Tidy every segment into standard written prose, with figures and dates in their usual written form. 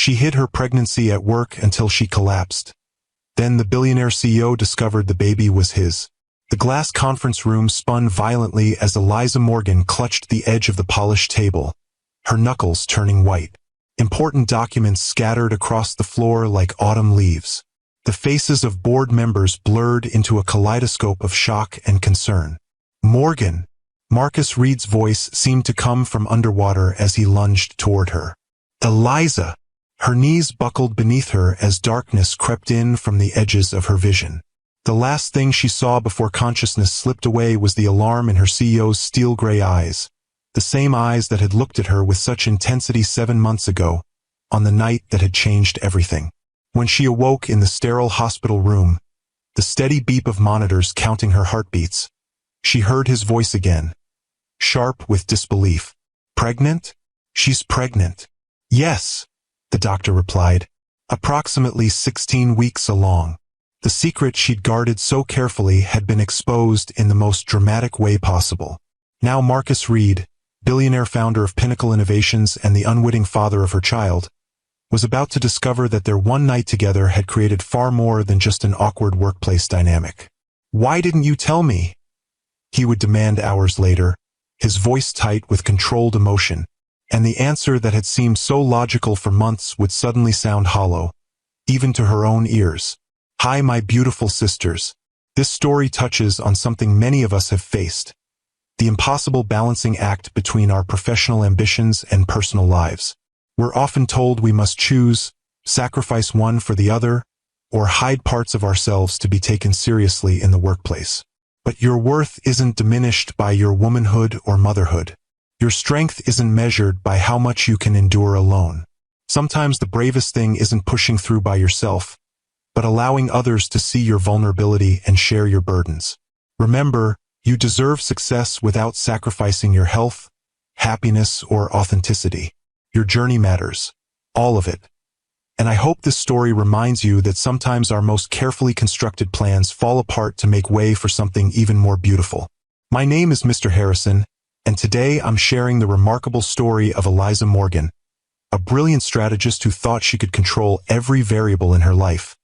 She hid her pregnancy at work until she collapsed. Then the billionaire CEO discovered the baby was his. The glass conference room spun violently as Eliza Morgan clutched the edge of the polished table, her knuckles turning white. Important documents scattered across the floor like autumn leaves. The faces of board members blurred into a kaleidoscope of shock and concern. Morgan! Marcus Reed's voice seemed to come from underwater as he lunged toward her. Eliza! Her knees buckled beneath her as darkness crept in from the edges of her vision. The last thing she saw before consciousness slipped away was the alarm in her CEO's steel-gray eyes, the same eyes that had looked at her with such intensity 7 months ago, on the night that had changed everything. When she awoke in the sterile hospital room, the steady beep of monitors counting her heartbeats, she heard his voice again, sharp with disbelief. Pregnant? She's pregnant. Yes, the doctor replied, approximately 16 weeks along. The secret she'd guarded so carefully had been exposed in the most dramatic way possible. Now Marcus Reed, billionaire founder of Pinnacle Innovations and the unwitting father of her child, was about to discover that their one night together had created far more than just an awkward workplace dynamic. Why didn't you tell me? He would demand hours later, his voice tight with controlled emotion, and the answer that had seemed so logical for months would suddenly sound hollow, even to her own ears. Hi, my beautiful sisters. This story touches on something many of us have faced, the impossible balancing act between our professional ambitions and personal lives. We're often told we must choose, sacrifice one for the other, or hide parts of ourselves to be taken seriously in the workplace. But your worth isn't diminished by your womanhood or motherhood. Your strength isn't measured by how much you can endure alone. Sometimes the bravest thing isn't pushing through by yourself, but allowing others to see your vulnerability and share your burdens. Remember, you deserve success without sacrificing your health, happiness, or authenticity. Your journey matters. All of it. And I hope this story reminds you that sometimes our most carefully constructed plans fall apart to make way for something even more beautiful. My name is Mr. Harrison, and today I'm sharing the remarkable story of Eliza Morgan, a brilliant strategist who thought she could control every variable in her life,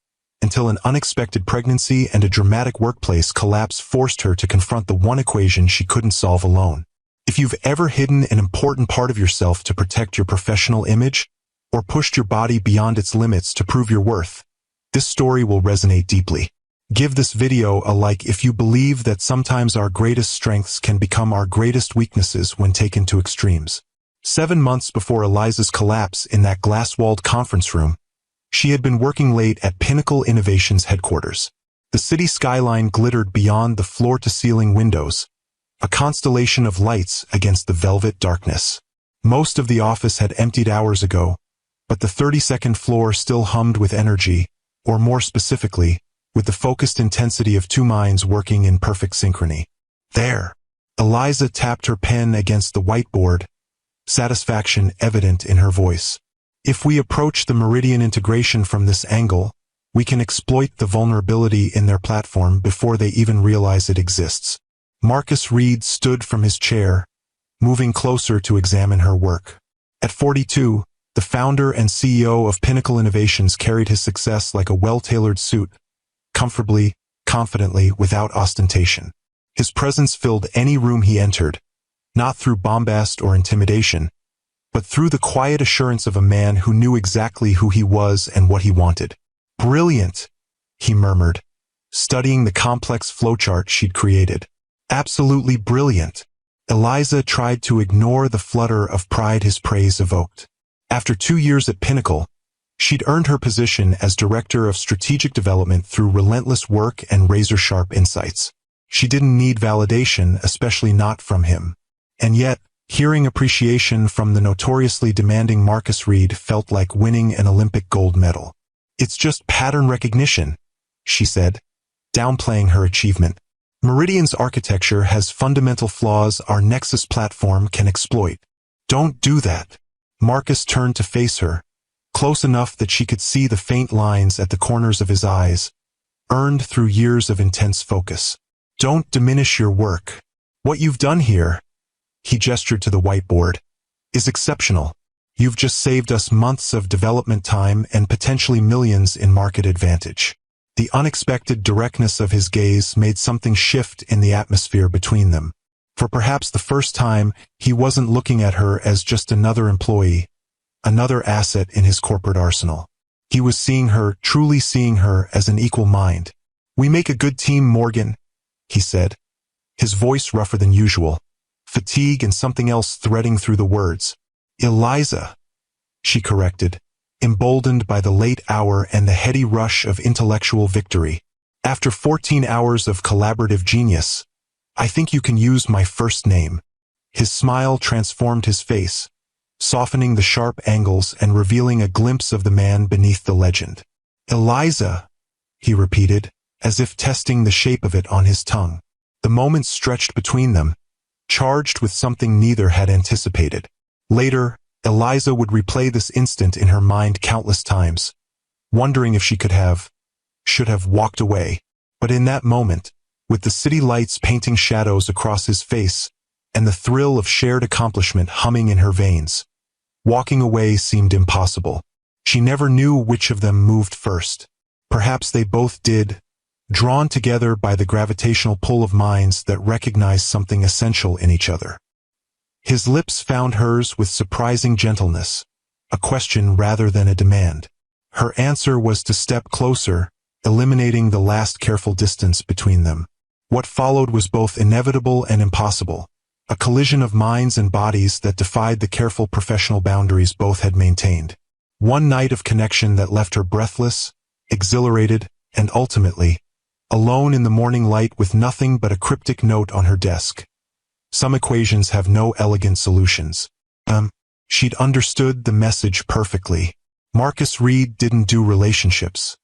until an unexpected pregnancy and a dramatic workplace collapse forced her to confront the one equation she couldn't solve alone. If you've ever hidden an important part of yourself to protect your professional image, or pushed your body beyond its limits to prove your worth, this story will resonate deeply. Give this video a like if you believe that sometimes our greatest strengths can become our greatest weaknesses when taken to extremes. 7 months before Eliza's collapse in that glass-walled conference room, she had been working late at Pinnacle Innovations headquarters. The city skyline glittered beyond the floor-to-ceiling windows, a constellation of lights against the velvet darkness. Most of the office had emptied hours ago, but the 32nd floor still hummed with energy, or more specifically, with the focused intensity of two minds working in perfect synchrony. There, Eliza tapped her pen against the whiteboard, satisfaction evident in her voice. If we approach the Meridian integration from this angle, we can exploit the vulnerability in their platform before they even realize it exists. Marcus Reed stood from his chair, moving closer to examine her work. At 42, the founder and CEO of Pinnacle Innovations carried his success like a well-tailored suit, comfortably, confidently, without ostentation. His presence filled any room he entered, not through bombast or intimidation, but through the quiet assurance of a man who knew exactly who he was and what he wanted. Brilliant, he murmured, studying the complex flowchart she'd created. Absolutely brilliant. Eliza tried to ignore the flutter of pride his praise evoked. After 2 years at Pinnacle, she'd earned her position as Director of Strategic Development through relentless work and razor-sharp insights. She didn't need validation, especially not from him. And yet, hearing appreciation from the notoriously demanding Marcus Reed felt like winning an Olympic gold medal. It's just pattern recognition, she said, downplaying her achievement. Meridian's architecture has fundamental flaws our Nexus platform can exploit. Don't do that. Marcus turned to face her, close enough that she could see the faint lines at the corners of his eyes, earned through years of intense focus. Don't diminish your work. What you've done here, he gestured to the whiteboard, is exceptional. You've just saved us months of development time and potentially millions in market advantage. The unexpected directness of his gaze made something shift in the atmosphere between them. For perhaps the first time, he wasn't looking at her as just another employee, another asset in his corporate arsenal. He was seeing her, truly seeing her, as an equal mind. "We make a good team, Morgan," he said, his voice rougher than usual, fatigue and something else threading through the words. "Eliza," she corrected, emboldened by the late hour and the heady rush of intellectual victory. "After 14 hours of collaborative genius, I think you can use my first name." His smile transformed his face, softening the sharp angles and revealing a glimpse of the man beneath the legend. "Eliza," he repeated, as if testing the shape of it on his tongue. The moments stretched between them, charged with something neither had anticipated. Later, Eliza would replay this instant in her mind countless times, wondering if she should have walked away. But in that moment, with the city lights painting shadows across his face, and the thrill of shared accomplishment humming in her veins, walking away seemed impossible. She never knew which of them moved first. Perhaps they both did, drawn together by the gravitational pull of minds that recognize something essential in each other. His lips found hers with surprising gentleness, a question rather than a demand. Her answer was to step closer, eliminating the last careful distance between them. What followed was both inevitable and impossible, a collision of minds and bodies that defied the careful professional boundaries both had maintained. One night of connection that left her breathless, exhilarated, and ultimately, alone in the morning light with nothing but a cryptic note on her desk. "Some equations have no elegant solutions." She'd understood the message perfectly. Marcus Reed didn't do relationships.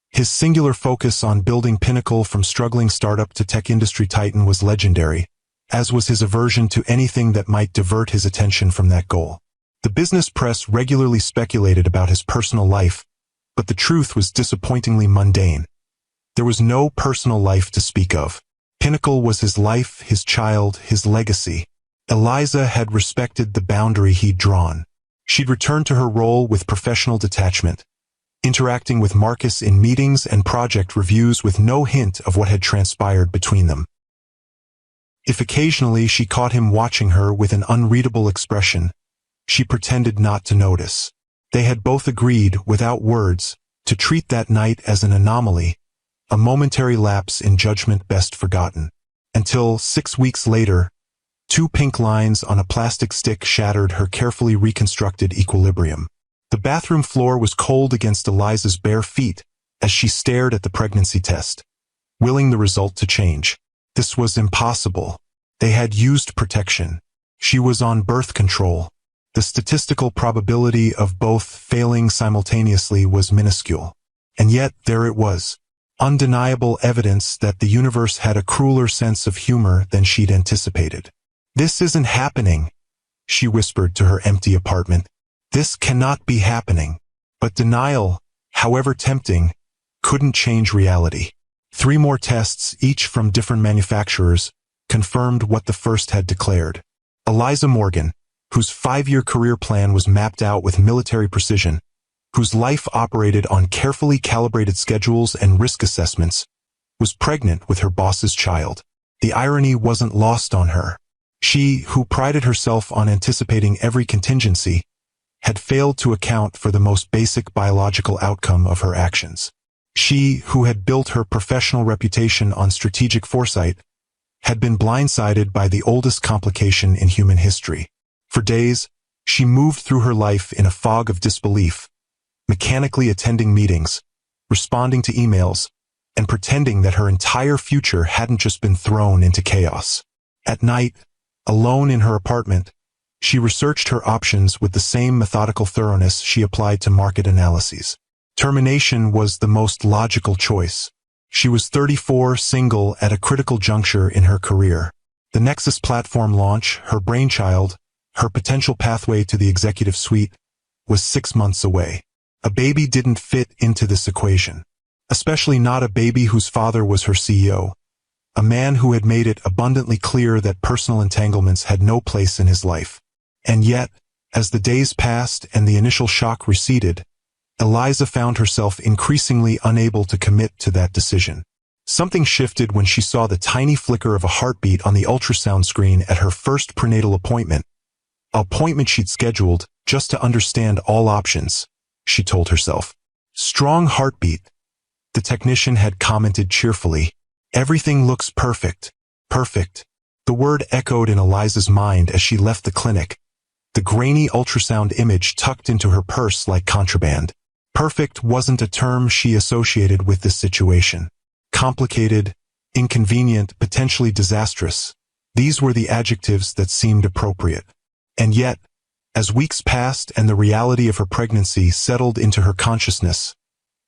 His singular focus on building pinnacle from struggling startup to tech industry titan was legendary, as was his aversion to anything that might divert his attention from that goal. The business press regularly speculated about his personal life, but the truth was disappointingly mundane. There was no personal life to speak of. Pinnacle was his life, his child, his legacy. Eliza had respected the boundary he'd drawn. She'd returned to her role with professional detachment, interacting with Marcus in meetings and project reviews with no hint of what had transpired between them. If occasionally she caught him watching her with an unreadable expression, she pretended not to notice. They had both agreed, without words, to treat that night as an anomaly, a momentary lapse in judgment best forgotten. Until 6 weeks later, 2 pink lines on a plastic stick shattered her carefully reconstructed equilibrium. The bathroom floor was cold against Eliza's bare feet as she stared at the pregnancy test, willing the result to change. This was impossible. They had used protection. She was on birth control. The statistical probability of both failing simultaneously was minuscule. And yet there it was. Undeniable evidence that the universe had a crueler sense of humor than she'd anticipated. "This isn't happening," she whispered to her empty apartment. "This cannot be happening." But denial, however tempting, couldn't change reality. 3 more tests, each from different manufacturers, confirmed what the first had declared. Eliza Morgan, whose 5-year career plan was mapped out with military precision, whose life operated on carefully calibrated schedules and risk assessments, was pregnant with her boss's child. The irony wasn't lost on her. She, who prided herself on anticipating every contingency, had failed to account for the most basic biological outcome of her actions. She, who had built her professional reputation on strategic foresight, had been blindsided by the oldest complication in human history. For days, she moved through her life in a fog of disbelief, mechanically attending meetings, responding to emails, and pretending that her entire future hadn't just been thrown into chaos. At night, alone in her apartment, she researched her options with the same methodical thoroughness she applied to market analyses. Termination was the most logical choice. She was 34, single, at a critical juncture in her career. The Nexus platform launch, her brainchild, her potential pathway to the executive suite, was 6 months away. A baby didn't fit into this equation, especially not a baby whose father was her CEO, a man who had made it abundantly clear that personal entanglements had no place in his life. And yet, As the days passed and the initial shock receded, Eliza found herself increasingly unable to commit to that decision. Something shifted when she saw the tiny flicker of a heartbeat on the ultrasound screen at her first prenatal appointment. An appointment she'd scheduled just to understand all options, she told herself. Strong heartbeat. The technician had commented cheerfully. Everything looks perfect. Perfect. The word echoed in Eliza's mind as she left the clinic, the grainy ultrasound image tucked into her purse like contraband. Perfect wasn't a term she associated with this situation. Complicated, inconvenient, potentially disastrous. These were the adjectives that seemed appropriate. And yet, as weeks passed and the reality of her pregnancy settled into her consciousness,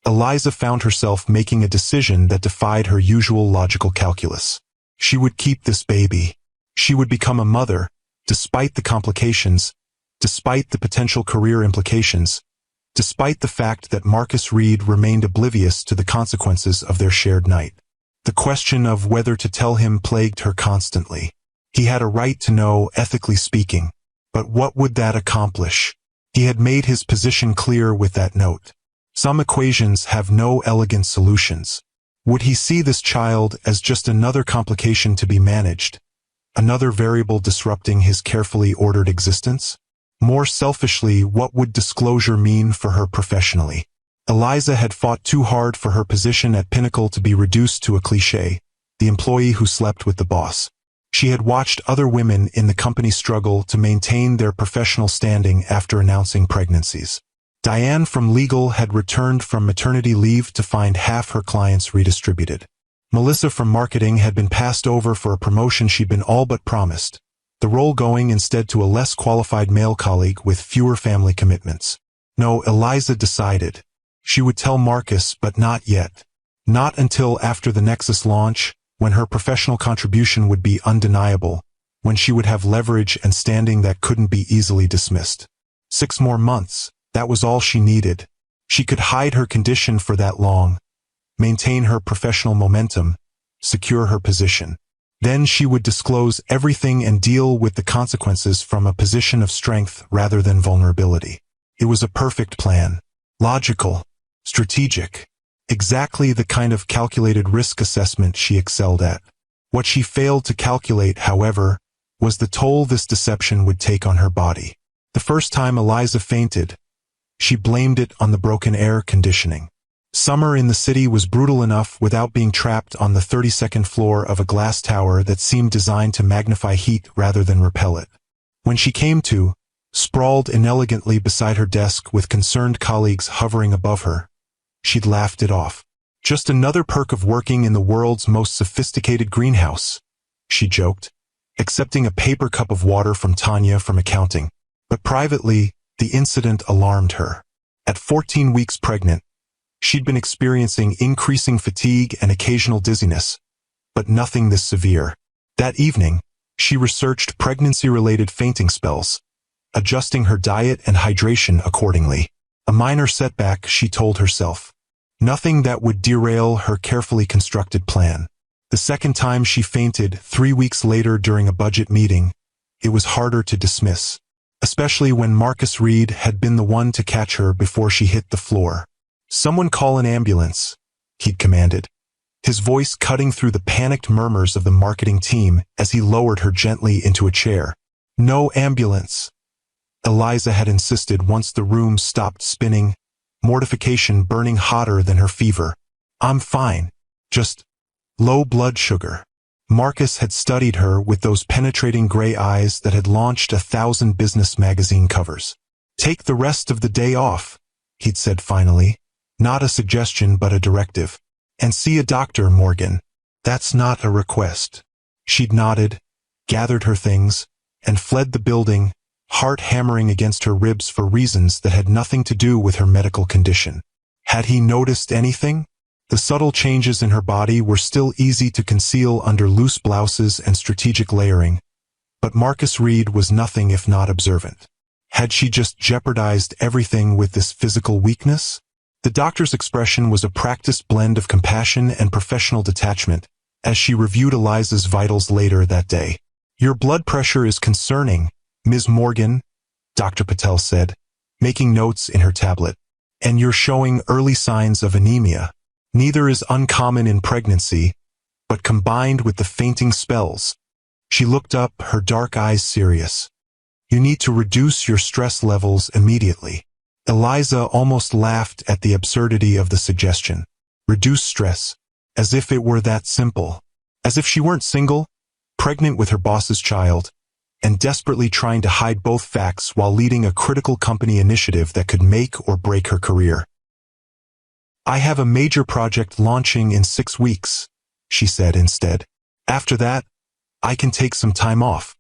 Eliza found herself making a decision that defied her usual logical calculus. She would keep this baby. She would become a mother, despite the complications, despite the potential career implications, despite the fact that Marcus Reed remained oblivious to the consequences of their shared night. The question of whether to tell him plagued her constantly. He had a right to know, ethically speaking. But what would that accomplish? He had made his position clear with that note. Some equations have no elegant solutions. Would he see this child as just another complication to be managed? Another variable disrupting his carefully ordered existence? More selfishly, what would disclosure mean for her professionally? Eliza had fought too hard for her position at Pinnacle to be reduced to a cliché, the employee who slept with the boss. She had watched other women in the company struggle to maintain their professional standing after announcing pregnancies. Diane from legal had returned from maternity leave to find half her clients redistributed. Melissa from marketing had been passed over for a promotion she'd been all but promised, the role going instead to a less qualified male colleague with fewer family commitments. No, Eliza decided. She would tell Marcus, but not yet. Not until after the Nexus launch, when her professional contribution would be undeniable, when she would have leverage and standing that couldn't be easily dismissed. 6 more months, that was all she needed. She could hide her condition for that long, maintain her professional momentum, secure her position. Then she would disclose everything and deal with the consequences from a position of strength rather than vulnerability. It was a perfect plan. Logical. Strategic. Exactly the kind of calculated risk assessment she excelled at. What she failed to calculate, however, was the toll this deception would take on her body. The first time Eliza fainted, she blamed it on the broken air conditioning. Summer in the city was brutal enough without being trapped on the 32nd floor of a glass tower that seemed designed to magnify heat rather than repel it. When she came to, sprawled inelegantly beside her desk with concerned colleagues hovering above her, she'd laughed it off. Just another perk of working in the world's most sophisticated greenhouse, she joked, accepting a paper cup of water from Tanya from accounting. But privately, the incident alarmed her. At 14 weeks pregnant, she'd been experiencing increasing fatigue and occasional dizziness, but nothing this severe. That evening, she researched pregnancy-related fainting spells, adjusting her diet and hydration accordingly. A minor setback, she told herself. Nothing that would derail her carefully constructed plan. The second time she fainted, 3 weeks later during a budget meeting, it was harder to dismiss, especially when Marcus Reed had been the one to catch her before she hit the floor. "Someone call an ambulance," he'd commanded, his voice cutting through the panicked murmurs of the marketing team as he lowered her gently into a chair. "No ambulance," Eliza had insisted once the room stopped spinning, mortification burning hotter than her fever. "I'm fine. Just low blood sugar." Marcus had studied her with those penetrating gray eyes that had launched 1,000 business magazine covers. "Take the rest of the day off," he'd said finally. Not a suggestion but a directive. "And see a doctor, Morgan." "That's not a request." She'd nodded, gathered her things, and fled the building, heart hammering against her ribs for reasons that had nothing to do with her medical condition. Had he noticed anything? The subtle changes in her body were still easy to conceal under loose blouses and strategic layering, but Marcus Reed was nothing if not observant. Had she just jeopardized everything with this physical weakness? The doctor's expression was a practiced blend of compassion and professional detachment, as she reviewed Eliza's vitals later that day. "Your blood pressure is concerning, Ms. Morgan," Dr. Patel said, making notes in her tablet. And you're showing early signs of anemia. Neither is uncommon in pregnancy, but combined with the fainting spells. She looked up, her dark eyes serious. You need to reduce your stress levels immediately. Eliza almost laughed at the absurdity of the suggestion. Reduce stress, as if it were that simple. As if she weren't single, pregnant with her boss's child, and desperately trying to hide both facts while leading a critical company initiative that could make or break her career. I have a major project launching in 6 weeks, she said instead. After that, I can take some time off.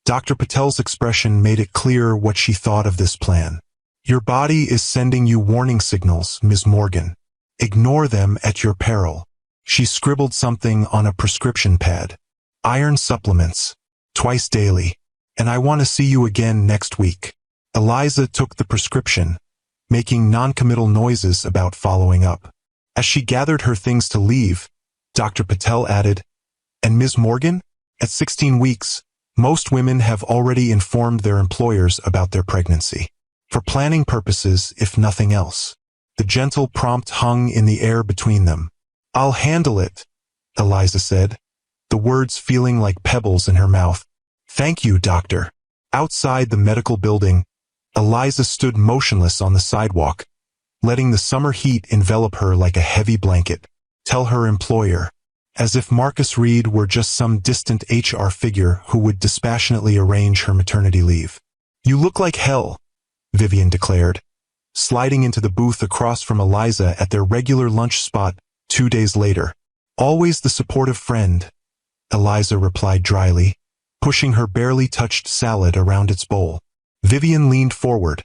Dr. Patel's expression made it clear what she thought of this plan. Your body is sending you warning signals, Ms. Morgan. Ignore them at your peril. She scribbled something on a prescription pad. Iron supplements, twice daily, and I want to see you again next week. Eliza took the prescription, making non-committal noises about following up. As she gathered her things to leave, Dr. Patel added, And Ms. Morgan? At 16 weeks, most women have already informed their employers about their pregnancy. For planning purposes, if nothing else. The gentle prompt hung in the air between them. I'll handle it, Eliza said, the words feeling like pebbles in her mouth. Thank you, doctor. Outside the medical building, Eliza stood motionless on the sidewalk, letting the summer heat envelop her like a heavy blanket. Tell her employer, as if Marcus Reed were just some distant HR figure who would dispassionately arrange her maternity leave. You look like hell, Vivian declared, sliding into the booth across from Eliza at their regular lunch spot 2 days later. Always the supportive friend, Eliza replied dryly, pushing her barely touched salad around its bowl. Vivian leaned forward,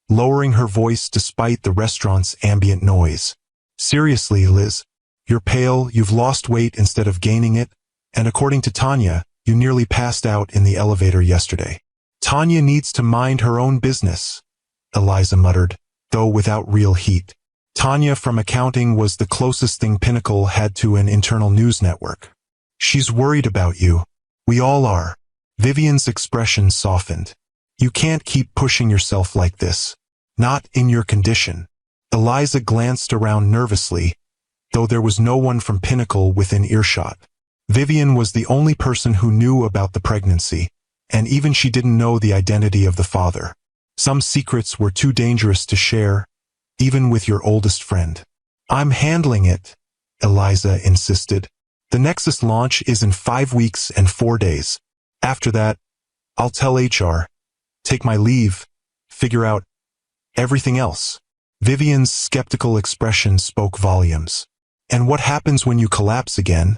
lowering her voice despite the restaurant's ambient noise. Seriously, Liz, you're pale, you've lost weight instead of gaining it, and according to Tanya, you nearly passed out in the elevator yesterday. Tanya needs to mind her own business, Eliza muttered, though without real heat. Tanya from accounting was the closest thing Pinnacle had to an internal news network. She's worried about you. We all are. Vivian's expression softened. You can't keep pushing yourself like this. Not in your condition. Eliza glanced around nervously, though there was no one from Pinnacle within earshot. Vivian was the only person who knew about the pregnancy, and even she didn't know the identity of the father. Some secrets were too dangerous to share, even with your oldest friend. I'm handling it, Eliza insisted. The Nexus launch is in 5 weeks and 4 days. After that, I'll tell HR, take my leave, figure out everything else. Vivian's skeptical expression spoke volumes. And what happens when you collapse again?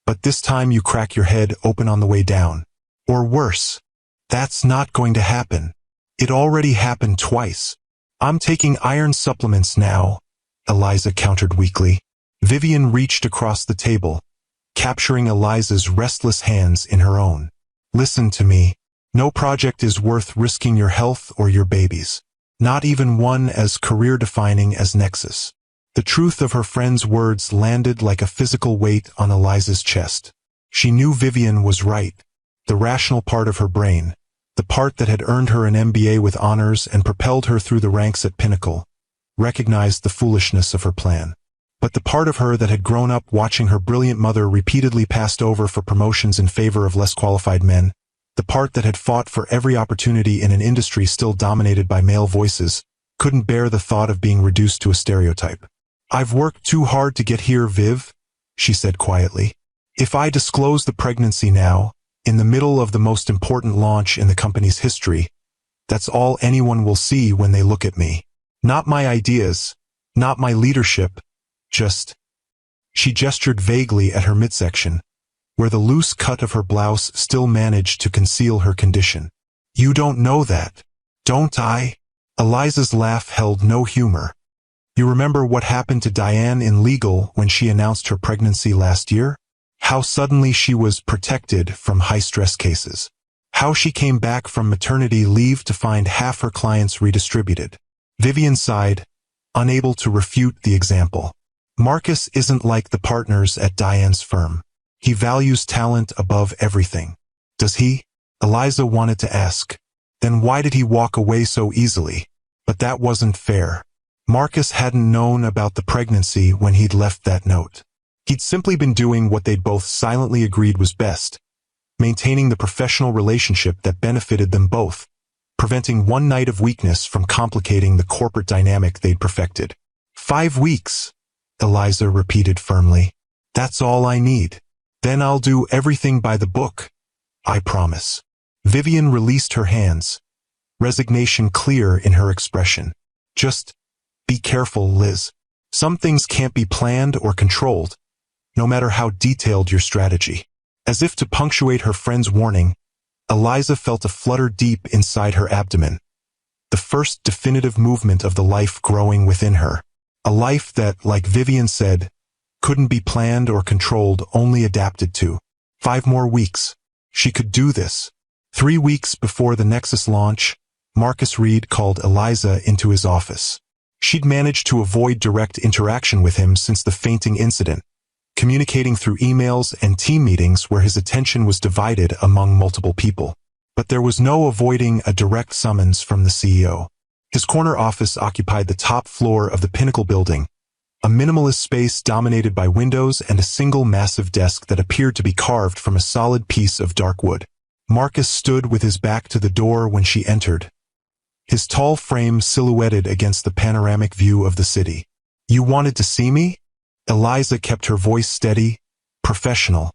But this time you crack your head open on the way down. Or worse. That's not going to happen. It already happened twice. I'm taking iron supplements now, Eliza countered weakly. Vivian reached across the table, capturing Eliza's restless hands in her own. Listen to me. No project is worth risking your health or your baby's. Not even one as career-defining as Nexus. The truth of her friend's words landed like a physical weight on Eliza's chest. She knew Vivian was right. The rational part of her brain, the part that had earned her an MBA with honors and propelled her through the ranks at Pinnacle, recognized the foolishness of her plan. But the part of her that had grown up watching her brilliant mother repeatedly passed over for promotions in favor of less qualified men, the part that had fought for every opportunity in an industry still dominated by male voices, couldn't bear the thought of being reduced to a stereotype. I've worked too hard to get here, Viv, she said quietly. If I disclose the pregnancy now, in the middle of the most important launch in the company's history, that's all anyone will see when they look at me. Not my ideas, not my leadership, just... She gestured vaguely at her midsection, where the loose cut of her blouse still managed to conceal her condition. You don't know that, don't I? Eliza's laugh held no humor. You remember what happened to Diane in legal when she announced her pregnancy last year? How suddenly she was protected from high-stress cases. How she came back from maternity leave to find half her clients redistributed. Vivian sighed, unable to refute the example. Marcus isn't like the partners at Diane's firm. He values talent above everything. Does he? Eliza wanted to ask, Then why did he walk away so easily? But that wasn't fair. Marcus hadn't known about the pregnancy when he'd left that note. He'd simply been doing what they'd both silently agreed was best, maintaining the professional relationship that benefited them both, preventing one night of weakness from complicating the corporate dynamic they'd perfected. 5 weeks, Eliza repeated firmly. That's all I need. Then I'll do everything by the book. I promise. Vivian released her hands, resignation clear in her expression. Just be careful, Liz. Some things can't be planned or controlled, no matter how detailed your strategy. As if to punctuate her friend's warning, Eliza felt a flutter deep inside her abdomen, the first definitive movement of the life growing within her. A life that, like Vivian said, couldn't be planned or controlled, only adapted to. 5 more weeks. She could do this. 3 weeks before the Nexus launch, Marcus Reed called Eliza into his office. She'd managed to avoid direct interaction with him since the fainting incident, communicating through emails and team meetings where his attention was divided among multiple people. But there was no avoiding a direct summons from the CEO. His corner office occupied the top floor of the Pinnacle building, a minimalist space dominated by windows and a single massive desk that appeared to be carved from a solid piece of dark wood. Marcus stood with his back to the door when she entered, his tall frame silhouetted against the panoramic view of the city. You wanted to see me? Eliza kept her voice steady, professional,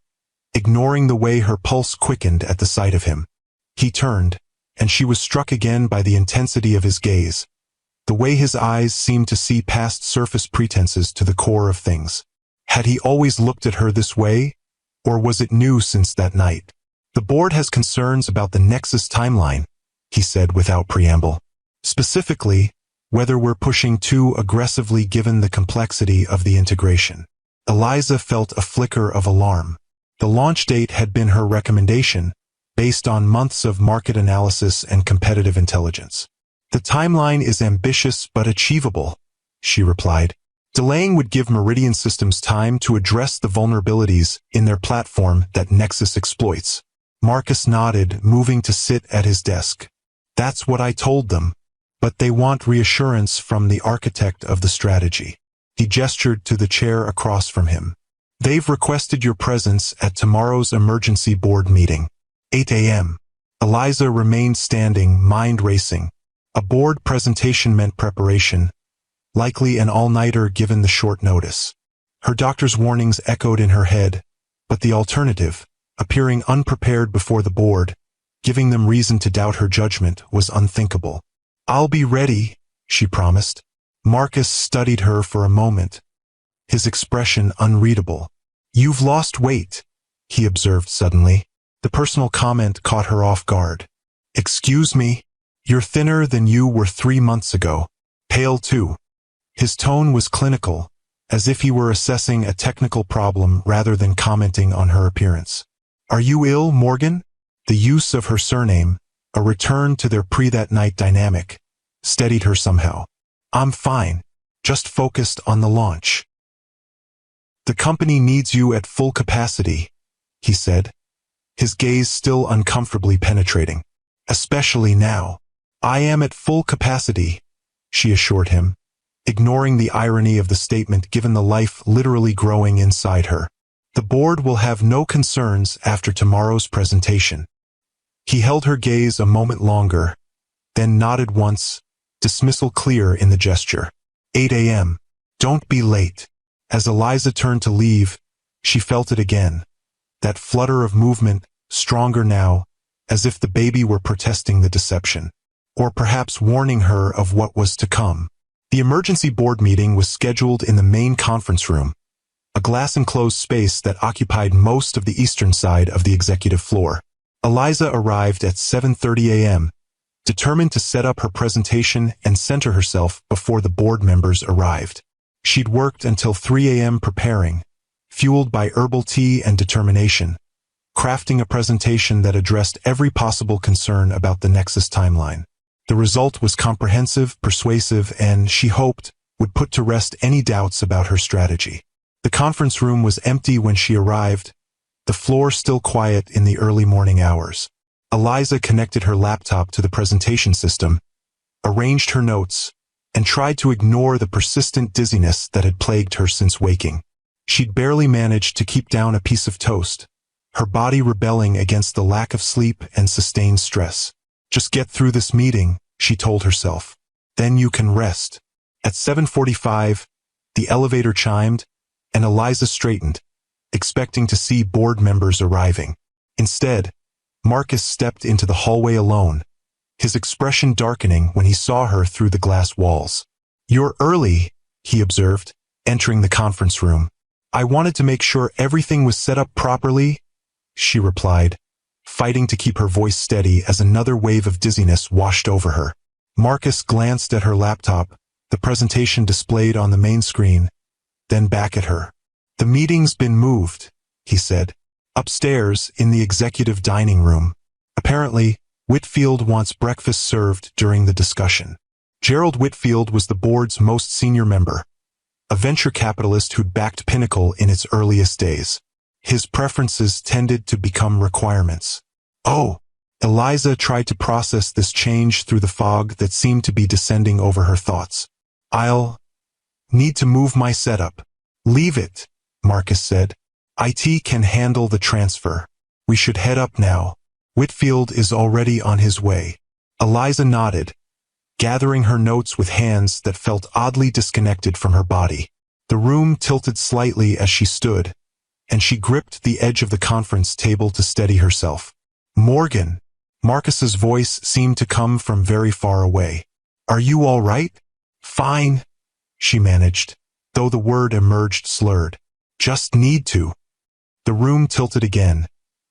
ignoring the way her pulse quickened at the sight of him. He turned, and she was struck again by the intensity of his gaze, the way his eyes seemed to see past surface pretenses to the core of things. Had he always looked at her this way, or was it new since that night? The board has concerns about the Nexus timeline, he said without preamble. Specifically, whether we're pushing too aggressively given the complexity of the integration. Eliza felt a flicker of alarm. The launch date had been her recommendation, based on months of market analysis and competitive intelligence. The timeline is ambitious but achievable, she replied. Delaying would give Meridian Systems time to address the vulnerabilities in their platform that Nexus exploits. Marcus nodded, moving to sit at his desk. That's what I told them. But they want reassurance from the architect of the strategy. He gestured to the chair across from him. They've requested your presence at tomorrow's emergency board meeting. 8 a.m. Eliza remained standing, mind racing. A board presentation meant preparation, likely an all-nighter given the short notice. Her doctor's warnings echoed in her head, but the alternative, appearing unprepared before the board, giving them reason to doubt her judgment, was unthinkable. I'll be ready, she promised. Marcus studied her for a moment, his expression unreadable. You've lost weight, he observed suddenly. The personal comment caught her off guard. Excuse me? You're thinner than you were 3 months ago. Pale too. His tone was clinical, as if he were assessing a technical problem rather than commenting on her appearance. Are you ill, Morgan? The use of her surname, a return to their pre-that-night dynamic, steadied her somehow. I'm fine, just focused on the launch. The company needs you at full capacity, he said, his gaze still uncomfortably penetrating. Especially now. I am at full capacity, she assured him, ignoring the irony of the statement given the life literally growing inside her. The board will have no concerns after tomorrow's presentation. He held her gaze a moment longer, then nodded once, dismissal clear in the gesture. 8 a.m. Don't be late. As Eliza turned to leave, she felt it again. That flutter of movement, stronger now, as if the baby were protesting the deception, or perhaps warning her of what was to come. The emergency board meeting was scheduled in the main conference room, a glass-enclosed space that occupied most of the eastern side of the executive floor. Eliza arrived at 7:30 a.m., determined to set up her presentation and center herself before the board members arrived. She'd worked until 3 a.m. preparing, fueled by herbal tea and determination, crafting a presentation that addressed every possible concern about the Nexus timeline. The result was comprehensive, persuasive, and, she hoped, would put to rest any doubts about her strategy. The conference room was empty when she arrived, the floor still quiet in the early morning hours. Eliza connected her laptop to the presentation system, arranged her notes, and tried to ignore the persistent dizziness that had plagued her since waking. She'd barely managed to keep down a piece of toast, her body rebelling against the lack of sleep and sustained stress. Just get through this meeting, she told herself. Then you can rest. At 7:45, the elevator chimed, and Eliza straightened, expecting to see board members arriving. Instead, Marcus stepped into the hallway alone, his expression darkening when he saw her through the glass walls. "You're early," he observed, entering the conference room. "I wanted to make sure everything was set up properly," she replied, fighting to keep her voice steady as another wave of dizziness washed over her. Marcus glanced at her laptop, the presentation displayed on the main screen, then back at her. "The meeting's been moved," he said. "Upstairs in the executive dining room. Apparently, Whitfield wants breakfast served during the discussion." Gerald Whitfield was the board's most senior member, a venture capitalist who'd backed Pinnacle in its earliest days. His preferences tended to become requirements. "Oh," Eliza tried to process this change through the fog that seemed to be descending over her thoughts. "I'll need to move my setup." "Leave it," Marcus said. "IT can handle the transfer. We should head up now. Whitfield is already on his way." Eliza nodded, gathering her notes with hands that felt oddly disconnected from her body. The room tilted slightly as she stood, and she gripped the edge of the conference table to steady herself. "Morgan." Marcus's voice seemed to come from very far away. "Are you all right?" "Fine," she managed, though the word emerged slurred. "Just need to." The room tilted again,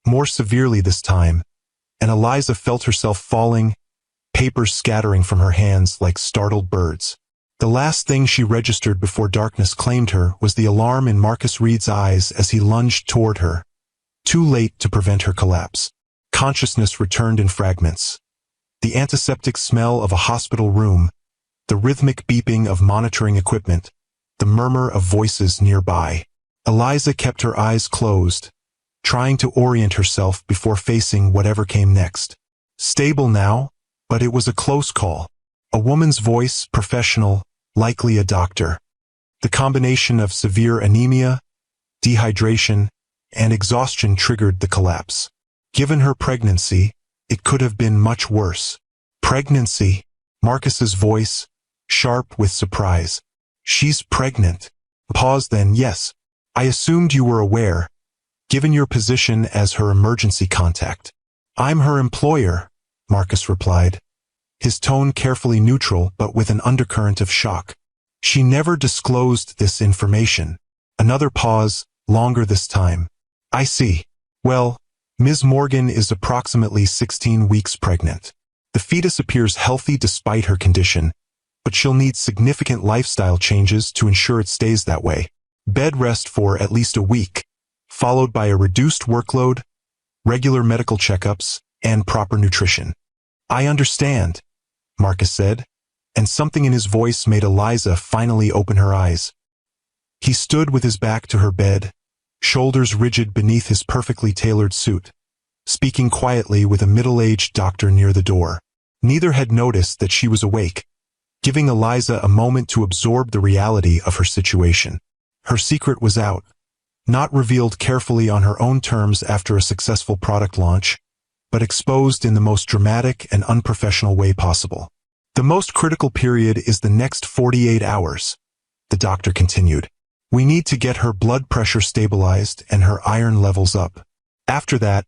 more severely this time, and Eliza felt herself falling, papers scattering from her hands like startled birds. The last thing she registered before darkness claimed her was the alarm in Marcus Reed's eyes as he lunged toward her, too late to prevent her collapse. Consciousness returned in fragments. The antiseptic smell of a hospital room, the rhythmic beeping of monitoring equipment, the murmur of voices nearby. Eliza kept her eyes closed, trying to orient herself before facing whatever came next. Stable now, but it was a close call. A woman's voice, professional, likely a doctor. The combination of severe anemia, dehydration, and exhaustion triggered the collapse. Given her pregnancy, it could have been much worse. "Pregnancy?" Marcus's voice, sharp with surprise. "She's pregnant." Pause then. "Yes. I assumed you were aware, given your position as her emergency contact." "I'm her employer," Marcus replied, his tone carefully neutral but with an undercurrent of shock. "She never disclosed this information." Another pause, longer this time. "I see. Well, Ms. Morgan is approximately 16 weeks pregnant. The fetus appears healthy despite her condition, but she'll need significant lifestyle changes to ensure it stays that way. Bed rest for at least a week, followed by a reduced workload, regular medical checkups, and proper nutrition." "I understand," Marcus said, and something in his voice made Eliza finally open her eyes. He stood with his back to her bed, shoulders rigid beneath his perfectly tailored suit, speaking quietly with a middle-aged doctor near the door. Neither had noticed that she was awake, giving Eliza a moment to absorb the reality of her situation. Her secret was out, not revealed carefully on her own terms after a successful product launch, but exposed in the most dramatic and unprofessional way possible. "The most critical period is the next 48 hours, the doctor continued. "We need to get her blood pressure stabilized and her iron levels up. After that,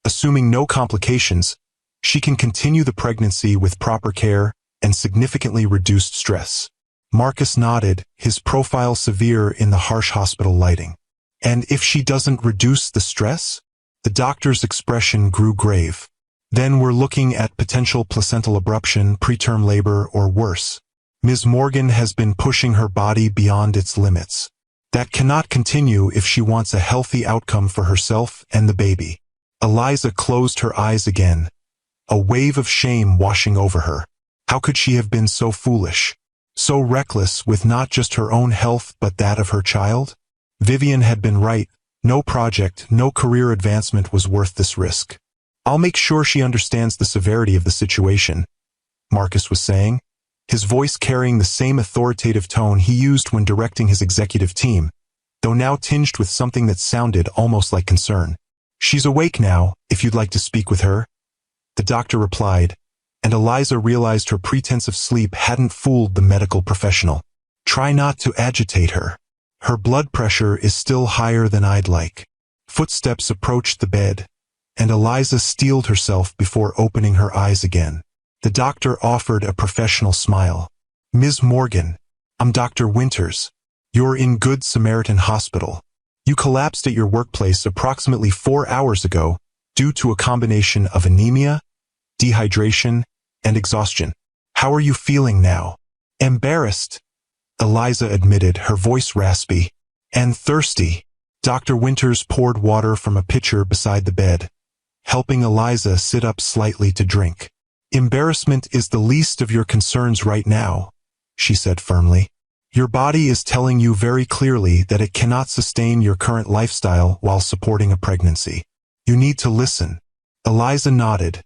assuming no complications, she can continue the pregnancy with proper care and significantly reduced stress." Marcus nodded, his profile severe in the harsh hospital lighting. "And if she doesn't reduce the stress?" The doctor's expression grew grave. "Then we're looking at potential placental abruption, preterm labor, or worse. Ms. Morgan has been pushing her body beyond its limits. That cannot continue if she wants a healthy outcome for herself and the baby." Eliza closed her eyes again, a wave of shame washing over her. How could she have been so foolish, so reckless with not just her own health but that of her child? Vivian had been right. No project, no career advancement was worth this risk. I'll make sure she understands the severity of the situation, Marcus was saying, his voice carrying the same authoritative tone he used when directing his executive team, though now tinged with something that sounded almost like concern. She's awake now, if you'd like to speak with her, the doctor replied, and Eliza realized her pretense of sleep hadn't fooled the medical professional. Try not to agitate her. Her blood pressure is still higher than I'd like. Footsteps approached the bed, and Eliza steeled herself before opening her eyes again. The doctor offered a professional smile. Ms. Morgan, I'm Dr. Winters. You're in Good Samaritan Hospital. You collapsed at your workplace approximately 4 hours ago due to a combination of anemia, dehydration, and exhaustion. How are you feeling now? Embarrassed, Eliza admitted, her voice raspy. And thirsty. Dr. Winters poured water from a pitcher beside the bed, helping Eliza sit up slightly to drink. Embarrassment is the least of your concerns right now, she said firmly. Your body is telling you very clearly that it cannot sustain your current lifestyle while supporting a pregnancy. You need to listen. Eliza nodded,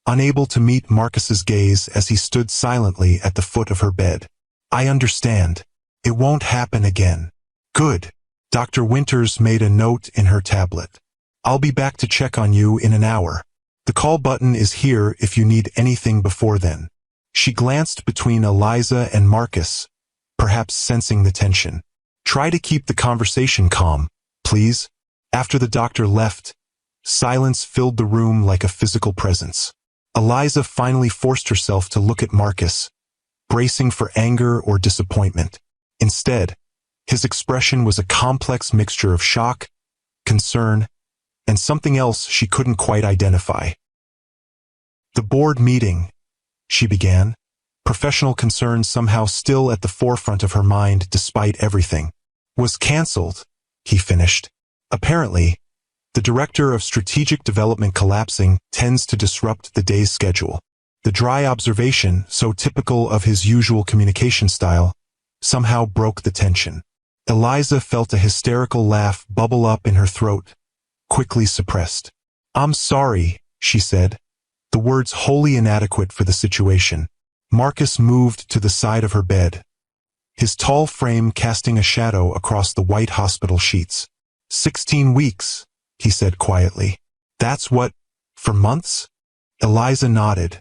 unable to meet Marcus's gaze as he stood silently at the foot of her bed. I understand. It won't happen again. Good. Dr. Winters made a note in her tablet. I'll be back to check on you in an hour. The call button is here if you need anything before then. She glanced between Eliza and Marcus, perhaps sensing the tension. Try to keep the conversation calm, please. After the doctor left, silence filled the room like a physical presence. Eliza finally forced herself to look at Marcus, bracing for anger or disappointment. Instead, his expression was a complex mixture of shock, concern, and something else she couldn't quite identify. The board meeting, she began, professional concerns somehow still at the forefront of her mind despite everything, was canceled, he finished. Apparently, the director of strategic development collapsing tends to disrupt the day's schedule. The dry observation, so typical of his usual communication style, somehow broke the tension. Eliza felt a hysterical laugh bubble up in her throat, quickly suppressed. I'm sorry, she said, the words wholly inadequate for the situation. Marcus moved to the side of her bed, his tall frame casting a shadow across the white hospital sheets. 16 weeks, he said quietly. That's what, for months? Eliza nodded,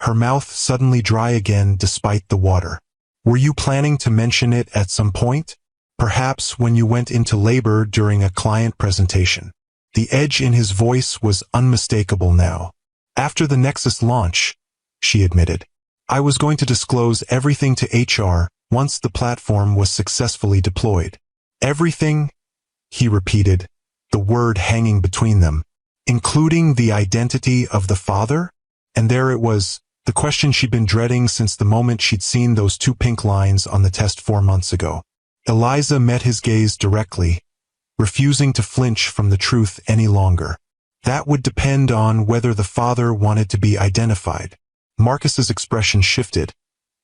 her mouth suddenly dry again despite the water. Were you planning to mention it at some point? Perhaps when you went into labor during a client presentation. The edge in his voice was unmistakable now. After the Nexus launch, she admitted, I was going to disclose everything to HR once the platform was successfully deployed. Everything? He repeated, the word hanging between them. Including the identity of the father? And there it was, the question she'd been dreading since the moment she'd seen those 2 pink lines on the test 4 months ago. Eliza met his gaze directly, refusing to flinch from the truth any longer. That would depend on whether the father wanted to be identified. Marcus's expression shifted,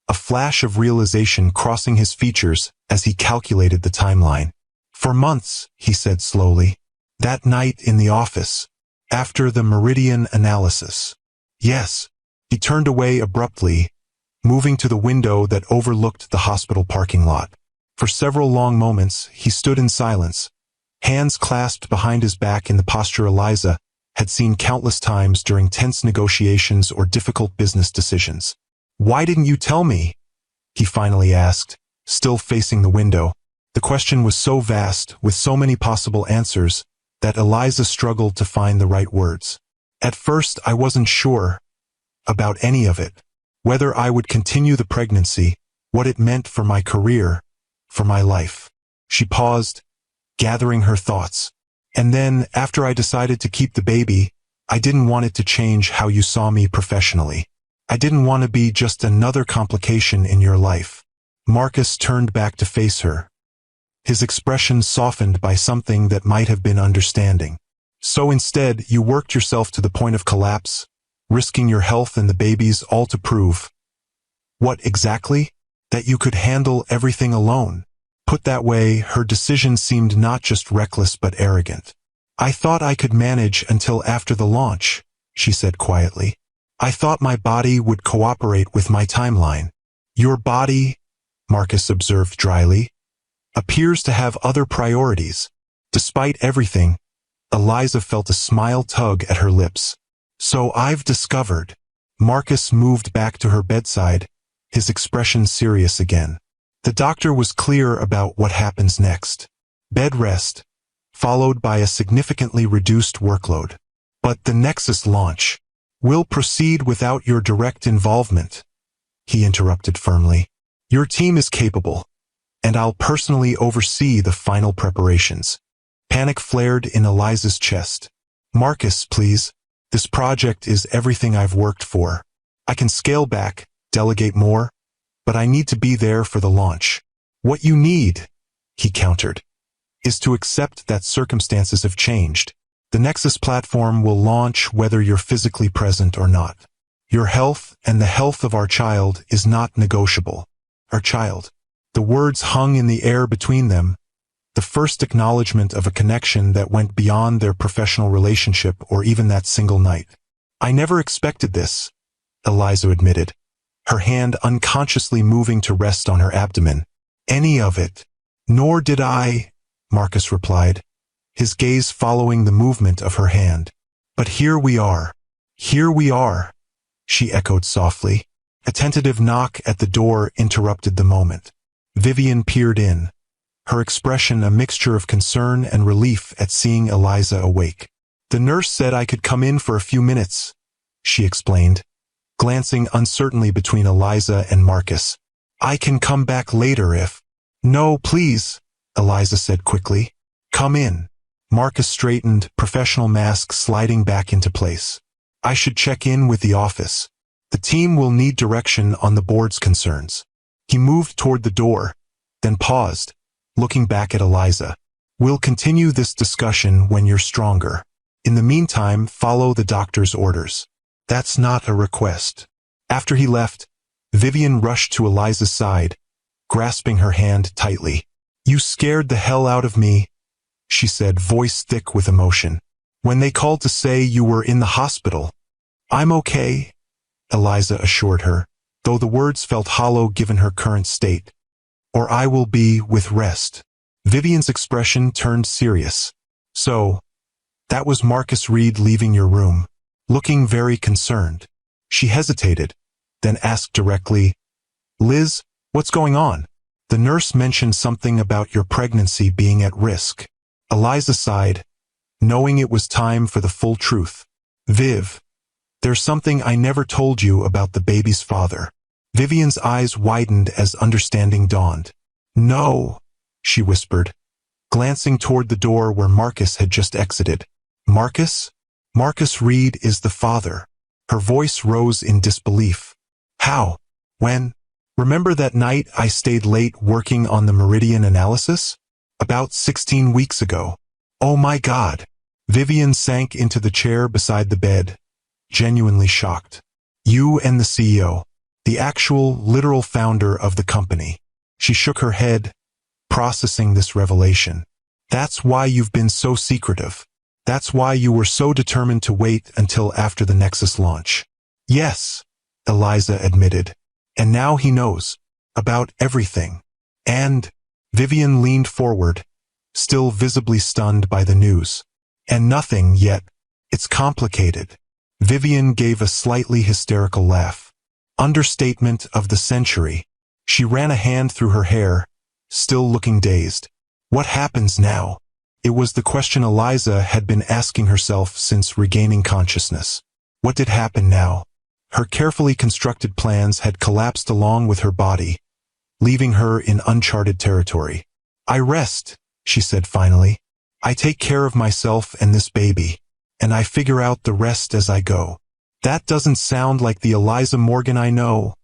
a flash of realization crossing his features as he calculated the timeline. For months, he said slowly. That night in the office, after the meridian analysis. Yes. He turned away abruptly, moving to the window that overlooked the hospital parking lot. For several long moments, he stood in silence, hands clasped behind his back in the posture Eliza had seen countless times during tense negotiations or difficult business decisions. Why didn't you tell me? He finally asked, still facing the window. The question was so vast, with so many possible answers, that Eliza struggled to find the right words. At first, I wasn't sure about any of it. Whether I would continue the pregnancy, what it meant for my career, for my life. She paused, gathering her thoughts. And then, after I decided to keep the baby, I didn't want it to change how you saw me professionally. I didn't want to be just another complication in your life. Marcus turned back to face her, his expression softened by something that might have been understanding. So instead, you worked yourself to the point of collapse, risking your health and the baby's all to prove. What exactly? That you could handle everything alone. Put that way, her decision seemed not just reckless but arrogant. I thought I could manage until after the launch, she said quietly. I thought my body would cooperate with my timeline. Your body, Marcus observed dryly, appears to have other priorities. Despite everything, Eliza felt a smile tug at her lips. So I've discovered. Marcus moved back to her bedside, his expression serious again. The doctor was clear about what happens next. Bed rest, followed by a significantly reduced workload. But the Nexus launch will proceed without your direct involvement, he interrupted firmly. Your team is capable, and I'll personally oversee the final preparations. Panic flared in Eliza's chest. Marcus, please. This project is everything I've worked for. I can scale back, delegate more, but I need to be there for the launch. What you need, he countered, is to accept that circumstances have changed. The Nexus platform will launch whether you're physically present or not. Your health and the health of our child is not negotiable. Our child. The words hung in the air between them, the first acknowledgement of a connection that went beyond their professional relationship or even that single night. I never expected this, Eliza admitted, her hand unconsciously moving to rest on her abdomen. Any of it. Nor did I, Marcus replied, his gaze following the movement of her hand. But here we are. Here we are, she echoed softly. A tentative knock at the door interrupted the moment. Vivian peered in, her expression a mixture of concern and relief at seeing Eliza awake. The nurse said I could come in for a few minutes, she explained, glancing uncertainly between Eliza and Marcus. I can come back later if... No, please, Eliza said quickly. Come in. Marcus straightened, professional mask sliding back into place. I should check in with the office. The team will need direction on the board's concerns. He moved toward the door, then paused, looking back at Eliza. We'll continue this discussion when you're stronger. In the meantime, follow the doctor's orders. That's not a request. After he left, Vivian rushed to Eliza's side, grasping her hand tightly. You scared the hell out of me, she said, voice thick with emotion. When they called to say you were in the hospital. I'm okay, Eliza assured her, though the words felt hollow given her current state. Or I will be with rest. Vivian's expression turned serious. So, that was Marcus Reed leaving your room, looking very concerned. She hesitated, then asked directly, Liz, what's going on? The nurse mentioned something about your pregnancy being at risk. Eliza sighed, knowing it was time for the full truth. Viv, there's something I never told you about the baby's father. Vivian's eyes widened as understanding dawned. No, she whispered, glancing toward the door where Marcus had just exited. Marcus? Marcus Reed is the father. Her voice rose in disbelief. How? When? Remember that night I stayed late working on the meridian analysis? About 16 weeks ago. Oh my God. Vivian sank into the chair beside the bed, genuinely shocked. You and the CEO. The actual, literal founder of the company. She shook her head, processing this revelation. That's why you've been so secretive. That's why you were so determined to wait until after the Nexus launch. Yes, Eliza admitted. And now he knows. About everything. And, Vivian leaned forward, still visibly stunned by the news. And nothing yet. It's complicated. Vivian gave a slightly hysterical laugh. Understatement of the century. She ran a hand through her hair, still looking dazed. What happens now? It was the question Eliza had been asking herself since regaining consciousness. What did happen now? Her carefully constructed plans had collapsed along with her body, leaving her in uncharted territory. I rest, she said finally. I take care of myself and this baby, and I figure out the rest as I go. That doesn't sound like the Eliza Morgan I know,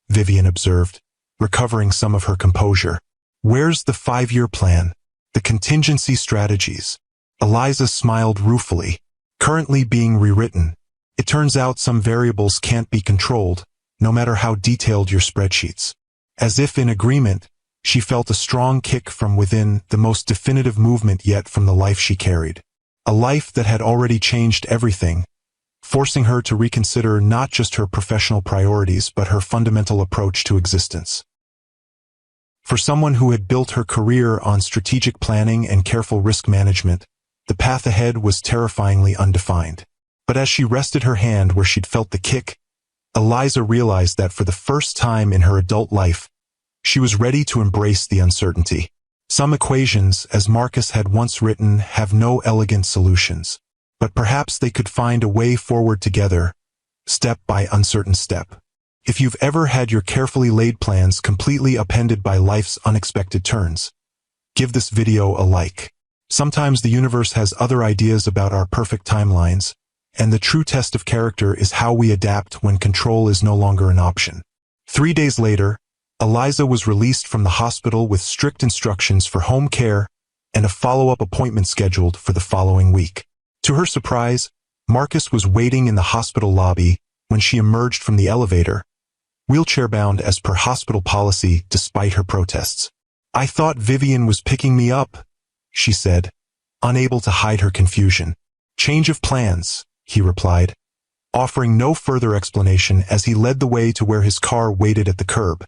Vivian observed, recovering some of her composure. Where's the 5-year plan? The contingency strategies? Eliza smiled ruefully. Currently being rewritten. It turns out some variables can't be controlled, no matter how detailed your spreadsheets. As if in agreement, she felt a strong kick from within, the most definitive movement yet from the life she carried. A life that had already changed everything, forcing her to reconsider not just her professional priorities but her fundamental approach to existence. For someone who had built her career on strategic planning and careful risk management, the path ahead was terrifyingly undefined. But as she rested her hand where she'd felt the kick, Eliza realized that for the first time in her adult life, she was ready to embrace the uncertainty. Some equations, as Marcus had once written, have no elegant solutions, but perhaps they could find a way forward together, step by uncertain step. If you've ever had your carefully laid plans completely upended by life's unexpected turns, give this video a like. Sometimes the universe has other ideas about our perfect timelines, and the true test of character is how we adapt when control is no longer an option. 3 days later, Eliza was released from the hospital with strict instructions for home care and a follow-up appointment scheduled for the following week. To her surprise, Marcus was waiting in the hospital lobby when she emerged from the elevator, wheelchair-bound as per hospital policy despite her protests. "I thought Vivian was picking me up," she said, unable to hide her confusion. "Change of plans," he replied, offering no further explanation as he led the way to where his car waited at the curb,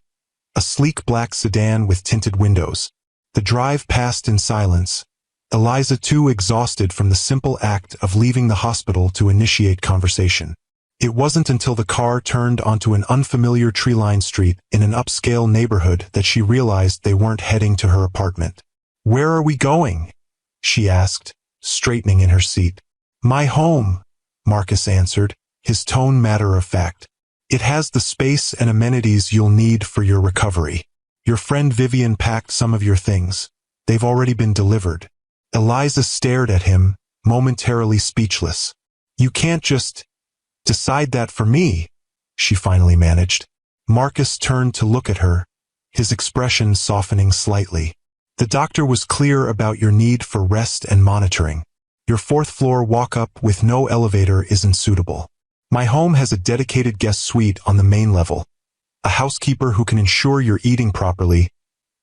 a sleek black sedan with tinted windows. The drive passed in silence, Eliza too exhausted from the simple act of leaving the hospital to initiate conversation. It wasn't until the car turned onto an unfamiliar tree-lined street in an upscale neighborhood that she realized they weren't heading to her apartment. "Where are we going?" she asked, straightening in her seat. "My home," Marcus answered, his tone matter-of-fact. "It has the space and amenities you'll need for your recovery. Your friend Vivian packed some of your things. They've already been delivered." Eliza stared at him, momentarily speechless. "You can't just decide that for me," she finally managed. Marcus turned to look at her, his expression softening slightly. "The doctor was clear about your need for rest and monitoring. Your 4th floor walk-up with no elevator isn't suitable. My home has a dedicated guest suite on the main level, a housekeeper who can ensure you're eating properly,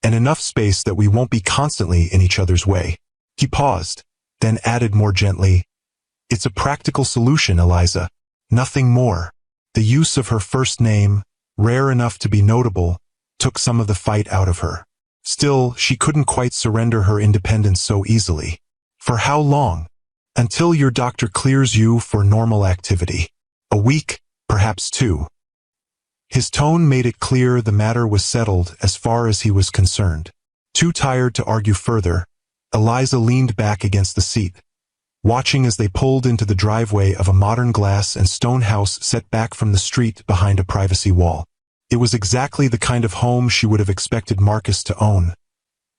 and enough space that we won't be constantly in each other's way." He paused, then added more gently, "It's a practical solution, Eliza. Nothing more." The use of her first name, rare enough to be notable, took some of the fight out of her. Still, she couldn't quite surrender her independence so easily. "For how long?" "Until your doctor clears you for normal activity. A week, perhaps 2. His tone made it clear the matter was settled as far as he was concerned. Too tired to argue further, Eliza leaned back against the seat, watching as they pulled into the driveway of a modern glass and stone house set back from the street behind a privacy wall. It was exactly the kind of home she would have expected Marcus to own.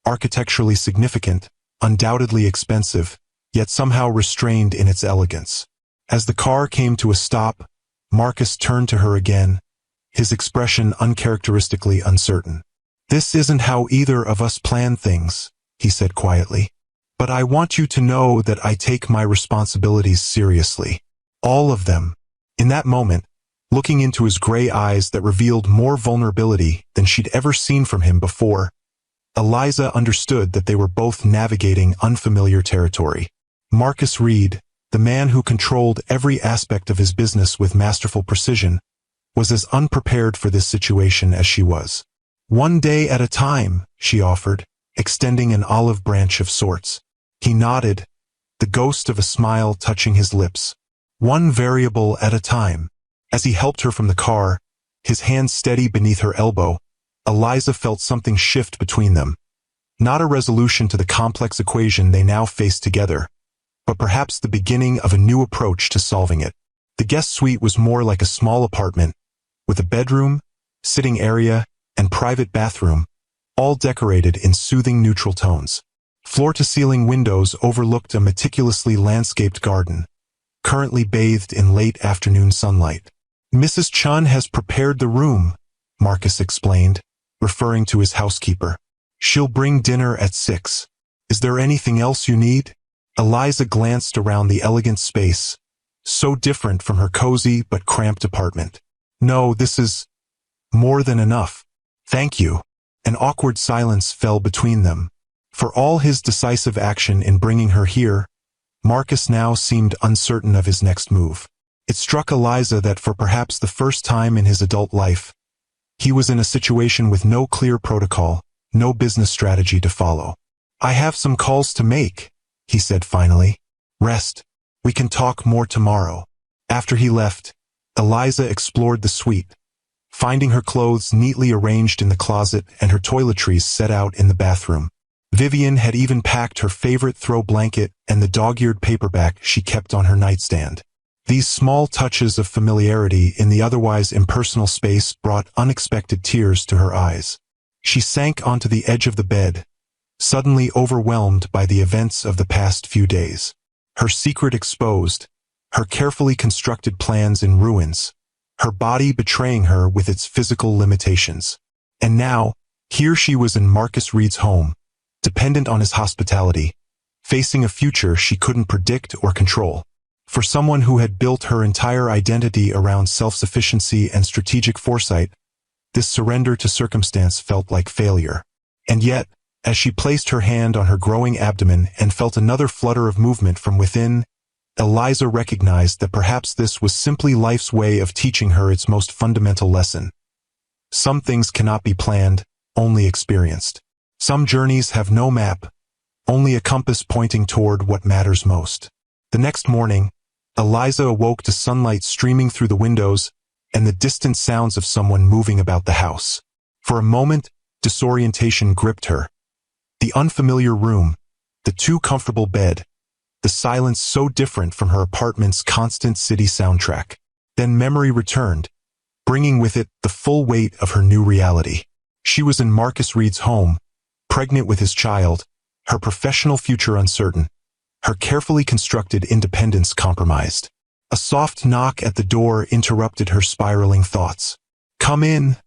Architecturally significant, undoubtedly expensive, yet somehow restrained in its elegance. As the car came to a stop, Marcus turned to her again, his expression uncharacteristically uncertain. "This isn't how either of us plan things," he said quietly. "But I want you to know that I take my responsibilities seriously. All of them." In that moment, looking into his gray eyes that revealed more vulnerability than she'd ever seen from him before, Eliza understood that they were both navigating unfamiliar territory. Marcus Reed, the man who controlled every aspect of his business with masterful precision, was as unprepared for this situation as she was. "One day at a time," she offered, extending an olive branch of sorts. He nodded, the ghost of a smile touching his lips. "One variable at a time." As he helped her from the car, his hand steady beneath her elbow, Eliza felt something shift between them. Not a resolution to the complex equation they now faced together, but perhaps the beginning of a new approach to solving it. The guest suite was more like a small apartment, with a bedroom, sitting area, and private bathroom, all decorated in soothing neutral tones. Floor-to-ceiling windows overlooked a meticulously landscaped garden, currently bathed in late afternoon sunlight. "Mrs. Chun has prepared the room," Marcus explained, referring to his housekeeper. "She'll bring dinner at 6. Is there anything else you need?" Eliza glanced around the elegant space, so different from her cozy but cramped apartment. "No, this is more than enough. Thank you." An awkward silence fell between them. For all his decisive action in bringing her here, Marcus now seemed uncertain of his next move. It struck Eliza that for perhaps the first time in his adult life, he was in a situation with no clear protocol, no business strategy to follow. "I have some calls to make," he said finally. "Rest. We can talk more tomorrow." After he left, Eliza explored the suite, finding her clothes neatly arranged in the closet and her toiletries set out in the bathroom. Vivian had even packed her favorite throw blanket and the dog-eared paperback she kept on her nightstand. These small touches of familiarity in the otherwise impersonal space brought unexpected tears to her eyes. She sank onto the edge of the bed, suddenly overwhelmed by the events of the past few days. Her secret exposed, her carefully constructed plans in ruins, her body betraying her with its physical limitations. And now, here she was in Marcus Reed's home, dependent on his hospitality, facing a future she couldn't predict or control. For someone who had built her entire identity around self-sufficiency and strategic foresight, this surrender to circumstance felt like failure. And yet, as she placed her hand on her growing abdomen and felt another flutter of movement from within, Eliza recognized that perhaps this was simply life's way of teaching her its most fundamental lesson. Some things cannot be planned, only experienced. Some journeys have no map, only a compass pointing toward what matters most. The next morning, Eliza awoke to sunlight streaming through the windows and the distant sounds of someone moving about the house. For a moment, disorientation gripped her. The unfamiliar room, the too comfortable bed, the silence so different from her apartment's constant city soundtrack. Then memory returned, bringing with it the full weight of her new reality. She was in Marcus Reed's home, pregnant with his child, her professional future uncertain, her carefully constructed independence compromised. A soft knock at the door interrupted her spiraling thoughts. "Come in,"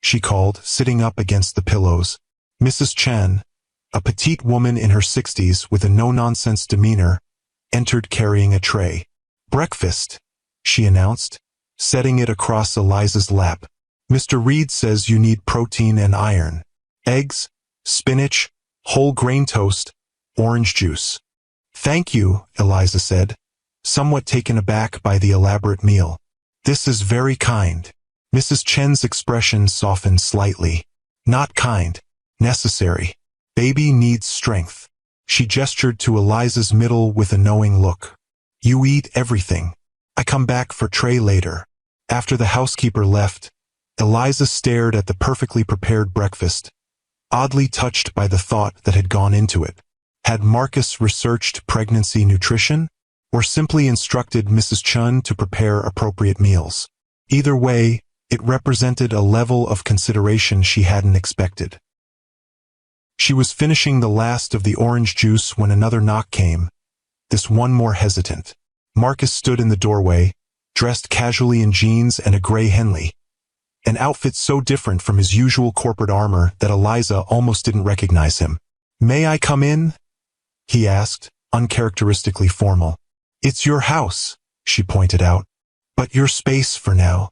she called, sitting up against the pillows. Mrs. Chen, a petite woman in her 60s with a no-nonsense demeanor, entered carrying a tray. "Breakfast," she announced, setting it across Eliza's lap. "Mr. Reed says you need protein and iron. Eggs, spinach, whole grain toast, orange juice." "Thank you," Eliza said, somewhat taken aback by the elaborate meal. "This is very kind." Mrs. Chen's expression softened slightly. "Not kind. Necessary. Baby needs strength." She gestured to Eliza's middle with a knowing look. "You eat everything. I come back for tray later." After the housekeeper left, Eliza stared at the perfectly prepared breakfast, oddly touched by the thought that had gone into it. Had Marcus researched pregnancy nutrition, or simply instructed Mrs. Chun to prepare appropriate meals? Either way, it represented a level of consideration she hadn't expected. She was finishing the last of the orange juice when another knock came, this one more hesitant. Marcus stood in the doorway, dressed casually in jeans and a gray Henley, an outfit so different from his usual corporate armor that Eliza almost didn't recognize him. "May I come in?" he asked, uncharacteristically formal. "It's your house," she pointed out, "but your space for now."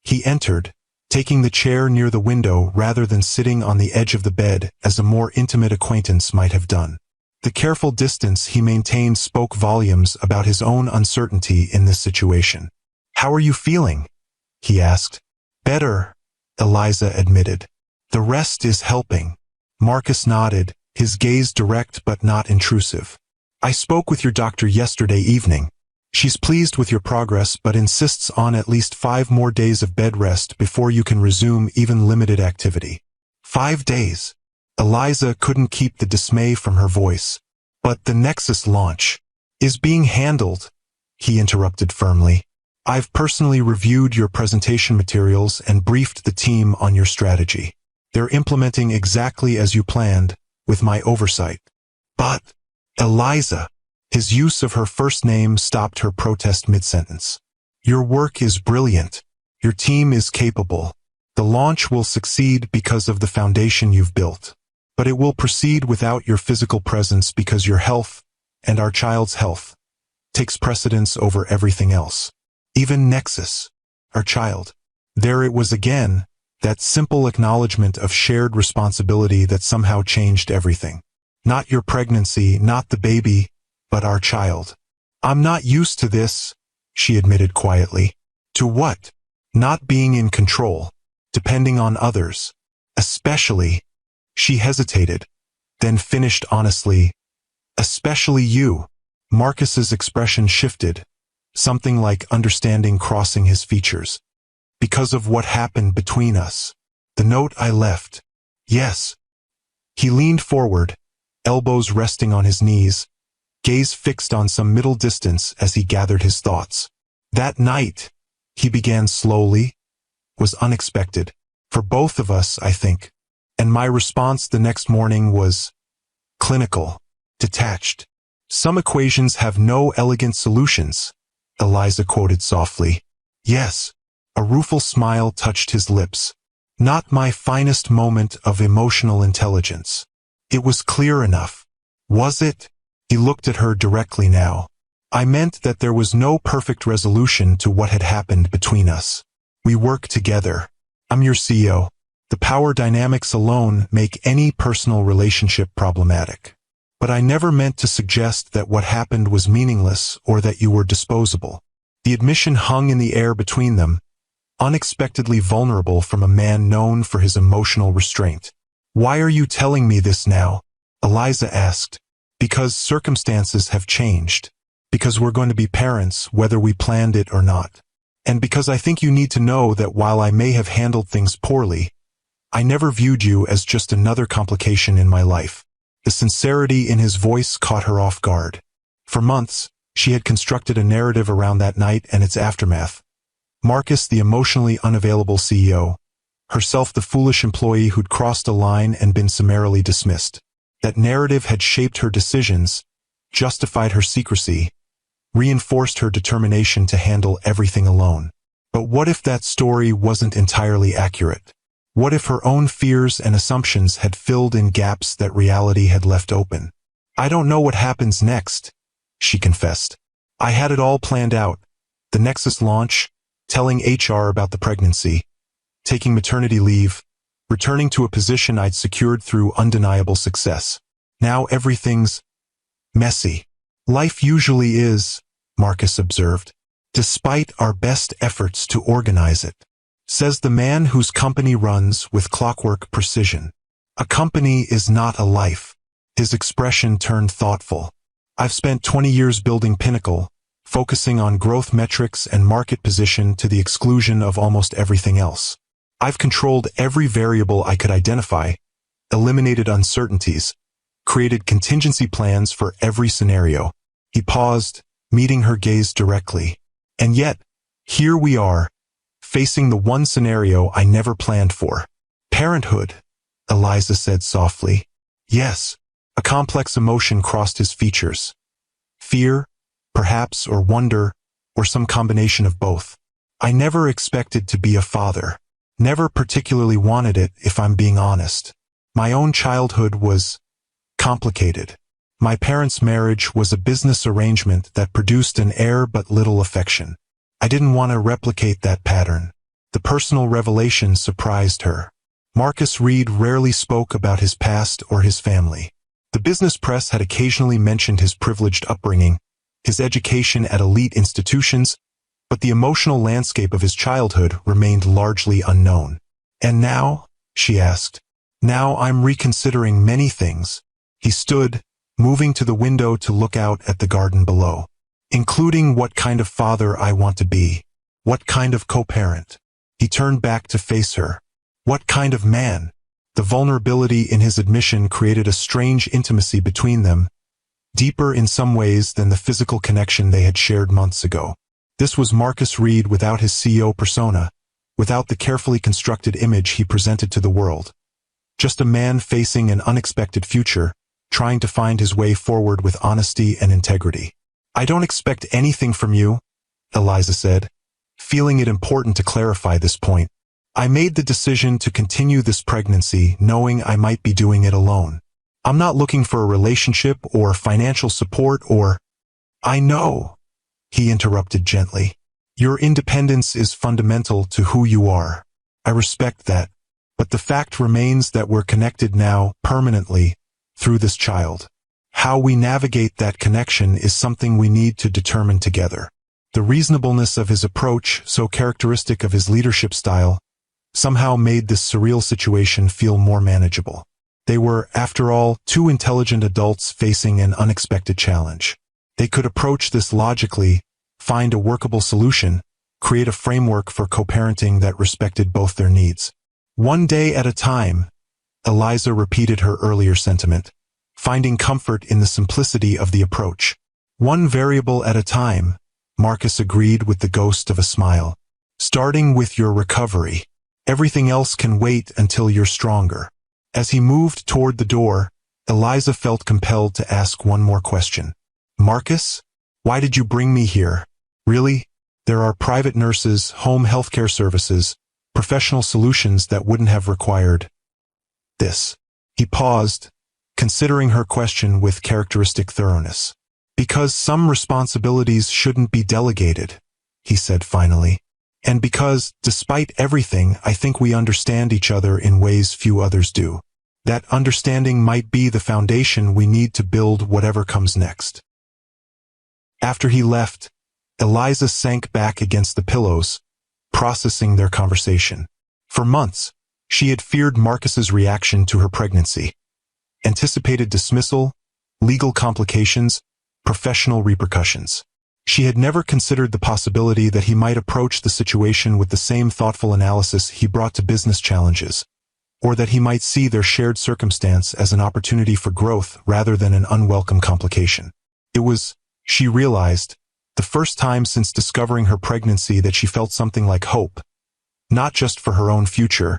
He entered, taking the chair near the window rather than sitting on the edge of the bed as a more intimate acquaintance might have done. The careful distance he maintained spoke volumes about his own uncertainty in this situation. "How are you feeling?" he asked. "Better," Eliza admitted. "The rest is helping." Marcus nodded, his gaze direct but not intrusive. "I spoke with your doctor yesterday evening. She's pleased with your progress but insists on at least 5 more days of bed rest before you can resume even limited activity." 5 days. Eliza couldn't keep the dismay from her voice. "But the Nexus launch is being handled," he interrupted firmly. "I've personally reviewed your presentation materials and briefed the team on your strategy. They're implementing exactly as you planned, with my oversight." "But, Eliza," his use of her first name stopped her protest mid-sentence. "Your work is brilliant. Your team is capable. The launch will succeed because of the foundation you've built. But it will proceed without your physical presence because your health, and our child's health, takes precedence over everything else. Even Nexus, our child." There it was again, that simple acknowledgement of shared responsibility that somehow changed everything. Not your pregnancy, not the baby, but our child. "I'm not used to this," she admitted quietly. To what? Not being in control. Depending on others. Especially. She hesitated, then finished honestly. Especially you. Marcus's expression shifted, something like understanding crossing his features. Because of what happened between us. The note I left. Yes. He leaned forward, elbows resting on his knees, gaze fixed on some middle distance as he gathered his thoughts. That night, he began slowly, was unexpected. For both of us, I think. And my response the next morning was clinical, detached. Some equations have no elegant solutions, Eliza quoted softly. Yes. A rueful smile touched his lips. Not my finest moment of emotional intelligence. It was clear enough. Was it? He looked at her directly now. I meant that there was no perfect resolution to what had happened between us. We work together. I'm your CEO. The power dynamics alone make any personal relationship problematic. But I never meant to suggest that what happened was meaningless or that you were disposable. The admission hung in the air between them, unexpectedly vulnerable from a man known for his emotional restraint. Why are you telling me this now? Eliza asked. Because circumstances have changed. Because we're going to be parents whether we planned it or not. And because I think you need to know that while I may have handled things poorly, I never viewed you as just another complication in my life. The sincerity in his voice caught her off guard. For months, she had constructed a narrative around that night and its aftermath. Marcus, the emotionally unavailable CEO. Herself, the foolish employee who'd crossed a line and been summarily dismissed. That narrative had shaped her decisions, justified her secrecy, reinforced her determination to handle everything alone. But what if that story wasn't entirely accurate? What if her own fears and assumptions had filled in gaps that reality had left open? I don't know what happens next, she confessed. I had it all planned out. The Nexus launch, telling HR about the pregnancy, taking maternity leave, returning to a position I'd secured through undeniable success. Now everything's messy. Life usually is, Marcus observed, despite our best efforts to organize it. Says the man whose company runs with clockwork precision. A company is not a life. His expression turned thoughtful. I've spent 20 years building Pinnacle, focusing on growth metrics and market position to the exclusion of almost everything else. I've controlled every variable I could identify, eliminated uncertainties, created contingency plans for every scenario. He paused, meeting her gaze directly. And yet, here we are, facing the one scenario I never planned for. Parenthood, Eliza said softly. Yes, a complex emotion crossed his features. Fear, perhaps, or wonder, or some combination of both. I never expected to be a father. Never particularly wanted it, if I'm being honest. My own childhood was complicated. My parents' marriage was a business arrangement that produced an heir but little affection. I didn't want to replicate that pattern. The personal revelation surprised her. Marcus Reed rarely spoke about his past or his family. The business press had occasionally mentioned his privileged upbringing, his education at elite institutions, but the emotional landscape of his childhood remained largely unknown. And now, she asked, now I'm reconsidering many things. He stood, moving to the window to look out at the garden below. Including what kind of father I want to be. What kind of co-parent. He turned back to face her. What kind of man? The vulnerability in his admission created a strange intimacy between them, deeper in some ways than the physical connection they had shared months ago. This was Marcus Reed without his CEO persona, without the carefully constructed image he presented to the world. Just a man facing an unexpected future, trying to find his way forward with honesty and integrity. I don't expect anything from you, Eliza said, feeling it important to clarify this point. I made the decision to continue this pregnancy knowing I might be doing it alone. I'm not looking for a relationship or financial support or... I know, he interrupted gently. Your independence is fundamental to who you are. I respect that, but the fact remains that we're connected now, permanently, through this child. How we navigate that connection is something we need to determine together. The reasonableness of his approach, so characteristic of his leadership style, somehow made this surreal situation feel more manageable. They were, after all, two intelligent adults facing an unexpected challenge. They could approach this logically, find a workable solution, create a framework for co-parenting that respected both their needs. One day at a time, Eliza repeated her earlier sentiment, finding comfort in the simplicity of the approach. One variable at a time, Marcus agreed with the ghost of a smile. Starting with your recovery. Everything else can wait until you're stronger. As he moved toward the door, Eliza felt compelled to ask one more question. Marcus, why did you bring me here? Really? There are private nurses, home healthcare services, professional solutions that wouldn't have required this. He paused, considering her question with characteristic thoroughness. Because some responsibilities shouldn't be delegated, he said finally. And because, despite everything, I think we understand each other in ways few others do. That understanding might be the foundation we need to build whatever comes next. After he left, Eliza sank back against the pillows, processing their conversation. For months, she had feared Marcus's reaction to her pregnancy, anticipated dismissal, legal complications, professional repercussions. She had never considered the possibility that he might approach the situation with the same thoughtful analysis he brought to business challenges, or that he might see their shared circumstance as an opportunity for growth rather than an unwelcome complication. It was, she realized, the first time since discovering her pregnancy that she felt something like hope, not just for her own future,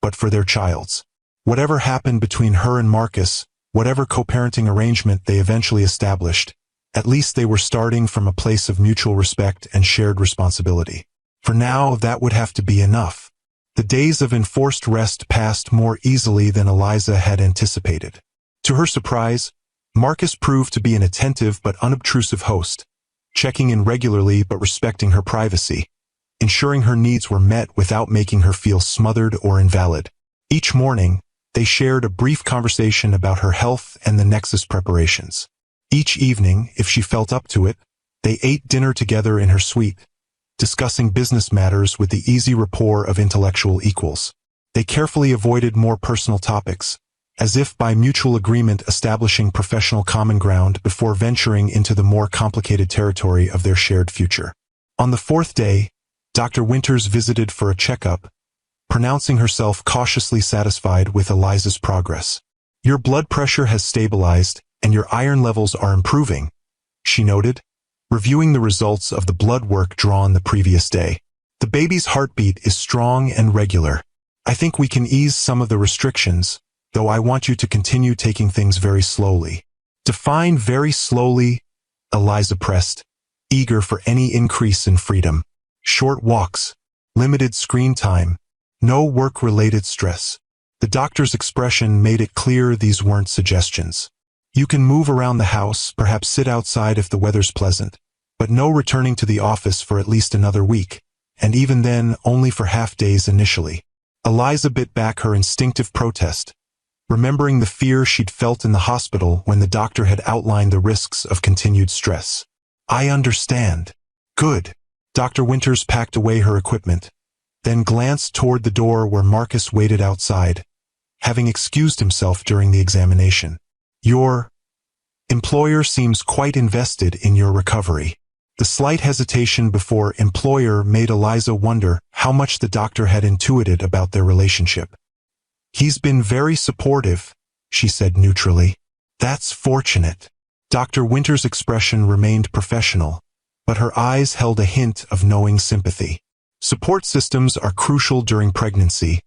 but for their child's. Whatever happened between her and Marcus, whatever co-parenting arrangement they eventually established, at least they were starting from a place of mutual respect and shared responsibility. For now, that would have to be enough. The days of enforced rest passed more easily than Eliza had anticipated. To her surprise, Marcus proved to be an attentive but unobtrusive host, checking in regularly but respecting her privacy, ensuring her needs were met without making her feel smothered or invalid. Each morning, they shared a brief conversation about her health and the Nexus preparations. Each evening, if she felt up to it, they ate dinner together in her suite, discussing business matters with the easy rapport of intellectual equals. They carefully avoided more personal topics, as if by mutual agreement establishing professional common ground before venturing into the more complicated territory of their shared future. On the fourth day, Dr. Winters visited for a checkup, pronouncing herself cautiously satisfied with Eliza's progress. Your blood pressure has stabilized, and your iron levels are improving, she noted, reviewing the results of the blood work drawn the previous day. The baby's heartbeat is strong and regular. I think we can ease some of the restrictions, though I want you to continue taking things very slowly. Define very slowly, Eliza pressed, eager for any increase in freedom. Short walks, limited screen time, no work-related stress. The doctor's expression made it clear these weren't suggestions. You can move around the house, perhaps sit outside if the weather's pleasant, but no returning to the office for at least another week, and even then only for half days initially. Eliza bit back her instinctive protest, remembering the fear she'd felt in the hospital when the doctor had outlined the risks of continued stress. I understand. Good. Dr. Winters packed away her equipment, then glanced toward the door where Marcus waited outside, having excused himself during the examination. Your employer seems quite invested in your recovery. The slight hesitation before employer made Eliza wonder how much the doctor had intuited about their relationship. He's been very supportive, she said neutrally. That's fortunate. Dr. Winters' expression remained professional, but her eyes held a hint of knowing sympathy. Support systems are crucial during pregnancy,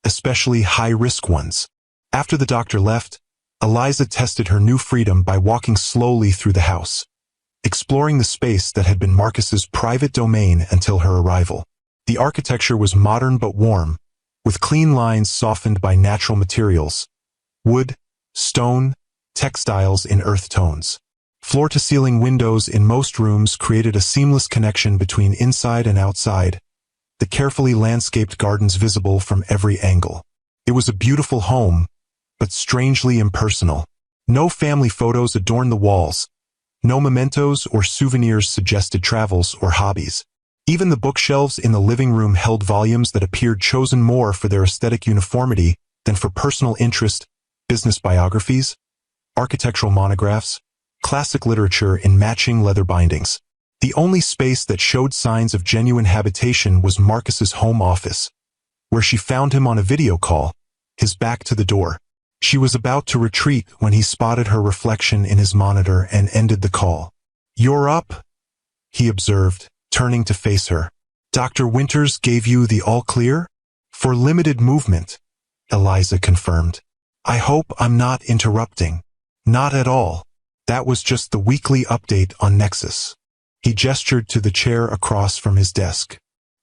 especially high-risk ones. After the doctor left, Eliza tested her new freedom by walking slowly through the house, exploring the space that had been Marcus's private domain until her arrival. The architecture was modern but warm, with clean lines softened by natural materials, wood, stone, textiles in earth tones. Floor-to-ceiling windows in most rooms created a seamless connection between inside and outside, the carefully landscaped gardens visible from every angle. It was a beautiful home, but strangely impersonal. No family photos adorned the walls, No mementos or souvenirs suggested travels or hobbies. Even the bookshelves in the living room held volumes that appeared chosen more for their aesthetic uniformity than for personal interest, business biographies, architectural monographs, classic literature in matching leather bindings. The only space that showed signs of genuine habitation was Marcus's home office, where she found him on a video call, his back to the door. She was about to retreat when he spotted her reflection in his monitor and ended the call. "You're up," he observed, turning to face her. "Dr. Winters gave you the all-clear?" "For limited movement," Eliza confirmed. "I hope I'm not interrupting." "Not at all. That was just the weekly update on Nexus." He gestured to the chair across from his desk.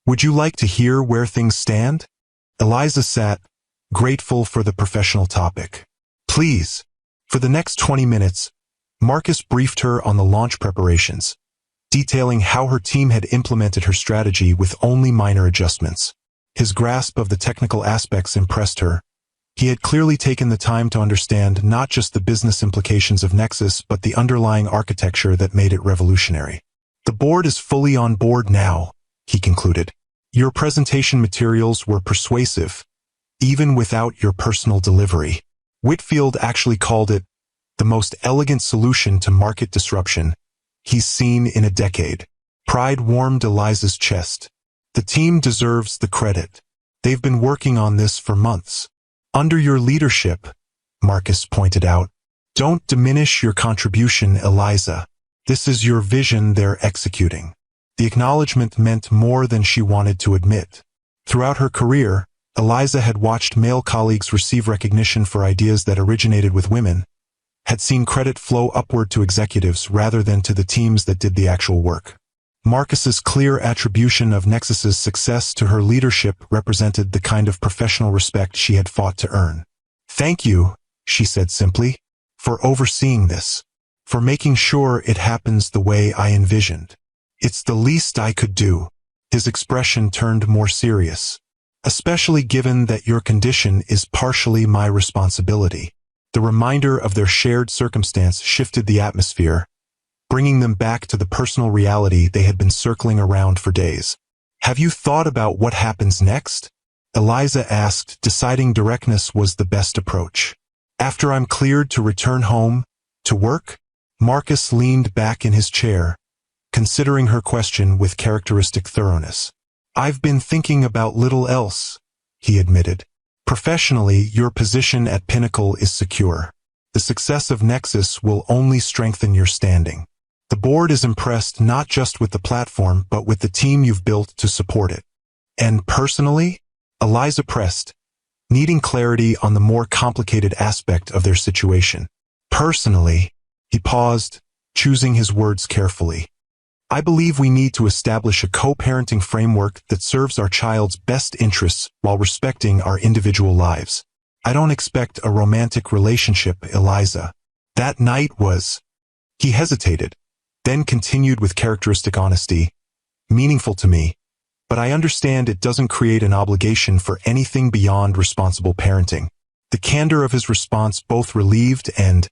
"Would you like to hear where things stand?" Eliza sat, grateful for the professional topic. "Please." For the next 20 minutes, Marcus briefed her on the launch preparations, detailing how her team had implemented her strategy with only minor adjustments. His grasp of the technical aspects impressed her. He had clearly taken the time to understand not just the business implications of Nexus but the underlying architecture that made it revolutionary. "The board is fully on board now," he concluded. "Your presentation materials were persuasive, even without your personal delivery." Whitfield actually called it the most elegant solution to market disruption he's seen in a decade. Pride warmed Eliza's chest. "The team deserves the credit. They've been working on this for months. Under your leadership," Marcus pointed out. "Don't diminish your contribution, Eliza. This is your vision they're executing." The acknowledgement meant more than she wanted to admit. Throughout her career, Eliza had watched male colleagues receive recognition for ideas that originated with women, had seen credit flow upward to executives rather than to the teams that did the actual work. Marcus's clear attribution of Nexus's success to her leadership represented the kind of professional respect she had fought to earn. "Thank you," she said simply, "for overseeing this, for making sure it happens the way I envisioned. It's the least I could do." His expression turned more serious. "Especially given that your condition is partially my responsibility." The reminder of their shared circumstance shifted the atmosphere, bringing them back to the personal reality they had been circling around for days. "Have you thought about what happens next?" Eliza asked, deciding directness was the best approach. "After I'm cleared to return home, to work?" Marcus leaned back in his chair, considering her question with characteristic thoroughness. "I've been thinking about little else," he admitted. "Professionally, your position at Pinnacle is secure. The success of Nexus will only strengthen your standing. The board is impressed not just with the platform but with the team you've built to support it." "And personally?" Eliza pressed, needing clarity on the more complicated aspect of their situation. "Personally," he paused, choosing his words carefully. "I believe we need to establish a co-parenting framework that serves our child's best interests while respecting our individual lives. I don't expect a romantic relationship, Eliza. That night was—" He hesitated, then continued with characteristic honesty, "meaningful to me, but I understand it doesn't create an obligation for anything beyond responsible parenting." The candor of his response both relieved and,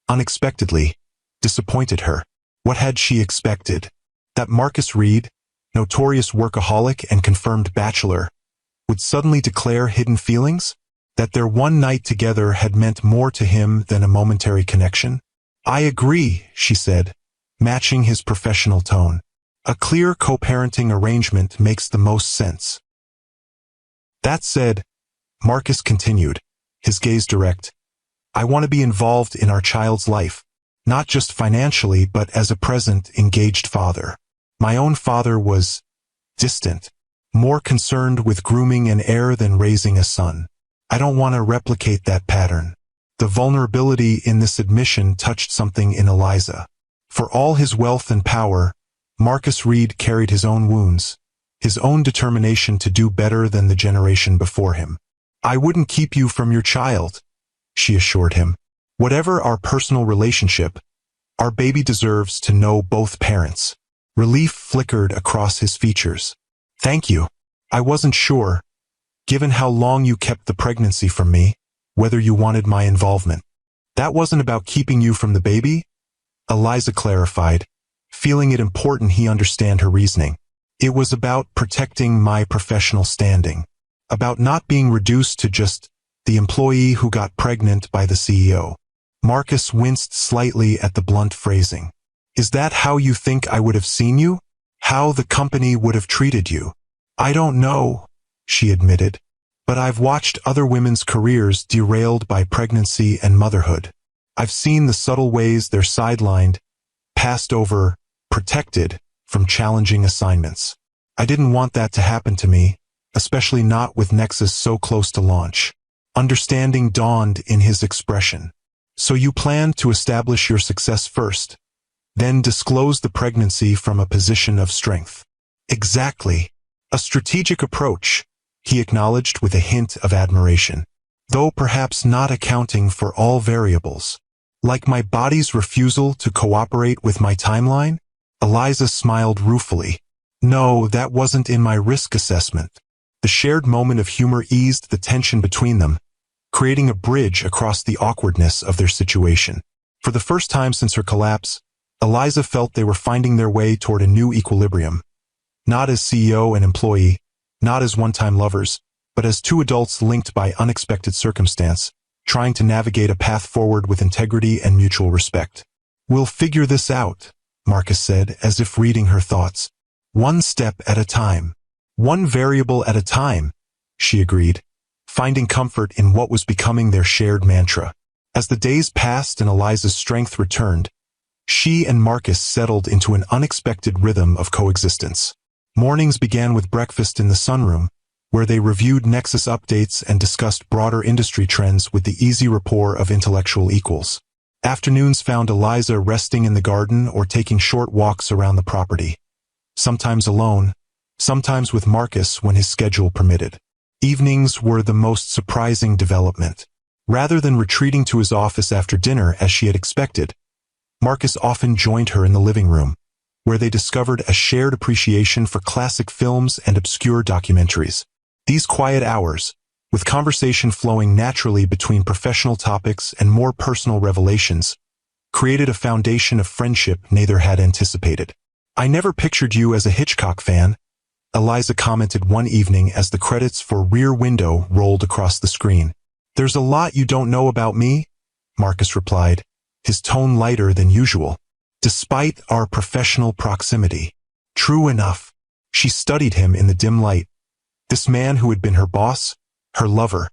unexpectedly, disappointed her. What had she expected? That Marcus Reed, notorious workaholic and confirmed bachelor, would suddenly declare hidden feelings? That their one night together had meant more to him than a momentary connection? "I agree," she said, matching his professional tone. "A clear co-parenting arrangement makes the most sense." That said, Marcus continued, his gaze direct, "I want to be involved in our child's life, not just financially but as a present, engaged father. My own father was distant, more concerned with grooming an heir than raising a son. I don't want to replicate that pattern." The vulnerability in this admission touched something in Eliza. For all his wealth and power, Marcus Reed carried his own wounds, his own determination to do better than the generation before him. "I wouldn't keep you from your child," she assured him. "Whatever our personal relationship, our baby deserves to know both parents." Relief flickered across his features. "Thank you. I wasn't sure, given how long you kept the pregnancy from me, whether you wanted my involvement." "That wasn't about keeping you from the baby," Eliza clarified, feeling it important he understand her reasoning. It was about protecting my professional standing, about not being reduced to just the employee who got pregnant by the CEO. Marcus winced slightly at the blunt phrasing. Is that how you think I would have seen you? How the company would have treated you? I don't know, she admitted, but I've watched other women's careers derailed by pregnancy and motherhood. I've seen the subtle ways they're sidelined, passed over, protected from challenging assignments. I didn't want that to happen to me, especially not with Nexus so close to launch. Understanding dawned in his expression. So you plan to establish your success first, then disclose the pregnancy from a position of strength. Exactly. A strategic approach, he acknowledged with a hint of admiration, though perhaps not accounting for all variables. Like my body's refusal to cooperate with my timeline? Eliza smiled ruefully. No, that wasn't in my risk assessment. The shared moment of humor eased the tension between them, creating a bridge across the awkwardness of their situation. For the first time since her collapse, Eliza felt they were finding their way toward a new equilibrium. Not as CEO and employee, not as one-time lovers, but as two adults linked by unexpected circumstance, trying to navigate a path forward with integrity and mutual respect. We'll figure this out, Marcus said, as if reading her thoughts. One step at a time. One variable at a time, she agreed, finding comfort in what was becoming their shared mantra. As the days passed and Eliza's strength returned, she and Marcus settled into an unexpected rhythm of coexistence. Mornings began with breakfast in the sunroom, where they reviewed Nexus updates and discussed broader industry trends with the easy rapport of intellectual equals. Afternoons found Eliza resting in the garden or taking short walks around the property, sometimes alone, sometimes with Marcus when his schedule permitted. Evenings were the most surprising development. Rather than retreating to his office after dinner as she had expected, Marcus often joined her in the living room, where they discovered a shared appreciation for classic films and obscure documentaries. These quiet hours, with conversation flowing naturally between professional topics and more personal revelations, created a foundation of friendship neither had anticipated. I never pictured you as a Hitchcock fan, Eliza commented one evening as the credits for Rear Window rolled across the screen. There's a lot you don't know about me, Marcus replied, his tone lighter than usual. Despite our professional proximity. True enough, she studied him in the dim light. This man who had been her boss, her lover,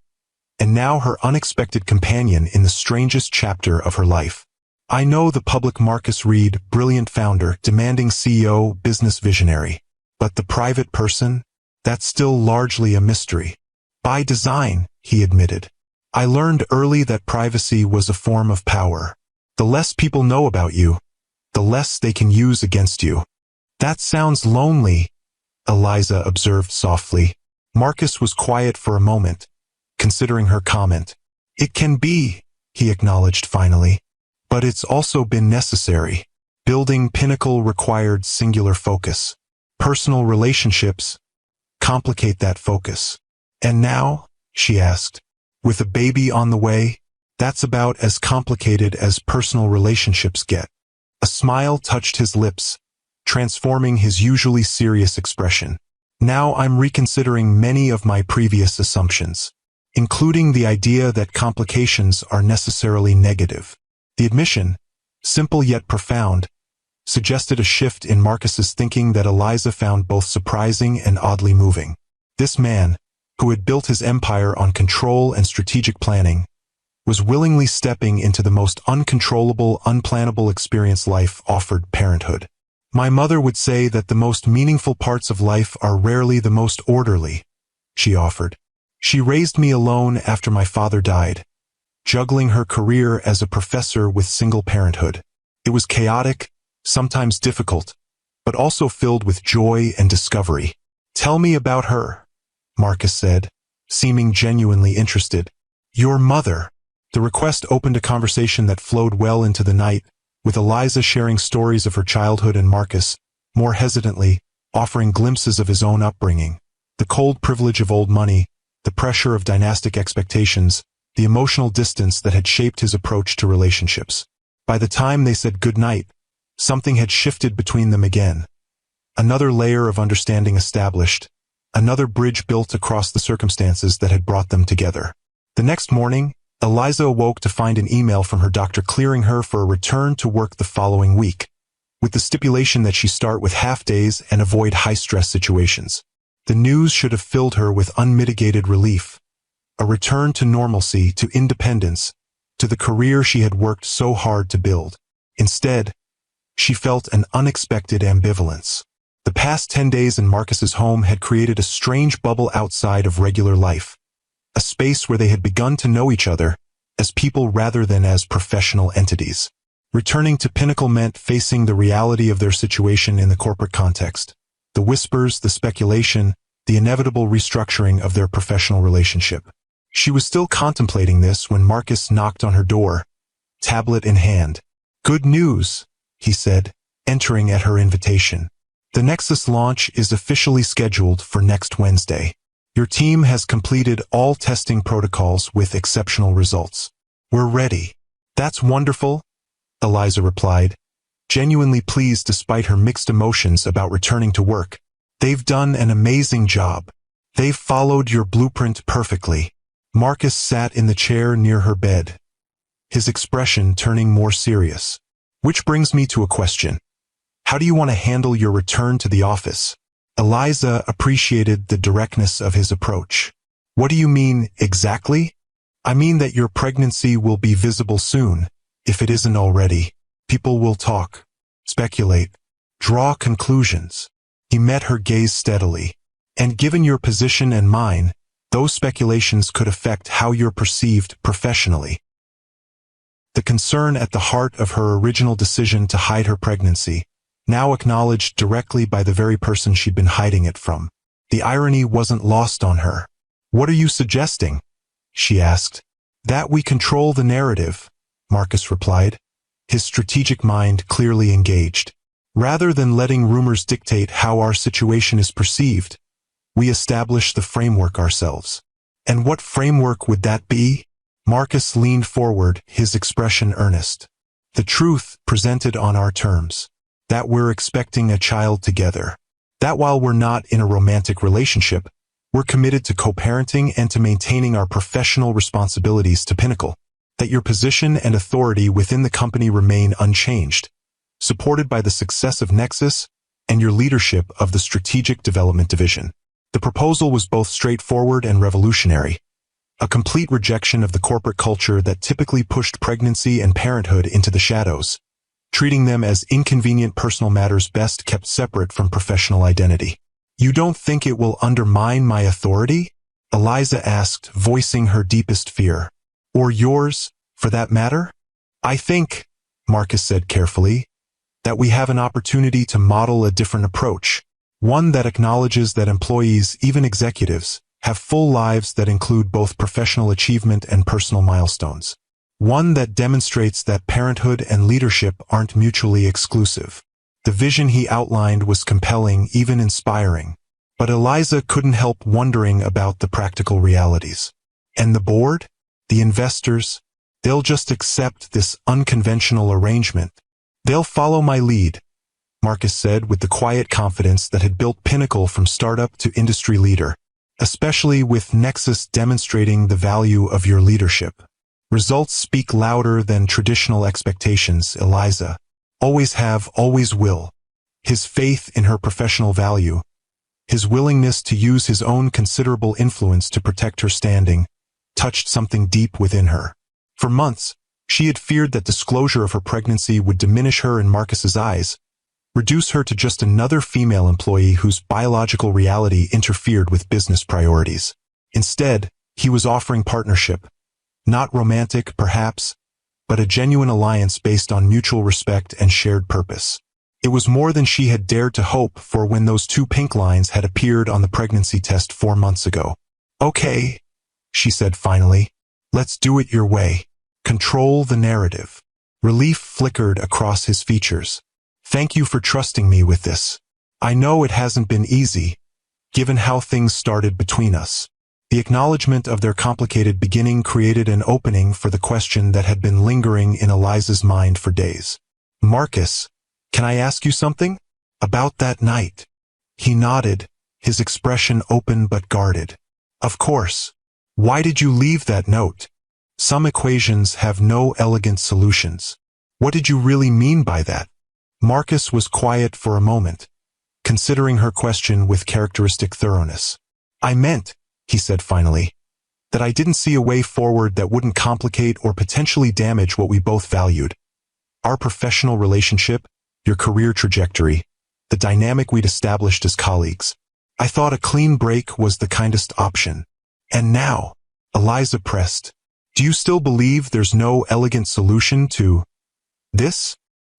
and now her unexpected companion in the strangest chapter of her life. I know the public Marcus Reed, brilliant founder, demanding CEO, business visionary. But the private person? That's still largely a mystery. By design, he admitted. I learned early that privacy was a form of power. The less people know about you, the less they can use against you. That sounds lonely, Eliza observed softly. Marcus was quiet for a moment, considering her comment. It can be, he acknowledged finally. But it's also been necessary. Building Pinnacle required singular focus. Personal relationships complicate that focus. And now, she asked, with a baby on the way, that's about as complicated as personal relationships get. A smile touched his lips, transforming his usually serious expression. Now I'm reconsidering many of my previous assumptions, including the idea that complications are necessarily negative. The admission, simple yet profound, suggested a shift in Marcus's thinking that Eliza found both surprising and oddly moving. This man, who had built his empire on control and strategic planning, was willingly stepping into the most uncontrollable, unplannable experience life offered: parenthood. My mother would say that the most meaningful parts of life are rarely the most orderly, she offered. She raised me alone after my father died, juggling her career as a professor with single parenthood. It was chaotic, sometimes difficult, but also filled with joy and discovery. Tell me about her, Marcus said, seeming genuinely interested. Your mother. The request opened a conversation that flowed well into the night, with Eliza sharing stories of her childhood and Marcus, more hesitantly, offering glimpses of his own upbringing. The cold privilege of old money, the pressure of dynastic expectations, the emotional distance that had shaped his approach to relationships. By the time they said goodnight, something had shifted between them again. Another layer of understanding established, another bridge built across the circumstances that had brought them together. The next morning, Eliza awoke to find an email from her doctor clearing her for a return to work the following week, with the stipulation that she start with half-days and avoid high-stress situations. The news should have filled her with unmitigated relief. A return to normalcy, to independence, to the career she had worked so hard to build. Instead, she felt an unexpected ambivalence. The past 10 days in Marcus's home had created a strange bubble outside of regular life, a space where they had begun to know each other as people rather than as professional entities. Returning to Pinnacle meant facing the reality of their situation in the corporate context. The whispers, the speculation, the inevitable restructuring of their professional relationship. She was still contemplating this when Marcus knocked on her door, tablet in hand. "Good news," he said, entering at her invitation. "The Nexus launch is officially scheduled for next Wednesday. Your team has completed all testing protocols with exceptional results. We're ready." "That's wonderful," Eliza replied, genuinely pleased despite her mixed emotions about returning to work. "They've done an amazing job. They've followed your blueprint perfectly." Marcus sat in the chair near her bed, his expression turning more serious. "Which brings me to a question. How do you want to handle your return to the office?" Eliza appreciated the directness of his approach. "What do you mean, exactly?" "I mean that your pregnancy will be visible soon, if it isn't already. People will talk, speculate, draw conclusions." He met her gaze steadily. "And given your position and mine, those speculations could affect how you're perceived professionally." The concern at the heart of her original decision to hide her pregnancy, now acknowledged directly by the very person she'd been hiding it from. The irony wasn't lost on her. "What are you suggesting?" she asked. "That we control the narrative," Marcus replied, his strategic mind clearly engaged. "Rather than letting rumors dictate how our situation is perceived, we establish the framework ourselves." "And what framework would that be?" Marcus leaned forward, his expression earnest. "The truth presented on our terms. That we're expecting a child together. That while we're not in a romantic relationship, we're committed to co-parenting and to maintaining our professional responsibilities to Pinnacle. That your position and authority within the company remain unchanged, supported by the success of Nexus and your leadership of the Strategic Development Division." The proposal was both straightforward and revolutionary, a complete rejection of the corporate culture that typically pushed pregnancy and parenthood into the shadows, treating them as inconvenient personal matters best kept separate from professional identity. "You don't think it will undermine my authority?" Eliza asked, voicing her deepest fear. "Or yours, for that matter?" "I think," Marcus said carefully, "that we have an opportunity to model a different approach, one that acknowledges that employees, even executives, have full lives that include both professional achievement and personal milestones. One that demonstrates that parenthood and leadership aren't mutually exclusive." The vision he outlined was compelling, even inspiring, but Eliza couldn't help wondering about the practical realities. "And the board? The investors? They'll just accept this unconventional arrangement. They'll follow my lead," Marcus said with the quiet confidence that had built Pinnacle from startup to industry leader, "especially with Nexus demonstrating the value of your leadership. Results speak louder than traditional expectations, Eliza. Always have, always will." His faith in her professional value, his willingness to use his own considerable influence to protect her standing, touched something deep within her. For months, she had feared that disclosure of her pregnancy would diminish her in Marcus's eyes, reduce her to just another female employee whose biological reality interfered with business priorities. Instead, he was offering partnership. Not romantic, perhaps, but a genuine alliance based on mutual respect and shared purpose. It was more than she had dared to hope for when those 2 pink lines had appeared on the pregnancy test 4 months ago. "Okay," she said finally, "let's do it your way. Control the narrative." Relief flickered across his features. "Thank you for trusting me with this. I know it hasn't been easy, given how things started between us." The acknowledgement of their complicated beginning created an opening for the question that had been lingering in Eliza's mind for days. "Marcus, can I ask you something? About that night?" He nodded, his expression open but guarded. "Of course. Why did you leave that note? Some equations have no elegant solutions. What did you really mean by that?" Marcus was quiet for a moment, considering her question with characteristic thoroughness. "I meant," he said finally, "that I didn't see a way forward that wouldn't complicate or potentially damage what we both valued. Our professional relationship, your career trajectory, the dynamic we'd established as colleagues. I thought a clean break was the kindest option. And now," Eliza pressed, "do you still believe there's no elegant solution to this?"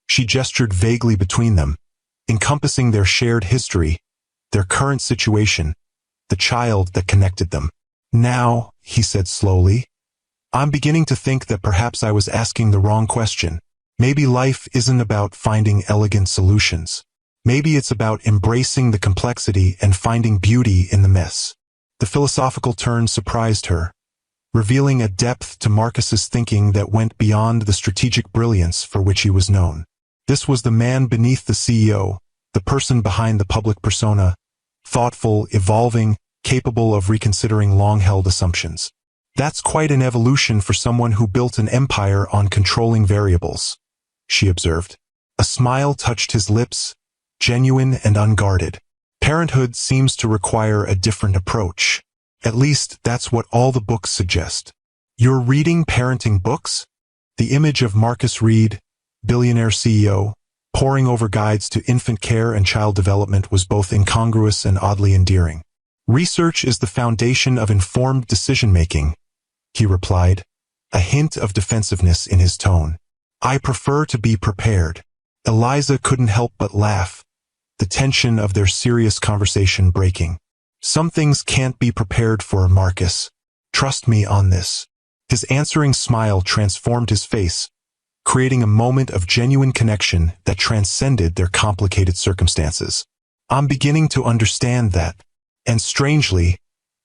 She gestured vaguely between them, encompassing their shared history, their current situation, the child that connected them. "Now," he said slowly, "I'm beginning to think that perhaps I was asking the wrong question. Maybe life isn't about finding elegant solutions. Maybe it's about embracing the complexity and finding beauty in the mess." The philosophical turn surprised her, revealing a depth to Marcus's thinking that went beyond the strategic brilliance for which he was known. This was the man beneath the CEO, the person behind the public persona, thoughtful, evolving, capable of reconsidering long-held assumptions. "That's quite an evolution for someone who built an empire on controlling variables," she observed. A smile touched his lips, genuine and unguarded. "Parenthood seems to require a different approach. At least that's what all the books suggest." "You're reading parenting books?" The image of Marcus Reed, billionaire CEO, poring over guides to infant care and child development was both incongruous and oddly endearing. "Research is the foundation of informed decision-making," he replied, a hint of defensiveness in his tone. "I prefer to be prepared." Eliza couldn't help but laugh, the tension of their serious conversation breaking. "Some things can't be prepared for, Marcus. Trust me on this." His answering smile transformed his face, creating a moment of genuine connection that transcended their complicated circumstances. "I'm beginning to understand that, and strangely,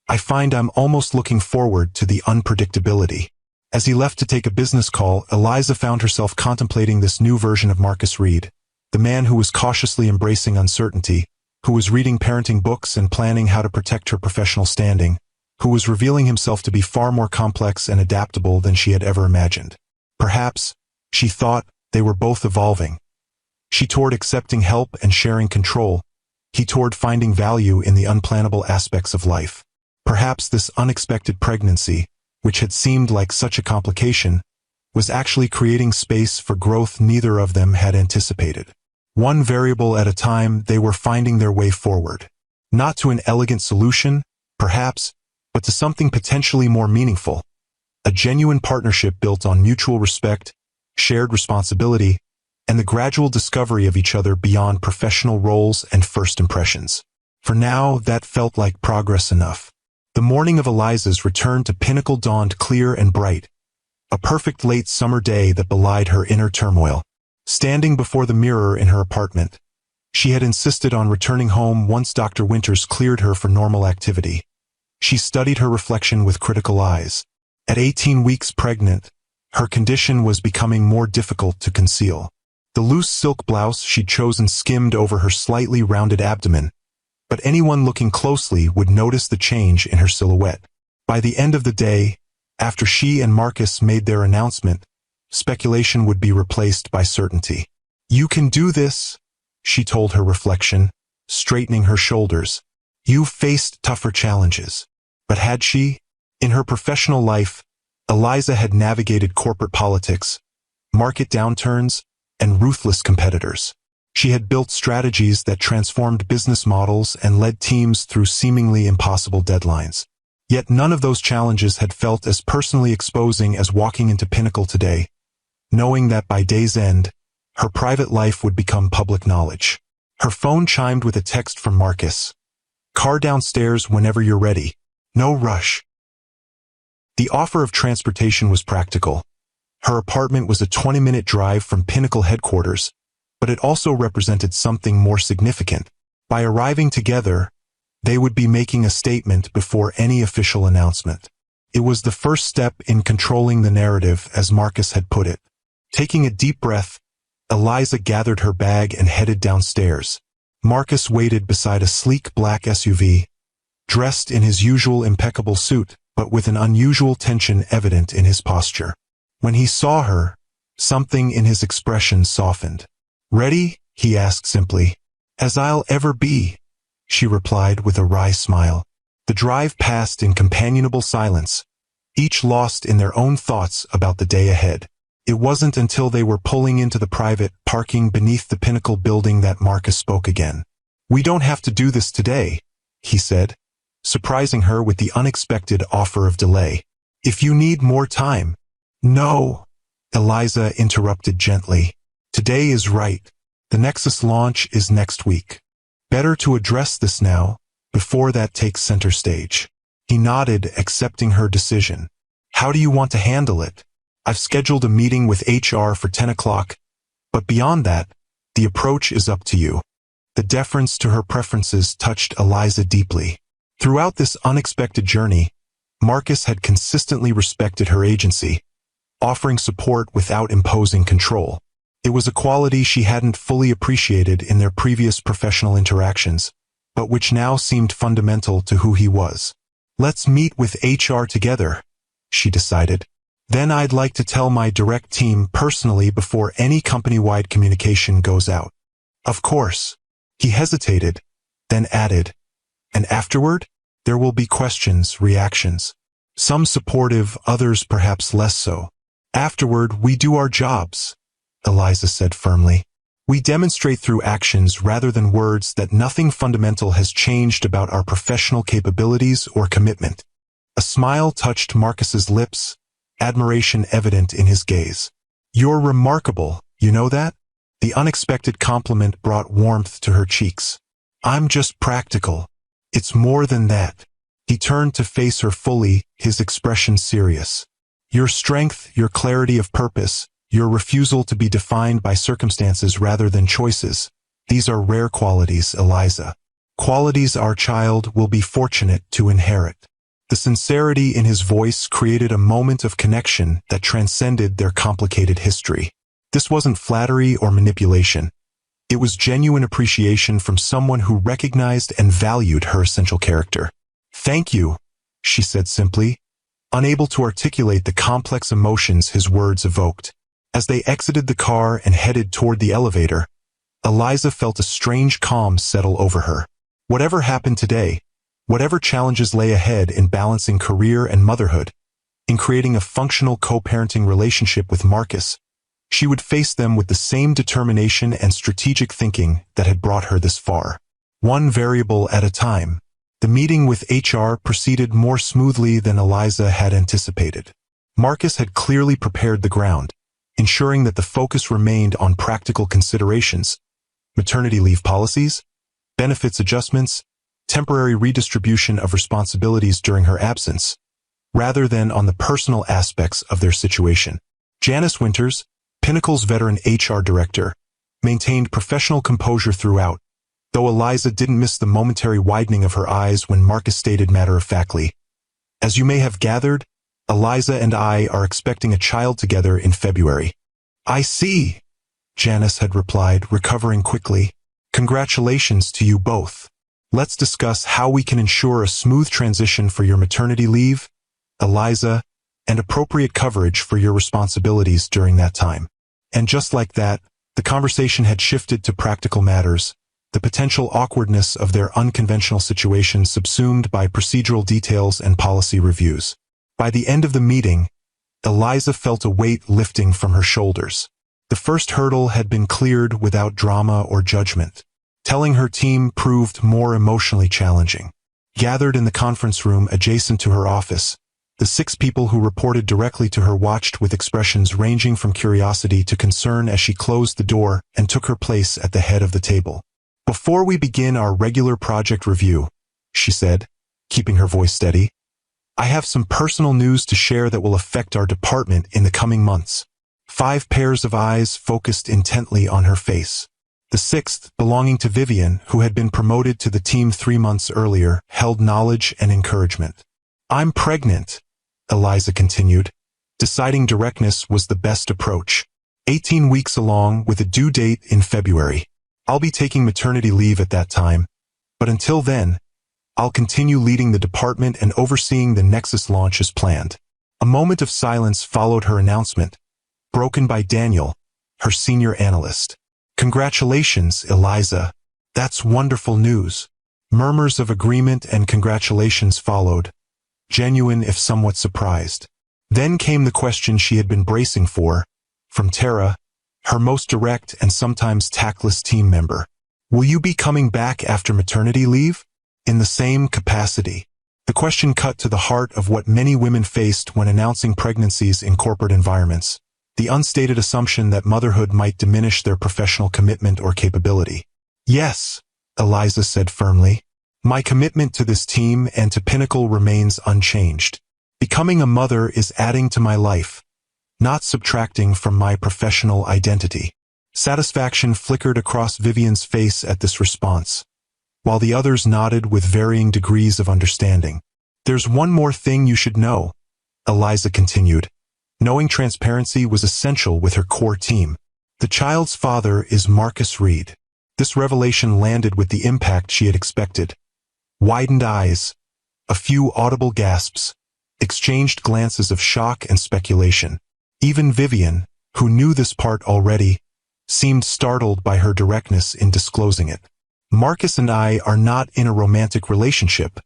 I find I'm almost looking forward to the unpredictability." As he left to take a business call, Eliza found herself contemplating this new version of Marcus Reed, the man who was cautiously embracing uncertainty, who was reading parenting books and planning how to protect her professional standing, who was revealing himself to be far more complex and adaptable than she had ever imagined. Perhaps, she thought, they were both evolving. She toward accepting help and sharing control, he toward finding value in the unplannable aspects of life. Perhaps this unexpected pregnancy, which had seemed like such a complication, was actually creating space for growth neither of them had anticipated. One variable at a time, they were finding their way forward. Not to an elegant solution, perhaps, but to something potentially more meaningful. A genuine partnership built on mutual respect, shared responsibility, and the gradual discovery of each other beyond professional roles and first impressions. For now, that felt like progress enough. The morning of Eliza's return to Pinnacle dawned clear and bright, a perfect late summer day that belied her inner turmoil. Standing before the mirror in her apartment, she had insisted on returning home once Dr. Winters cleared her for normal activity. She studied her reflection with critical eyes. At 18 weeks pregnant, her condition was becoming more difficult to conceal. The loose silk blouse she'd chosen skimmed over her slightly rounded abdomen, but anyone looking closely would notice the change in her silhouette. By the end of the day, after she and Marcus made their announcement, speculation would be replaced by certainty. "You can do this," she told her reflection, straightening her shoulders. "You've faced tougher challenges." But had she? In her professional life, Eliza had navigated corporate politics, market downturns, and ruthless competitors. She had built strategies that transformed business models and led teams through seemingly impossible deadlines. Yet none of those challenges had felt as personally exposing as walking into Pinnacle today, knowing that by day's end, her private life would become public knowledge. Her phone chimed with a text from Marcus. "Car downstairs whenever you're ready. No rush." The offer of transportation was practical. Her apartment was a 20-minute drive from Pinnacle headquarters, but it also represented something more significant. By arriving together, They would be making a statement before any official announcement. It was the first step in controlling the narrative, as Marcus had put it. Taking a deep breath, Eliza gathered her bag and headed downstairs. Marcus waited beside a sleek black SUV, dressed in his usual impeccable suit, but with an unusual tension evident in his posture. When he saw her, something in his expression softened. "Ready?" he asked simply. "As I'll ever be," she replied with a wry smile. The drive passed in companionable silence, each lost in their own thoughts about the day ahead. It wasn't until they were pulling into the private parking beneath the Pinnacle building that Marcus spoke again. "We don't have to do this today," he said, surprising her with the unexpected offer of delay. "If you need more time." "No," Eliza interrupted gently. "Today is right. The Nexus launch is next week. Better to address this now, before that takes center stage." He nodded, accepting her decision. "How do you want to handle it?" "I've scheduled a meeting with HR for 10 o'clock, but beyond that, the approach is up to you." The deference to her preferences touched Eliza deeply. Throughout this unexpected journey, Marcus had consistently respected her agency, offering support without imposing control. It was a quality she hadn't fully appreciated in their previous professional interactions, but which now seemed fundamental to who he was. "Let's meet with HR together," she decided. "Then I'd like to tell my direct team personally before any company-wide communication goes out." "Of course." He hesitated, then added, "And afterward, there will be questions, reactions. Some supportive, others perhaps less so. Afterward, we do our jobs," Eliza said firmly. "We demonstrate through actions rather than words that nothing fundamental has changed about our professional capabilities or commitment." A smile touched Marcus's lips, admiration evident in his gaze. "You're remarkable, you know that?" The unexpected compliment brought warmth to her cheeks. "I'm just practical. It's more than that." He turned to face her fully, his expression serious. "Your strength, your clarity of purpose, your refusal to be defined by circumstances rather than choices, these are rare qualities, Eliza. Qualities our child will be fortunate to inherit." The sincerity in his voice created a moment of connection that transcended their complicated history. This wasn't flattery or manipulation. It was genuine appreciation from someone who recognized and valued her essential character. "Thank you," she said simply, unable to articulate the complex emotions his words evoked. As they exited the car and headed toward the elevator, Eliza felt a strange calm settle over her. Whatever happened today, whatever challenges lay ahead in balancing career and motherhood, in creating a functional co-parenting relationship with Marcus, she would face them with the same determination and strategic thinking that had brought her this far. One variable at a time. The meeting with HR proceeded more smoothly than Eliza had anticipated. Marcus had clearly prepared the ground, ensuring that the focus remained on practical considerations, maternity leave policies, benefits adjustments, temporary redistribution of responsibilities during her absence, rather than on the personal aspects of their situation. Janice Winters, Pinnacle's veteran HR director, maintained professional composure throughout, though Eliza didn't miss the momentary widening of her eyes when Marcus stated matter-of-factly, "As you may have gathered, Eliza and I are expecting a child together in February." "I see," Janice had replied, recovering quickly. "Congratulations to you both. Let's discuss how we can ensure a smooth transition for your maternity leave, Eliza, and appropriate coverage for your responsibilities during that time." And just like that, the conversation had shifted to practical matters, the potential awkwardness of their unconventional situation subsumed by procedural details and policy reviews. By the end of the meeting, Eliza felt a weight lifting from her shoulders. The first hurdle had been cleared without drama or judgment. Telling her team proved more emotionally challenging. Gathered in the conference room adjacent to her office, the 6 people who reported directly to her watched with expressions ranging from curiosity to concern as she closed the door and took her place at the head of the table. "Before we begin our regular project review," she said, keeping her voice steady, "I have some personal news to share that will affect our department in the coming months." 5 pairs of eyes focused intently on her face. The sixth, belonging to Vivian, who had been promoted to the team 3 months earlier, held knowledge and encouragement. "I'm pregnant," Eliza continued. Deciding directness was the best approach. 18 weeks along, with a due date in February. "I'll be taking maternity leave at that time, but until then, I'll continue leading the department and overseeing the Nexus launch as planned." A moment of silence followed her announcement, broken by Daniel, her senior analyst. "Congratulations, Eliza. That's wonderful news." Murmurs of agreement and congratulations followed, genuine if somewhat surprised. Then came the question she had been bracing for, from Tara, her most direct and sometimes tactless team member. "Will you be coming back after maternity leave? In the same capacity?" The question cut to the heart of what many women faced when announcing pregnancies in corporate environments, the unstated assumption that motherhood might diminish their professional commitment or capability. "Yes," Eliza said firmly. "My commitment to this team and to Pinnacle remains unchanged. Becoming a mother is adding to my life, not subtracting from my professional identity." Satisfaction flickered across Vivian's face at this response, while the others nodded with varying degrees of understanding. "There's one more thing you should know," Eliza continued. Knowing transparency was essential with her core team. "The child's father is Marcus Reed." This revelation landed with the impact she had expected. Widened eyes, a few audible gasps, exchanged glances of shock and speculation. Even Vivian, who knew this part already, seemed startled by her directness in disclosing it. "Marcus and I are not in a romantic relationship,"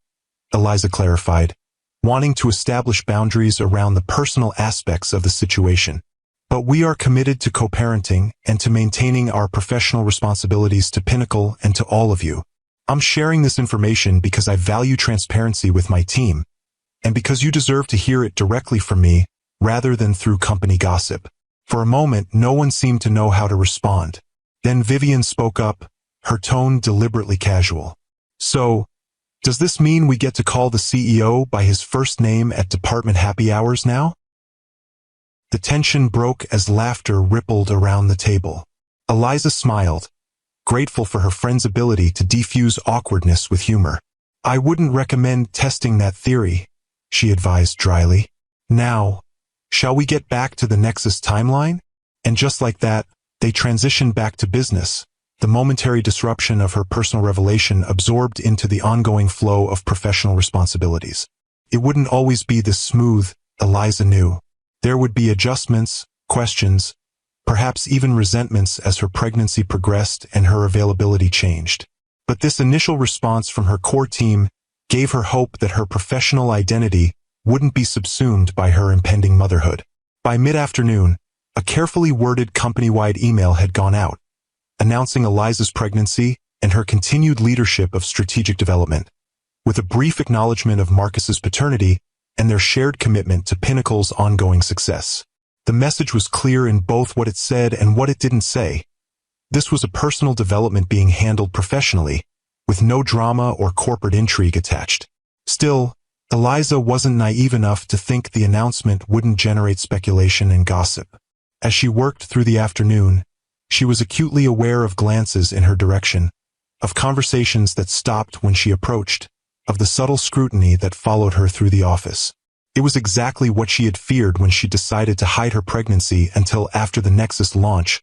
Eliza clarified, wanting to establish boundaries around the personal aspects of the situation. "But we are committed to co-parenting and to maintaining our professional responsibilities to Pinnacle and to all of you. I'm sharing this information because I value transparency with my team, and because you deserve to hear it directly from me rather than through company gossip." For a moment, no one seemed to know how to respond. Then Vivian spoke up, her tone deliberately casual. "So, does this mean we get to call the CEO by his first name at department happy hours now?" The tension broke as laughter rippled around the table. Eliza smiled, grateful for her friend's ability to defuse awkwardness with humor. "I wouldn't recommend testing that theory," she advised dryly. "Now, shall we get back to the Nexus timeline?" And just like that, they transitioned back to business, the momentary disruption of her personal revelation absorbed into the ongoing flow of professional responsibilities. It wouldn't always be this smooth, Eliza knew. There would be adjustments, questions, perhaps even resentments as her pregnancy progressed and her availability changed. But this initial response from her core team gave her hope that her professional identity wouldn't be subsumed by her impending motherhood. By mid-afternoon, a carefully worded company-wide email had gone out, announcing Eliza's pregnancy and her continued leadership of strategic development, with a brief acknowledgement of Marcus's paternity and their shared commitment to Pinnacle's ongoing success. The message was clear in both what it said and what it didn't say. This was a personal development being handled professionally, with no drama or corporate intrigue attached. Still, Eliza wasn't naive enough to think the announcement wouldn't generate speculation and gossip. As she worked through the afternoon, she was acutely aware of glances in her direction, of conversations that stopped when she approached, of the subtle scrutiny that followed her through the office. It was exactly what she had feared when she decided to hide her pregnancy until after the Nexus launch,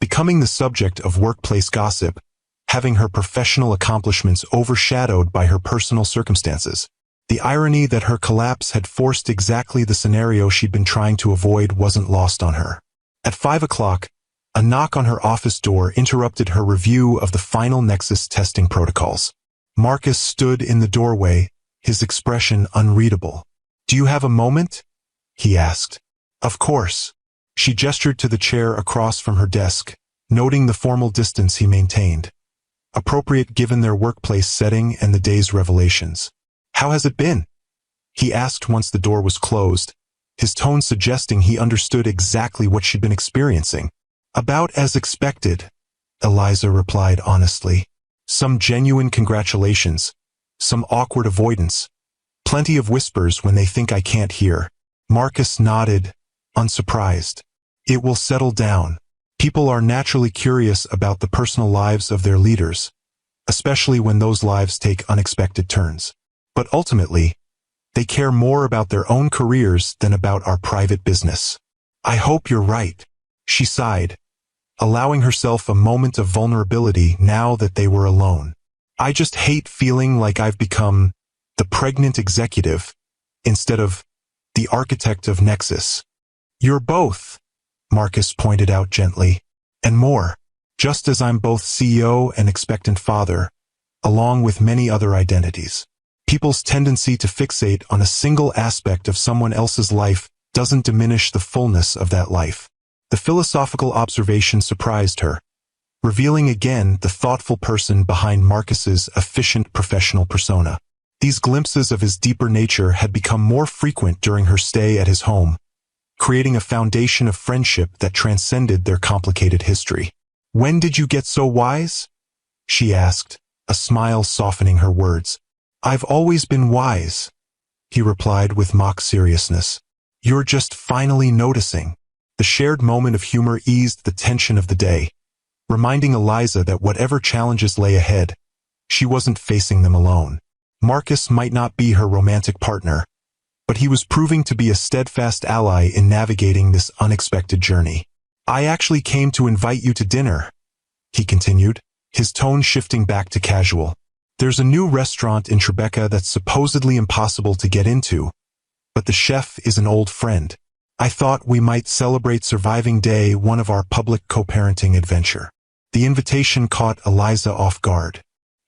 becoming the subject of workplace gossip, having her professional accomplishments overshadowed by her personal circumstances. The irony that her collapse had forced exactly the scenario she'd been trying to avoid wasn't lost on her. At 5 o'clock, a knock on her office door interrupted her review of the final Nexus testing protocols. Marcus stood in the doorway, his expression unreadable. "Do you have a moment?" he asked. "Of course." She gestured to the chair across from her desk, noting the formal distance he maintained, appropriate given their workplace setting and the day's revelations. "How has it been?" he asked once the door was closed, his tone suggesting he understood exactly what she'd been experiencing. "About as expected," Eliza replied honestly. "Some genuine congratulations, some awkward avoidance, plenty of whispers when they think I can't hear." Marcus nodded, unsurprised. "It will settle down." People are naturally curious about the personal lives of their leaders, especially when those lives take unexpected turns. But ultimately, they care more about their own careers than about our private business. I hope you're right, she sighed, allowing herself a moment of vulnerability now that they were alone. I just hate feeling like I've become the pregnant executive instead of the architect of Nexus. You're both, Marcus pointed out gently, and more, just as I'm both CEO and expectant father, along with many other identities. People's tendency to fixate on a single aspect of someone else's life doesn't diminish the fullness of that life. The philosophical observation surprised her, revealing again the thoughtful person behind Marcus's efficient professional persona. These glimpses of his deeper nature had become more frequent during her stay at his home, creating a foundation of friendship that transcended their complicated history. When did you get so wise? She asked, a smile softening her words. I've always been wise, he replied with mock seriousness. You're just finally noticing. The shared moment of humor eased the tension of the day, reminding Eliza that whatever challenges lay ahead, she wasn't facing them alone. Marcus might not be her romantic partner, but he was proving to be a steadfast ally in navigating this unexpected journey. I actually came to invite you to dinner, he continued, his tone shifting back to casual. There's a new restaurant in Tribeca that's supposedly impossible to get into, but the chef is an old friend. I thought we might celebrate surviving day one of our public co-parenting adventure. The invitation caught Eliza off guard.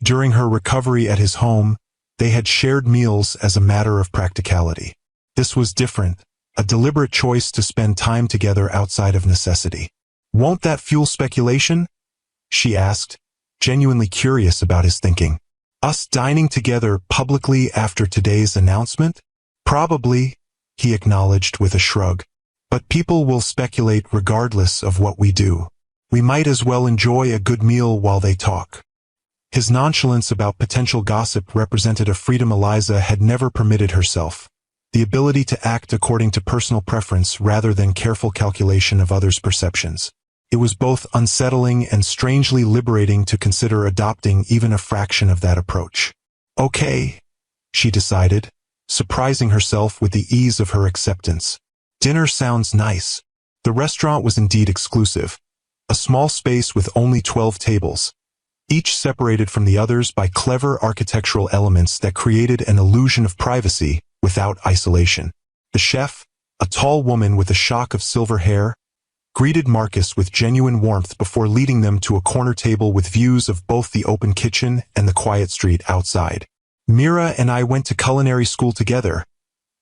During her recovery at his home, they had shared meals as a matter of practicality. This was different, a deliberate choice to spend time together outside of necessity. Won't that fuel speculation? She asked, genuinely curious about his thinking. Us dining together publicly after today's announcement? Probably, he acknowledged with a shrug. But people will speculate regardless of what we do. We might as well enjoy a good meal while they talk. His nonchalance about potential gossip represented a freedom Eliza had never permitted herself, the ability to act according to personal preference rather than careful calculation of others' perceptions. It was both unsettling and strangely liberating to consider adopting even a fraction of that approach. Okay, she decided, surprising herself with the ease of her acceptance. Dinner sounds nice. The restaurant was indeed exclusive, a small space with only 12 tables, each separated from the others by clever architectural elements that created an illusion of privacy without isolation. The chef, a tall woman with a shock of silver hair, greeted Marcus with genuine warmth before leading them to a corner table with views of both the open kitchen and the quiet street outside. Mira and I went to culinary school together,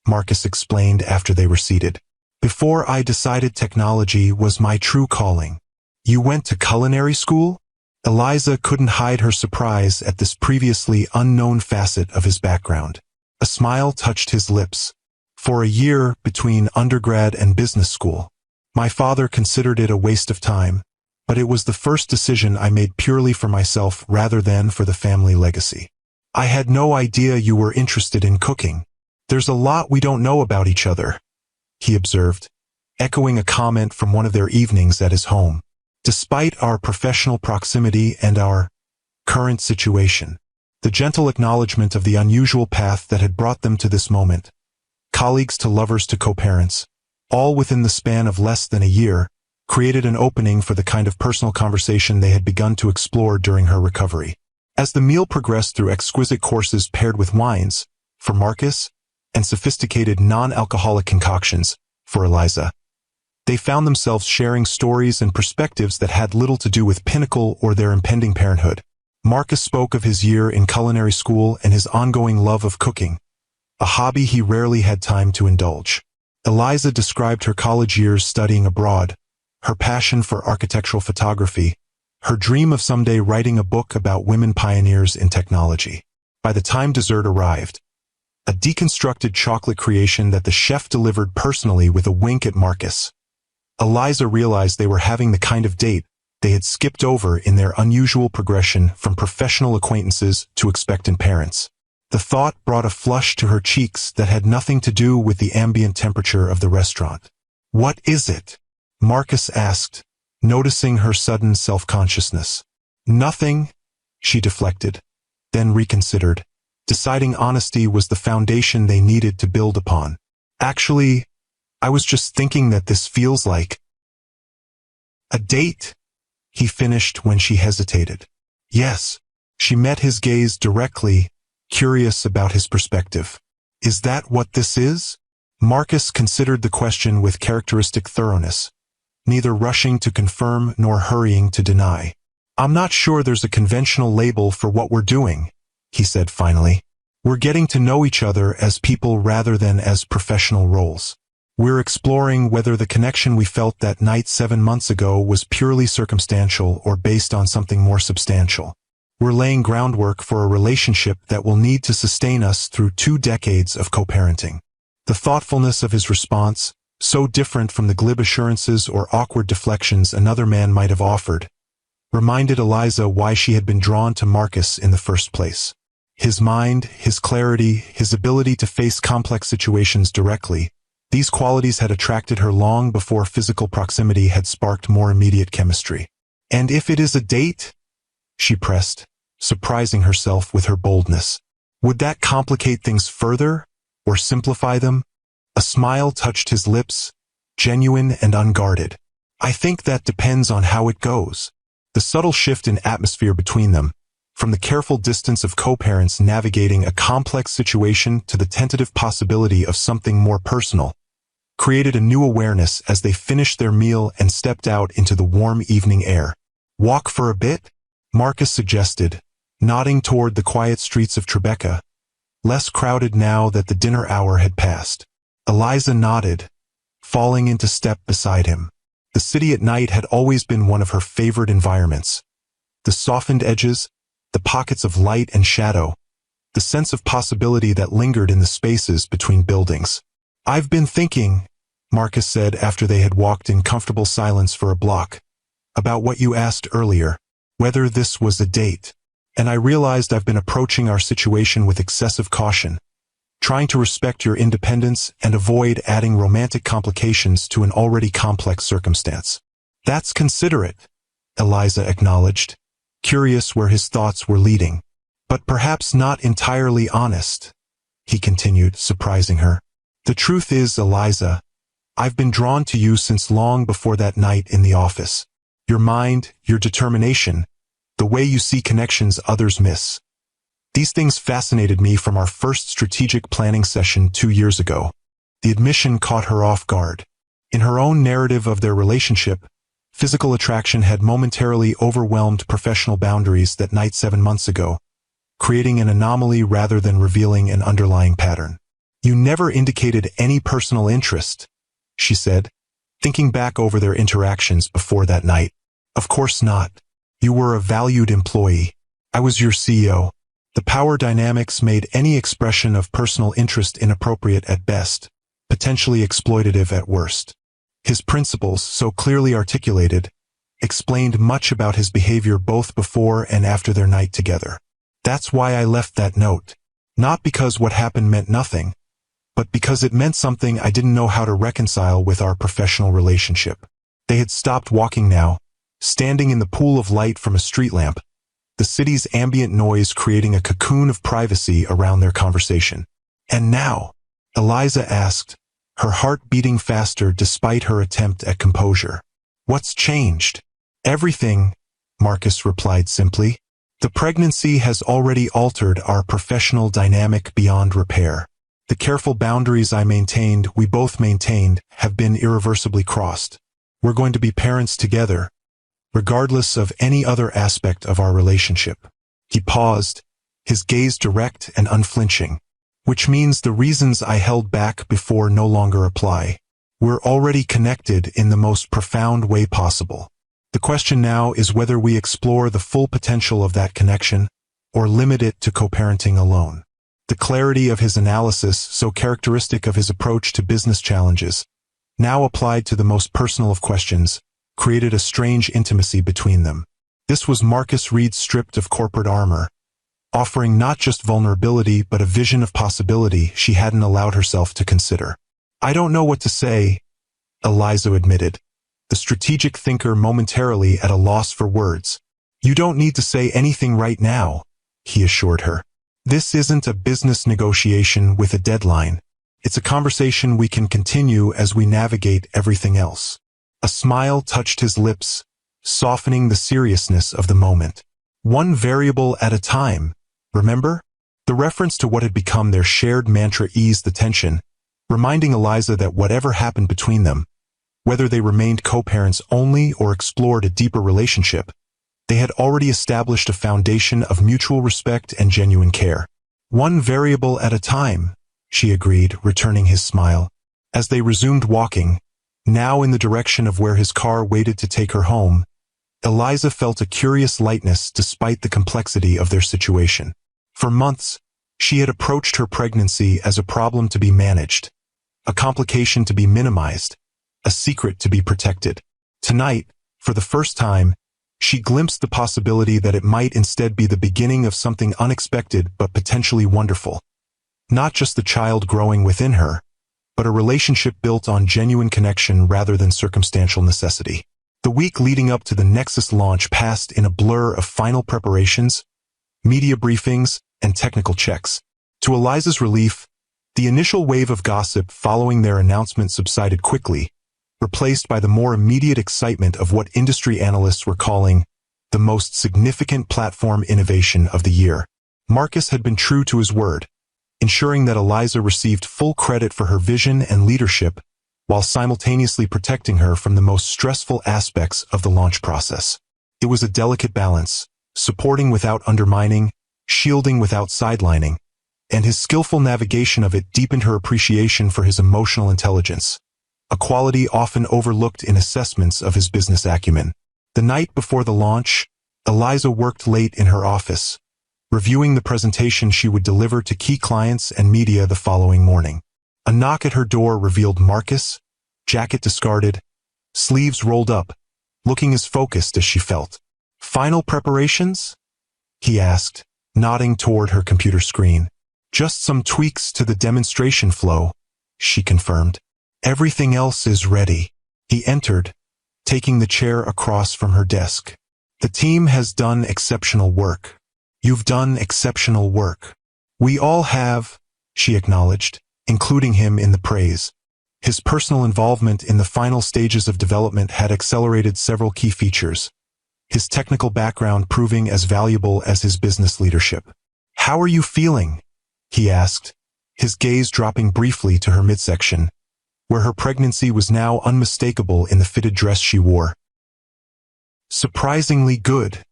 Marcus explained after they were seated. Before I decided technology was my true calling. You went to culinary school? Eliza couldn't hide her surprise at this previously unknown facet of his background. A smile touched his lips. For a year between undergrad and business school. My father considered it a waste of time, but it was the first decision I made purely for myself rather than for the family legacy. I had no idea you were interested in cooking. There's a lot we don't know about each other, he observed, echoing a comment from one of their evenings at his home. Despite our professional proximity and our current situation, the gentle acknowledgement of the unusual path that had brought them to this moment, colleagues to lovers to co-parents, all within the span of less than a year, created an opening for the kind of personal conversation they had begun to explore during her recovery. As the meal progressed through exquisite courses paired with wines, for Marcus, and sophisticated non-alcoholic concoctions, for Eliza, they found themselves sharing stories and perspectives that had little to do with Pinnacle or their impending parenthood. Marcus spoke of his year in culinary school and his ongoing love of cooking, a hobby he rarely had time to indulge. Eliza described her college years studying abroad, her passion for architectural photography, her dream of someday writing a book about women pioneers in technology. By the time dessert arrived, a deconstructed chocolate creation that the chef delivered personally with a wink at Marcus, Eliza realized they were having the kind of date they had skipped over in their unusual progression from professional acquaintances to expectant parents. The thought brought a flush to her cheeks that had nothing to do with the ambient temperature of the restaurant. What is it? Marcus asked, noticing her sudden self-consciousness. Nothing, she deflected, then reconsidered, deciding honesty was the foundation they needed to build upon. Actually, I was just thinking that this feels like a date, he finished when she hesitated. Yes, she met his gaze directly, curious about his perspective. Is that what this is? Marcus considered the question with characteristic thoroughness, neither rushing to confirm nor hurrying to deny. I'm not sure there's a conventional label for what we're doing, he said finally. We're getting to know each other as people rather than as professional roles. We're exploring whether the connection we felt that night 7 months ago was purely circumstantial or based on something more substantial. We're laying groundwork for a relationship that will need to sustain us through 2 decades of co-parenting. The thoughtfulness of his response, so different from the glib assurances or awkward deflections another man might have offered, reminded Eliza why she had been drawn to Marcus in the first place. His mind, his clarity, his ability to face complex situations directly, these qualities had attracted her long before physical proximity had sparked more immediate chemistry. And if it is a date? She pressed, surprising herself with her boldness. Would that complicate things further, or simplify them? A smile touched his lips, genuine and unguarded. I think that depends on how it goes. The subtle shift in atmosphere between them, from the careful distance of co-parents navigating a complex situation to the tentative possibility of something more personal, created a new awareness as they finished their meal and stepped out into the warm evening air. Walk for a bit? Marcus suggested, nodding toward the quiet streets of Tribeca, less crowded now that the dinner hour had passed. Eliza nodded, falling into step beside him. The city at night had always been one of her favorite environments. The softened edges, the pockets of light and shadow, the sense of possibility that lingered in the spaces between buildings. I've been thinking, Marcus said after they had walked in comfortable silence for a block, about what you asked earlier, whether this was a date. And I realized I've been approaching our situation with excessive caution, trying to respect your independence and avoid adding romantic complications to an already complex circumstance. That's considerate, Eliza acknowledged, curious where his thoughts were leading. But perhaps not entirely honest, he continued, surprising her. The truth is, Eliza, I've been drawn to you since long before that night in the office. Your mind, your determination, the way you see connections others miss. These things fascinated me from our first strategic planning session 2 years ago. The admission caught her off guard. In her own narrative of their relationship, physical attraction had momentarily overwhelmed professional boundaries that night 7 months ago, creating an anomaly rather than revealing an underlying pattern. You never indicated any personal interest, she said, thinking back over their interactions before that night. Of course not. You were a valued employee. I was your CEO. The power dynamics made any expression of personal interest inappropriate at best, potentially exploitative at worst. His principles, so clearly articulated, explained much about his behavior both before and after their night together. That's why I left that note. Not because what happened meant nothing, but because it meant something I didn't know how to reconcile with our professional relationship. They had stopped walking now, standing in the pool of light from a street lamp, the city's ambient noise creating a cocoon of privacy around their conversation. And now, Eliza asked, her heart beating faster despite her attempt at composure. What's changed? Everything, Marcus replied simply. The pregnancy has already altered our professional dynamic beyond repair. The careful boundaries we both maintained, have been irreversibly crossed. We're going to be parents together, regardless of any other aspect of our relationship. He paused, his gaze direct and unflinching, which means the reasons I held back before no longer apply. We're already connected in the most profound way possible. The question now is whether we explore the full potential of that connection, or limit it to co-parenting alone. The clarity of his analysis, so characteristic of his approach to business challenges, now applied to the most personal of questions, created a strange intimacy between them. This was Marcus Reed stripped of corporate armor, offering not just vulnerability but a vision of possibility she hadn't allowed herself to consider. I don't know what to say, Eliza admitted, the the strategic thinker momentarily at a loss for words. "You don't need to say anything right now," he assured her. "This isn't a business negotiation with a deadline. It's a conversation we can continue as we navigate everything else." A smile touched his lips, softening the seriousness of the moment. "One variable at a time, remember?" The reference to what had become their shared mantra eased the tension, reminding Eliza that whatever happened between them, whether they remained co-parents only or explored a deeper relationship, they had already established a foundation of mutual respect and genuine care. "One variable at a time," she agreed, returning his smile. As they resumed walking, now in the direction of where his car waited to take her home, Eliza felt a curious lightness despite the complexity of their situation. For months, she had approached her pregnancy as a problem to be managed, a complication to be minimized, a secret to be protected. Tonight, for the first time, she glimpsed the possibility that it might instead be the beginning of something unexpected but potentially wonderful. Not just the child growing within her, but a relationship built on genuine connection rather than circumstantial necessity. The week leading up to the Nexus launch passed in a blur of final preparations, media briefings, and technical checks. To Eliza's relief, the initial wave of gossip following their announcement subsided quickly, replaced by the more immediate excitement of what industry analysts were calling the most significant platform innovation of the year. Marcus had been true to his word, ensuring that Eliza received full credit for her vision and leadership while simultaneously protecting her from the most stressful aspects of the launch process. It was a delicate balance, supporting without undermining, shielding without sidelining, and his skillful navigation of it deepened her appreciation for his emotional intelligence, a quality often overlooked in assessments of his business acumen. The night before the launch, Eliza worked late in her office, reviewing the presentation she would deliver to key clients and media the following morning. A knock at her door revealed Marcus, jacket discarded, sleeves rolled up, looking as focused as she felt. "Final preparations?" he asked, nodding toward her computer screen. "Just some tweaks to the demonstration flow," she confirmed. "Everything else is ready." He entered, taking the chair across from her desk. "The team has done exceptional work." "You've done exceptional work." "We all have," she acknowledged, including him in the praise. His personal involvement in the final stages of development had accelerated several key features, his technical background proving as valuable as his business leadership. "How are you feeling?" he asked, his gaze dropping briefly to her midsection, where her pregnancy was now unmistakable in the fitted dress she wore. "Surprisingly good,"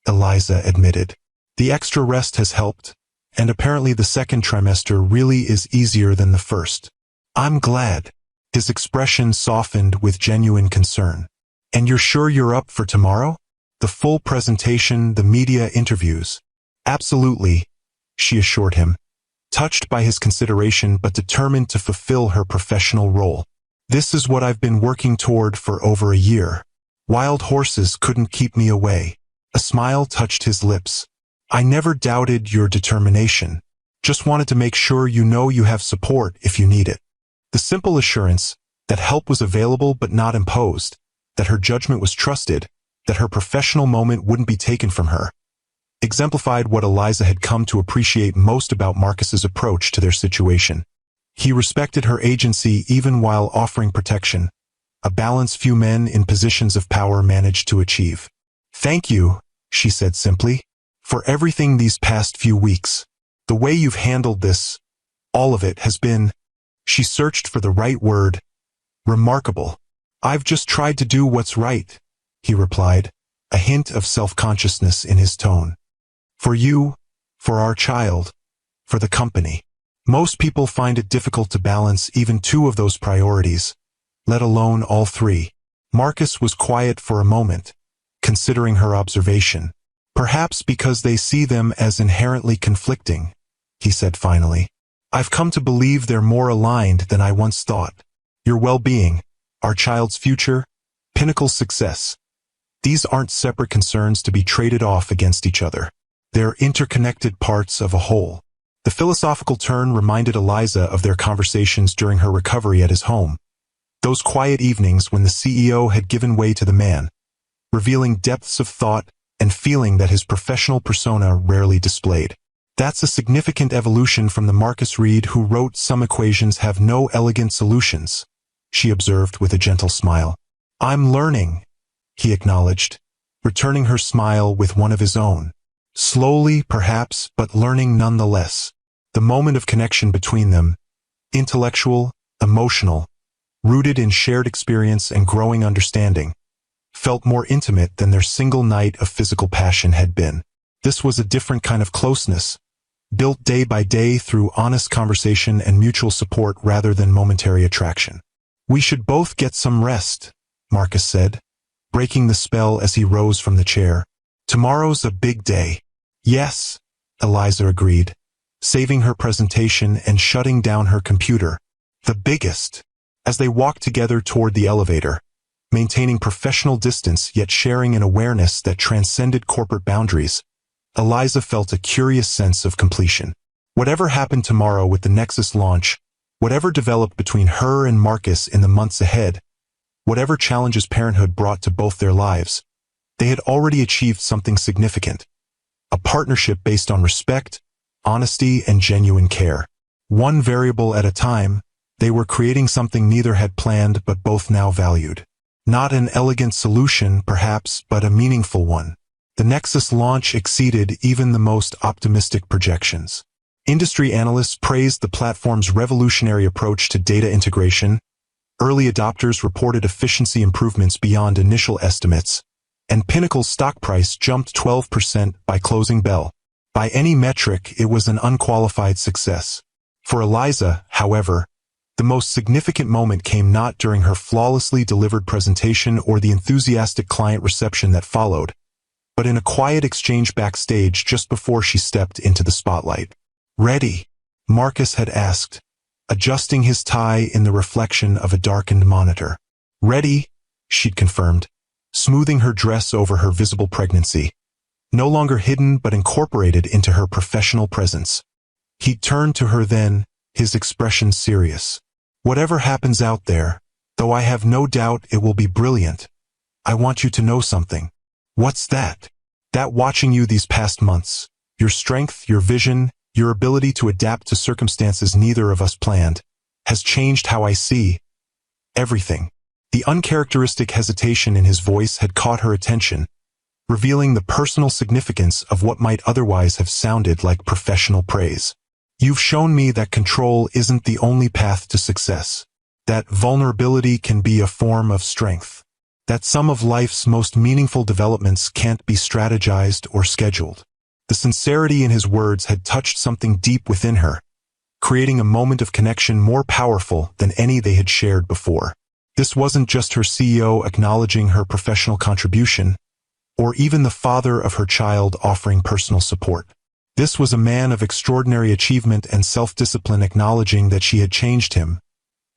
Eliza admitted. "The extra rest has helped, and apparently the second trimester really is easier than the first." "I'm glad." His expression softened with genuine concern. "And you're sure you're up for tomorrow? The full presentation, the media interviews?" "Absolutely," she assured him, touched by his consideration but determined to fulfill her professional role. "This is what I've been working toward for over a year. Wild horses couldn't keep me away." A smile touched his lips. "I never doubted your determination. Just wanted to make sure you know you have support if you need it." The simple assurance that help was available but not imposed, that her judgment was trusted, that her professional moment wouldn't be taken from her, exemplified what Eliza had come to appreciate most about Marcus's approach to their situation. He respected her agency even while offering protection, a balance few men in positions of power managed to achieve. "Thank you," she said simply, "for everything these past few weeks. The way you've handled this, all of it has been," she searched for the right word, "remarkable." "I've just tried to do what's right," he replied, a hint of self-consciousness in his tone. "For you, for our child, for the company." Most people find it difficult to balance even two of those priorities, let alone all three. Marcus was quiet for a moment, considering her observation. "Perhaps because they see them as inherently conflicting," he said finally. "I've come to believe they're more aligned than I once thought. Your well-being, our child's future, Pinnacle's success. These aren't separate concerns to be traded off against each other. They're interconnected parts of a whole." The philosophical turn reminded Eliza of their conversations during her recovery at his home, Those quiet evenings when the CEO had given way to the man, revealing depths of thought and feeling that his professional persona rarely displayed. That's a significant evolution from the Marcus Reed who wrote "Some equations have no elegant solutions," she observed with a gentle smile. "I'm learning," he acknowledged, returning her smile with one of his own. Slowly, perhaps, but learning nonetheless. The moment of connection between them, intellectual, emotional, rooted in shared experience and growing understanding, felt more intimate than their single night of physical passion had been. This was a different kind of closeness, built day by day through honest conversation and mutual support rather than momentary attraction. "We should both get some rest," Marcus said, breaking the spell as he rose from the chair. "Tomorrow's a big day." "Yes," Eliza agreed, saving her presentation and shutting down her computer. "The biggest." As they walked together toward the elevator, maintaining professional distance yet sharing an awareness that transcended corporate boundaries, Eliza felt a curious sense of completion. Whatever happened tomorrow with the Nexus launch, whatever developed between her and Marcus in the months ahead, whatever challenges parenthood brought to both their lives, they had already achieved something significant. A partnership based on respect, honesty, and genuine care. One variable at a time, they were creating something neither had planned but both now valued. Not an elegant solution, perhaps, but a meaningful one. The Nexus launch exceeded even the most optimistic projections. Industry analysts praised the platform's revolutionary approach to data integration. Early adopters reported efficiency improvements beyond initial estimates, and Pinnacle's stock price jumped 12% by closing bell. By any metric, it was an unqualified success. For Eliza, however, the most significant moment came not during her flawlessly delivered presentation or the enthusiastic client reception that followed, but in a quiet exchange backstage just before she stepped into the spotlight. "Ready?" Marcus had asked, adjusting his tie in the reflection of a darkened monitor. "Ready," she'd confirmed, smoothing her dress over her visible pregnancy, no longer hidden but incorporated into her professional presence. He turned to her then, his expression serious. "Whatever happens out there, though I have no doubt it will be brilliant, I want you to know something." "What's that?" "That watching you these past months, your strength, your vision, your ability to adapt to circumstances neither of us planned, has changed how I see everything." The uncharacteristic hesitation in his voice had caught her attention, revealing the personal significance of what might otherwise have sounded like professional praise. "You've shown me that control isn't the only path to success, that vulnerability can be a form of strength, that some of life's most meaningful developments can't be strategized or scheduled." The sincerity in his words had touched something deep within her, creating a moment of connection more powerful than any they had shared before. This wasn't just her CEO acknowledging her professional contribution, or even the father of her child offering personal support. This was a man of extraordinary achievement and self-discipline acknowledging that she had changed him,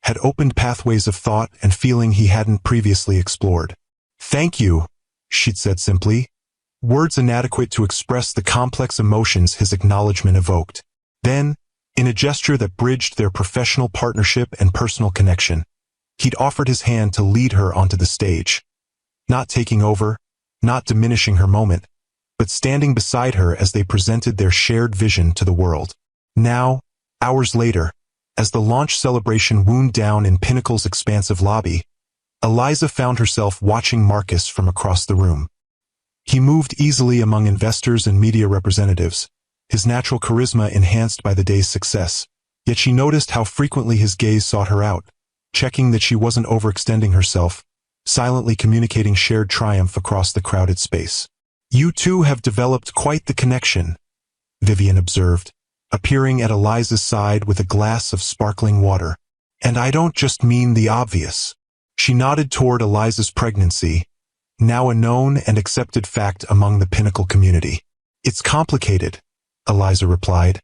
had opened pathways of thought and feeling he hadn't previously explored. "Thank you," she'd said simply, words inadequate to express the complex emotions his acknowledgement evoked. Then, in a gesture that bridged their professional partnership and personal connection, he'd offered his hand to lead her onto the stage, not taking over, not diminishing her moment, but standing beside her as they presented their shared vision to the world. Now, hours later, as the launch celebration wound down in Pinnacle's expansive lobby, Eliza found herself watching Marcus from across the room. He moved easily among investors and media representatives, his natural charisma enhanced by the day's success, yet she noticed how frequently his gaze sought her out, checking that she wasn't overextending herself, silently communicating shared triumph across the crowded space. "You two have developed quite the connection," Vivian observed, appearing at Eliza's side with a glass of sparkling water. "And I don't just mean the obvious." She nodded toward Eliza's pregnancy, now a known and accepted fact among the Pinnacle community. "It's complicated," Eliza replied,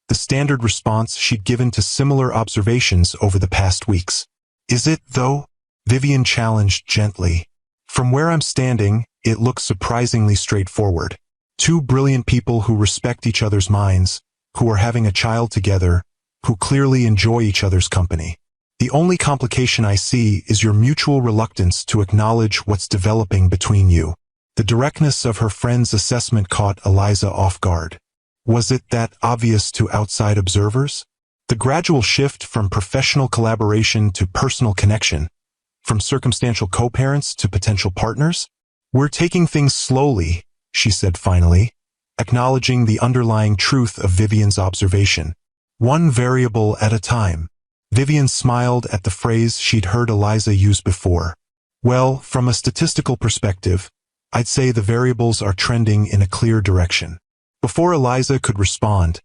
the standard response she'd given to similar observations over the past weeks. "Is it, though?" Vivian challenged gently. "From where I'm standing, it looks surprisingly straightforward. Two brilliant people who respect each other's minds, who are having a child together, who clearly enjoy each other's company. The only complication I see is your mutual reluctance to acknowledge what's developing between you. The directness of her friend's assessment caught Eliza off guard. Was it that obvious to outside observers? The gradual shift from professional collaboration to personal connection, from circumstantial co-parents to potential partners? We're taking things slowly, she said finally, acknowledging the underlying truth of Vivian's observation. One variable at a time. Vivian smiled at the phrase she'd heard Eliza use before. Well, from a statistical perspective, I'd say the variables are trending in a clear direction. Before Eliza could respond,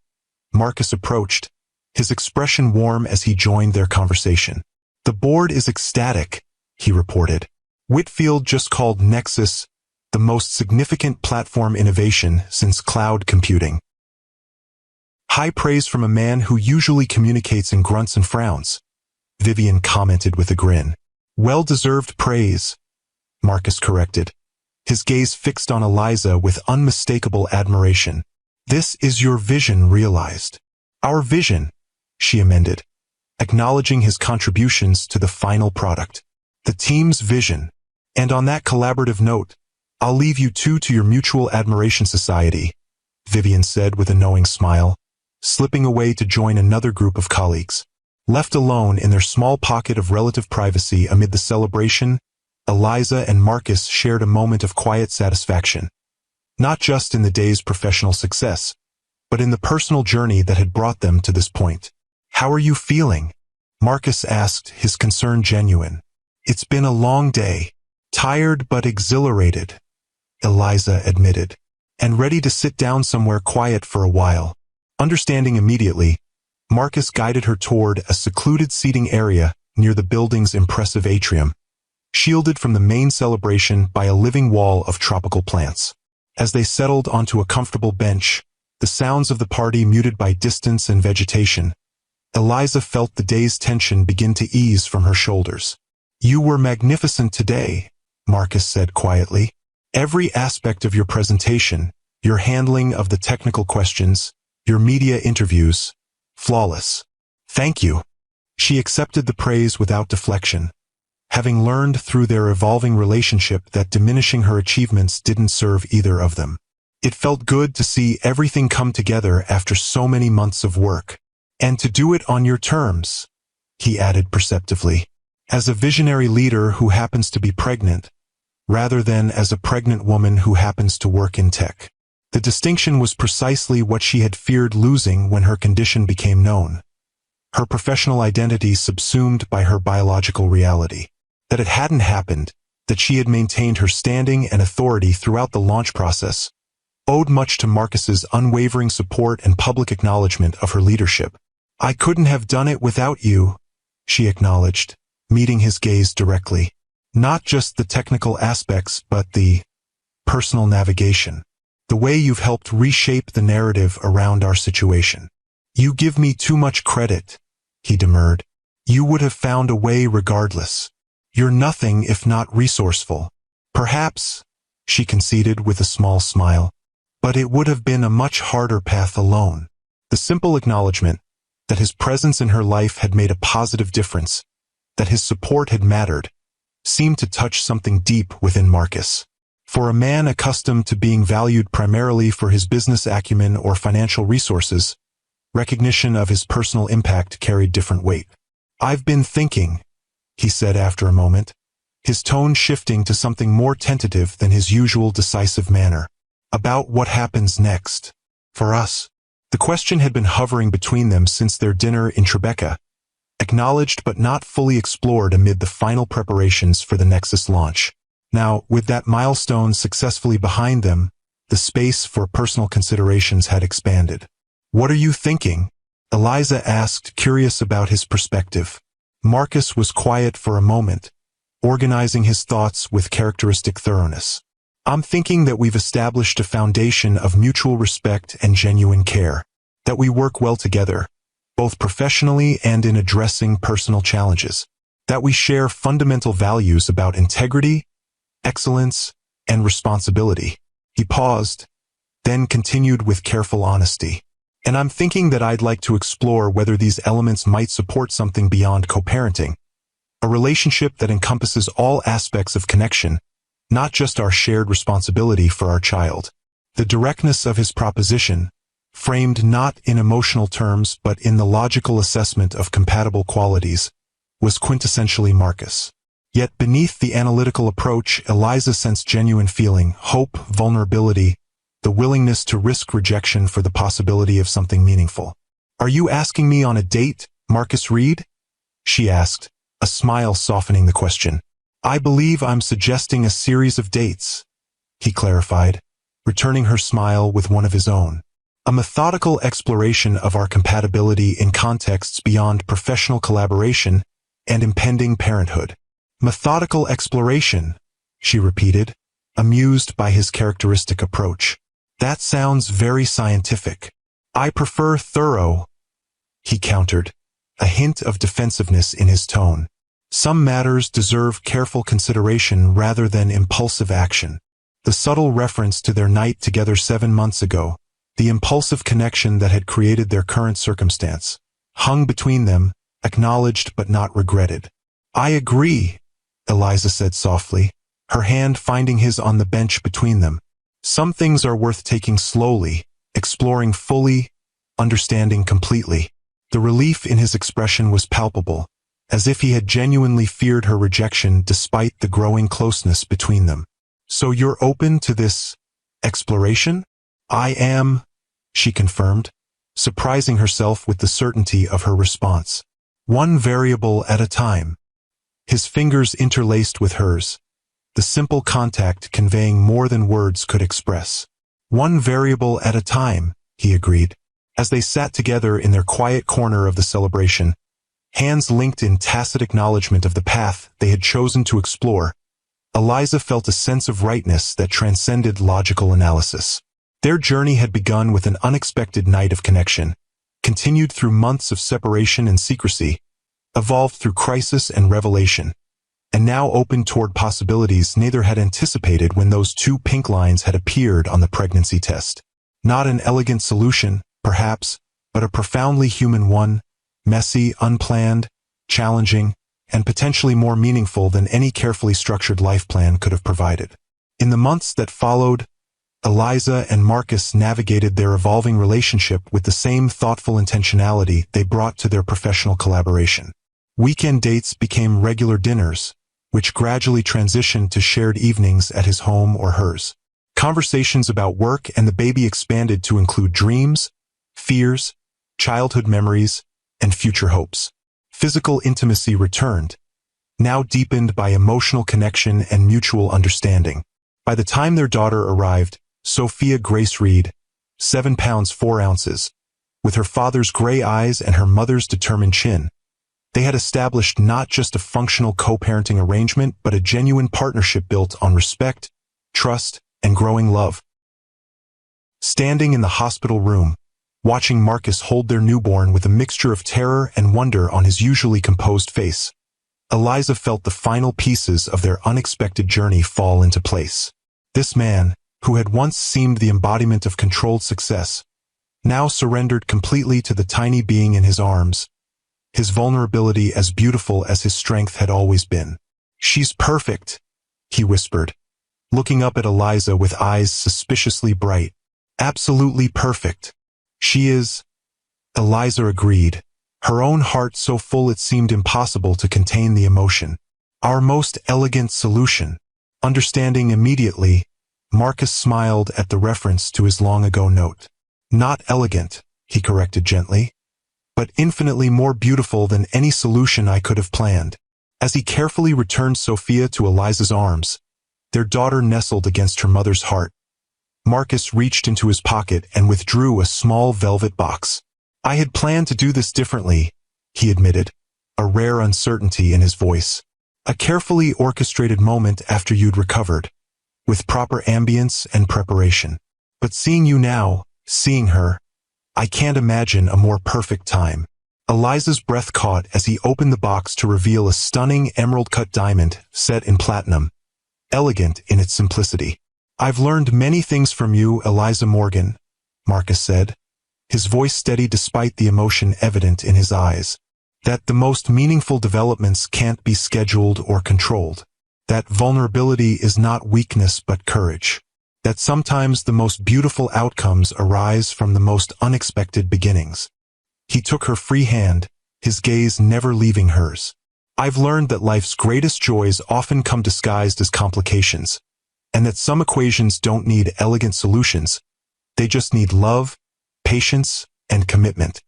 Marcus approached, his expression warm as he joined their conversation. The board is ecstatic, he reported. Whitfield just called Nexus the most significant platform innovation since cloud computing. High praise from a man who usually communicates in grunts and frowns, Vivian commented with a grin. Well-deserved praise, Marcus corrected, his gaze fixed on Eliza with unmistakable admiration. This is your vision realized. Our vision, she amended, acknowledging his contributions to the final product. The team's vision. And on that collaborative note, I'll leave you two to your mutual admiration society, Vivian said with a knowing smile, slipping away to join another group of colleagues. Left alone in their small pocket of relative privacy amid the celebration, Eliza and Marcus shared a moment of quiet satisfaction. Not just in the day's professional success, but in the personal journey that had brought them to this point. How are you feeling? Marcus asked, his concern genuine. It's been a long day. Tired but exhilarated, Eliza admitted, and ready to sit down somewhere quiet for a while. Understanding immediately, Marcus guided her toward a secluded seating area near the building's impressive atrium, shielded from the main celebration by a living wall of tropical plants. As they settled onto a comfortable bench, the sounds of the party muted by distance and vegetation, Eliza felt the day's tension begin to ease from her shoulders. You were magnificent today, Marcus said quietly. Every aspect of your presentation, your handling of the technical questions, your media interviews, flawless. Thank you. She accepted the praise without deflection, having learned through their evolving relationship that diminishing her achievements didn't serve either of them. It felt good to see everything come together after so many months of work. And to do it on your terms, he added perceptively, as a visionary leader who happens to be pregnant, rather than as a pregnant woman who happens to work in tech. The distinction was precisely what she had feared losing when her condition became known. Her professional identity subsumed by her biological reality. That it hadn't happened, that she had maintained her standing and authority throughout the launch process, owed much to Marcus's unwavering support and public acknowledgement of her leadership. I couldn't have done it without you, she acknowledged, meeting his gaze directly. Not just the technical aspects, but the personal navigation. The way you've helped reshape the narrative around our situation. You give me too much credit, he demurred. You would have found a way regardless. You're nothing if not resourceful. Perhaps, she conceded with a small smile, but it would have been a much harder path alone. The simple acknowledgement that his presence in her life had made a positive difference, that his support had mattered, seemed to touch something deep within Marcus. For a man accustomed to being valued primarily for his business acumen or financial resources, recognition of his personal impact carried different weight. I've been thinking, he said after a moment, his tone shifting to something more tentative than his usual decisive manner, about what happens next. For us. The question had been hovering between them since their dinner in Tribeca, acknowledged but not fully explored amid the final preparations for the Nexus launch. Now, with that milestone successfully behind them, the space for personal considerations had expanded. What are you thinking? Eliza asked, curious about his perspective. Marcus was quiet for a moment, organizing his thoughts with characteristic thoroughness. I'm thinking that we've established a foundation of mutual respect and genuine care, that we work well together, both professionally and in addressing personal challenges, that we share fundamental values about integrity, excellence, and responsibility. He paused, then continued with careful honesty. And I'm thinking that I'd like to explore whether these elements might support something beyond co-parenting. A relationship that encompasses all aspects of connection, not just our shared responsibility for our child. The directness of his proposition, framed not in emotional terms but in the logical assessment of compatible qualities, was quintessentially Marcus. Yet beneath the analytical approach, Eliza sensed genuine feeling, hope, vulnerability, the willingness to risk rejection for the possibility of something meaningful. "Are you asking me on a date, Marcus Reed?" she asked, a smile softening the question. "I believe I'm suggesting a series of dates," he clarified, returning her smile with one of his own. "A methodical exploration of our compatibility in contexts beyond professional collaboration and impending parenthood." "Methodical exploration," she repeated, amused by his characteristic approach. "That sounds very scientific." "I prefer thorough," he countered, a hint of defensiveness in his tone. "Some matters deserve careful consideration rather than impulsive action." The subtle reference to their night together 7 months ago, the impulsive connection that had created their current circumstance, hung between them, acknowledged but not regretted. "I agree," Eliza said softly, her hand finding his on the bench between them. "Some things are worth taking slowly, exploring fully, understanding completely." The relief in his expression was palpable, as if he had genuinely feared her rejection despite the growing closeness between them. "So you're open to this exploration?" "I am," she confirmed, surprising herself with the certainty of her response. "One variable at a time." His fingers interlaced with hers, the simple contact conveying more than words could express. "One variable at a time," he agreed. As they sat together in their quiet corner of the celebration, hands linked in tacit acknowledgement of the path they had chosen to explore, Eliza felt a sense of rightness that transcended logical analysis. Their journey had begun with an unexpected night of connection, continued through months of separation and secrecy, evolved through crisis and revelation, and now opened toward possibilities neither had anticipated when those 2 pink lines had appeared on the pregnancy test. Not an elegant solution, perhaps, but a profoundly human one, messy, unplanned, challenging, and potentially more meaningful than any carefully structured life plan could have provided. In the months that followed, Eliza and Marcus navigated their evolving relationship with the same thoughtful intentionality they brought to their professional collaboration. Weekend dates became regular dinners, which gradually transitioned to shared evenings at his home or hers. Conversations about work and the baby expanded to include dreams, fears, childhood memories, and future hopes. Physical intimacy returned, now deepened by emotional connection and mutual understanding. By the time their daughter arrived, Sophia Grace Reed, 7 pounds 4 ounces, with her father's gray eyes and her mother's determined chin, they had established not just a functional co-parenting arrangement but a genuine partnership built on respect, trust, and growing love. Standing in the hospital room, watching Marcus hold their newborn with a mixture of terror and wonder on his usually composed face, Eliza felt the final pieces of their unexpected journey fall into place. This man, who had once seemed the embodiment of controlled success, now surrendered completely to the tiny being in his arms, his vulnerability as beautiful as his strength had always been. "She's perfect," he whispered, looking up at Eliza with eyes suspiciously bright. "Absolutely perfect." "She is," Eliza agreed, her own heart so full it seemed impossible to contain the emotion. "Our most elegant solution." Understanding immediately, Marcus smiled at the reference to his long-ago note. "Not elegant," he corrected gently, "but infinitely more beautiful than any solution I could have planned." As he carefully returned Sophia to Eliza's arms, their daughter nestled against her mother's heart, Marcus reached into his pocket and withdrew a small velvet box. "I had planned to do this differently," he admitted, a rare uncertainty in his voice. "A carefully orchestrated moment after you'd recovered, with proper ambience and preparation. But seeing you now, seeing her, I can't imagine a more perfect time." Eliza's breath caught as he opened the box to reveal a stunning emerald-cut diamond set in platinum, elegant in its simplicity. "I've learned many things from you, Eliza Morgan," Marcus said, his voice steady despite the emotion evident in his eyes. That the most meaningful developments can't be scheduled or controlled. That vulnerability is not weakness but courage. That sometimes the most beautiful outcomes arise from the most unexpected beginnings. He took her free hand, his gaze never leaving hers. I've learned that life's greatest joys often come disguised as complications, and that some equations don't need elegant solutions. They just need love, patience, and commitment.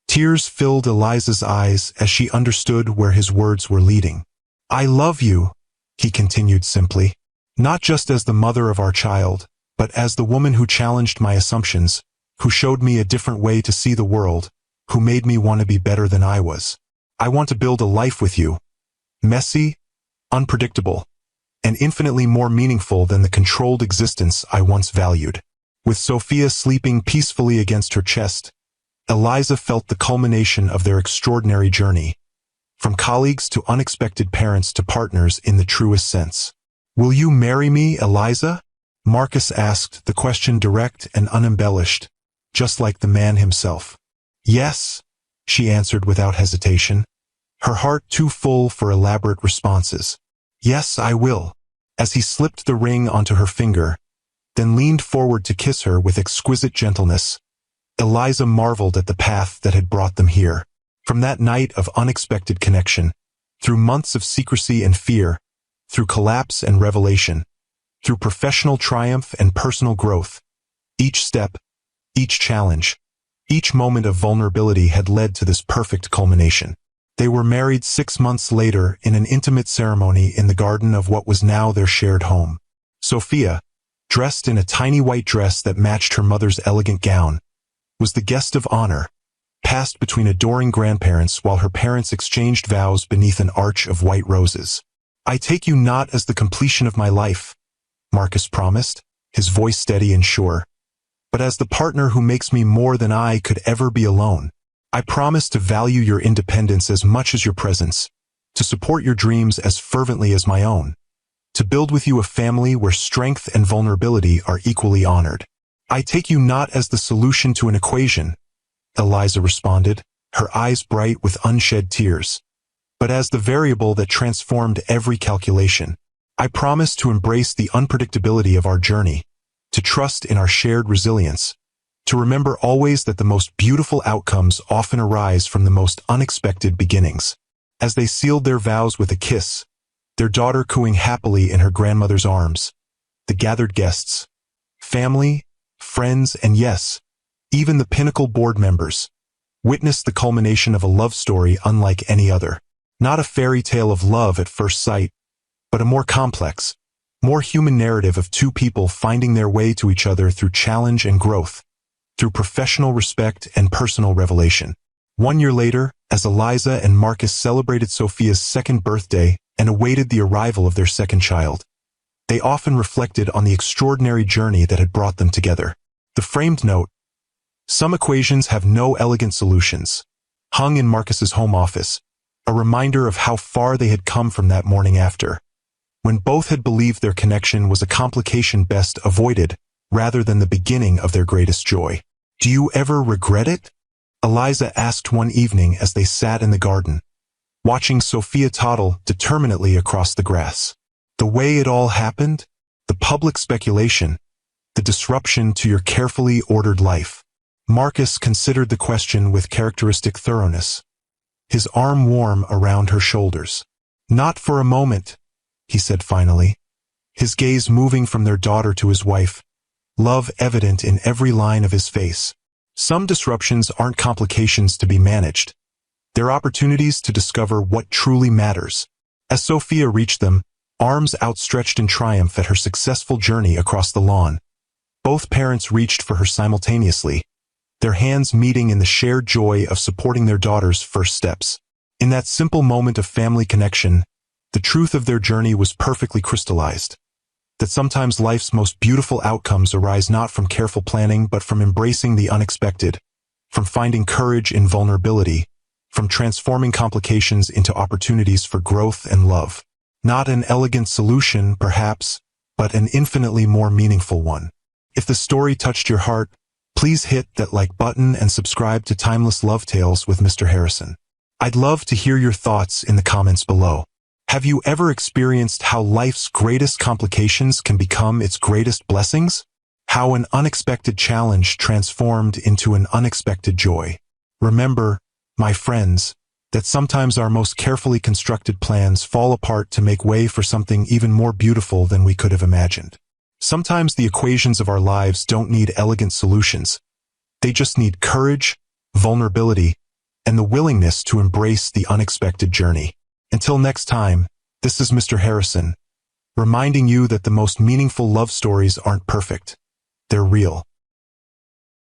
Tears filled Eliza's eyes as she understood where his words were leading. I love you, he continued simply, not just as the mother of our child, but as the woman who challenged my assumptions, who showed me a different way to see the world, who made me want to be better than I was. I want to build a life with you. Messy, unpredictable, and infinitely more meaningful than the controlled existence I once valued. With Sophia sleeping peacefully against her chest, Eliza felt the culmination of their extraordinary journey. From colleagues to unexpected parents to partners in the truest sense. Will you marry me, Eliza? Marcus asked, the question direct and unembellished, just like the man himself. Yes, she answered without hesitation, her heart too full for elaborate responses. Yes, I will, as he slipped the ring onto her finger, then leaned forward to kiss her with exquisite gentleness. Eliza marveled at the path that had brought them here. From that night of unexpected connection, through months of secrecy and fear, through collapse and revelation, through professional triumph and personal growth, each step, each challenge, each moment of vulnerability had led to this perfect culmination. They were married 6 months later in an intimate ceremony in the garden of what was now their shared home. Sophia, dressed in a tiny white dress that matched her mother's elegant gown, was the guest of honor, passed between adoring grandparents while her parents exchanged vows beneath an arch of white roses. I take you not as the completion of my life, Marcus promised, his voice steady and sure, but as the partner who makes me more than I could ever be alone. I promise to value your independence as much as your presence, to support your dreams as fervently as my own, to build with you a family where strength and vulnerability are equally honored. I take you not as the solution to an equation, Eliza responded, her eyes bright with unshed tears, but as the variable that transformed every calculation. I promise to embrace the unpredictability of our journey, to trust in our shared resilience, to remember always that the most beautiful outcomes often arise from the most unexpected beginnings. As they sealed their vows with a kiss, their daughter cooing happily in her grandmother's arms, the gathered guests, family, friends, and yes, even the Pinnacle board members, witnessed the culmination of a love story unlike any other. Not a fairy tale of love at first sight, but a more complex, more human narrative of two people finding their way to each other through challenge and growth, through professional respect and personal revelation. 1 year later, as Eliza and Marcus celebrated Sophia's second birthday and awaited the arrival of their second child, they often reflected on the extraordinary journey that had brought them together. The framed note, "Some equations have no elegant solutions," hung in Marcus's home office, a reminder of how far they had come from that morning after, when both had believed their connection was a complication best avoided rather than the beginning of their greatest joy. Do you ever regret it? Eliza asked one evening as they sat in the garden, watching Sophia toddle determinedly across the grass. The way it all happened, the public speculation, the disruption to your carefully ordered life. Marcus considered the question with characteristic thoroughness, his arm warm around her shoulders. Not for a moment, he said finally, his gaze moving from their daughter to his wife, love evident in every line of his face. Some disruptions aren't complications to be managed. They're opportunities to discover what truly matters. As Sophia reached them, arms outstretched in triumph at her successful journey across the lawn, both parents reached for her simultaneously, their hands meeting in the shared joy of supporting their daughter's first steps. In that simple moment of family connection, the truth of their journey was perfectly crystallized. That sometimes life's most beautiful outcomes arise not from careful planning but from embracing the unexpected, from finding courage in vulnerability, from transforming complications into opportunities for growth and love. Not an elegant solution, perhaps, but an infinitely more meaningful one. If the story touched your heart, Please hit that like button and subscribe to Timeless Love Tales with Mr. Harrison. I'd love to hear your thoughts in the comments below. Have you ever experienced how life's greatest complications can become its greatest blessings? How an unexpected challenge transformed into an unexpected joy? Remember, my friends, that sometimes our most carefully constructed plans fall apart to make way for something even more beautiful than we could have imagined. Sometimes the equations of our lives don't need elegant solutions. They just need courage, vulnerability, and the willingness to embrace the unexpected journey. Until next time, this is Mr. Harrison, reminding you that the most meaningful love stories aren't perfect. They're real.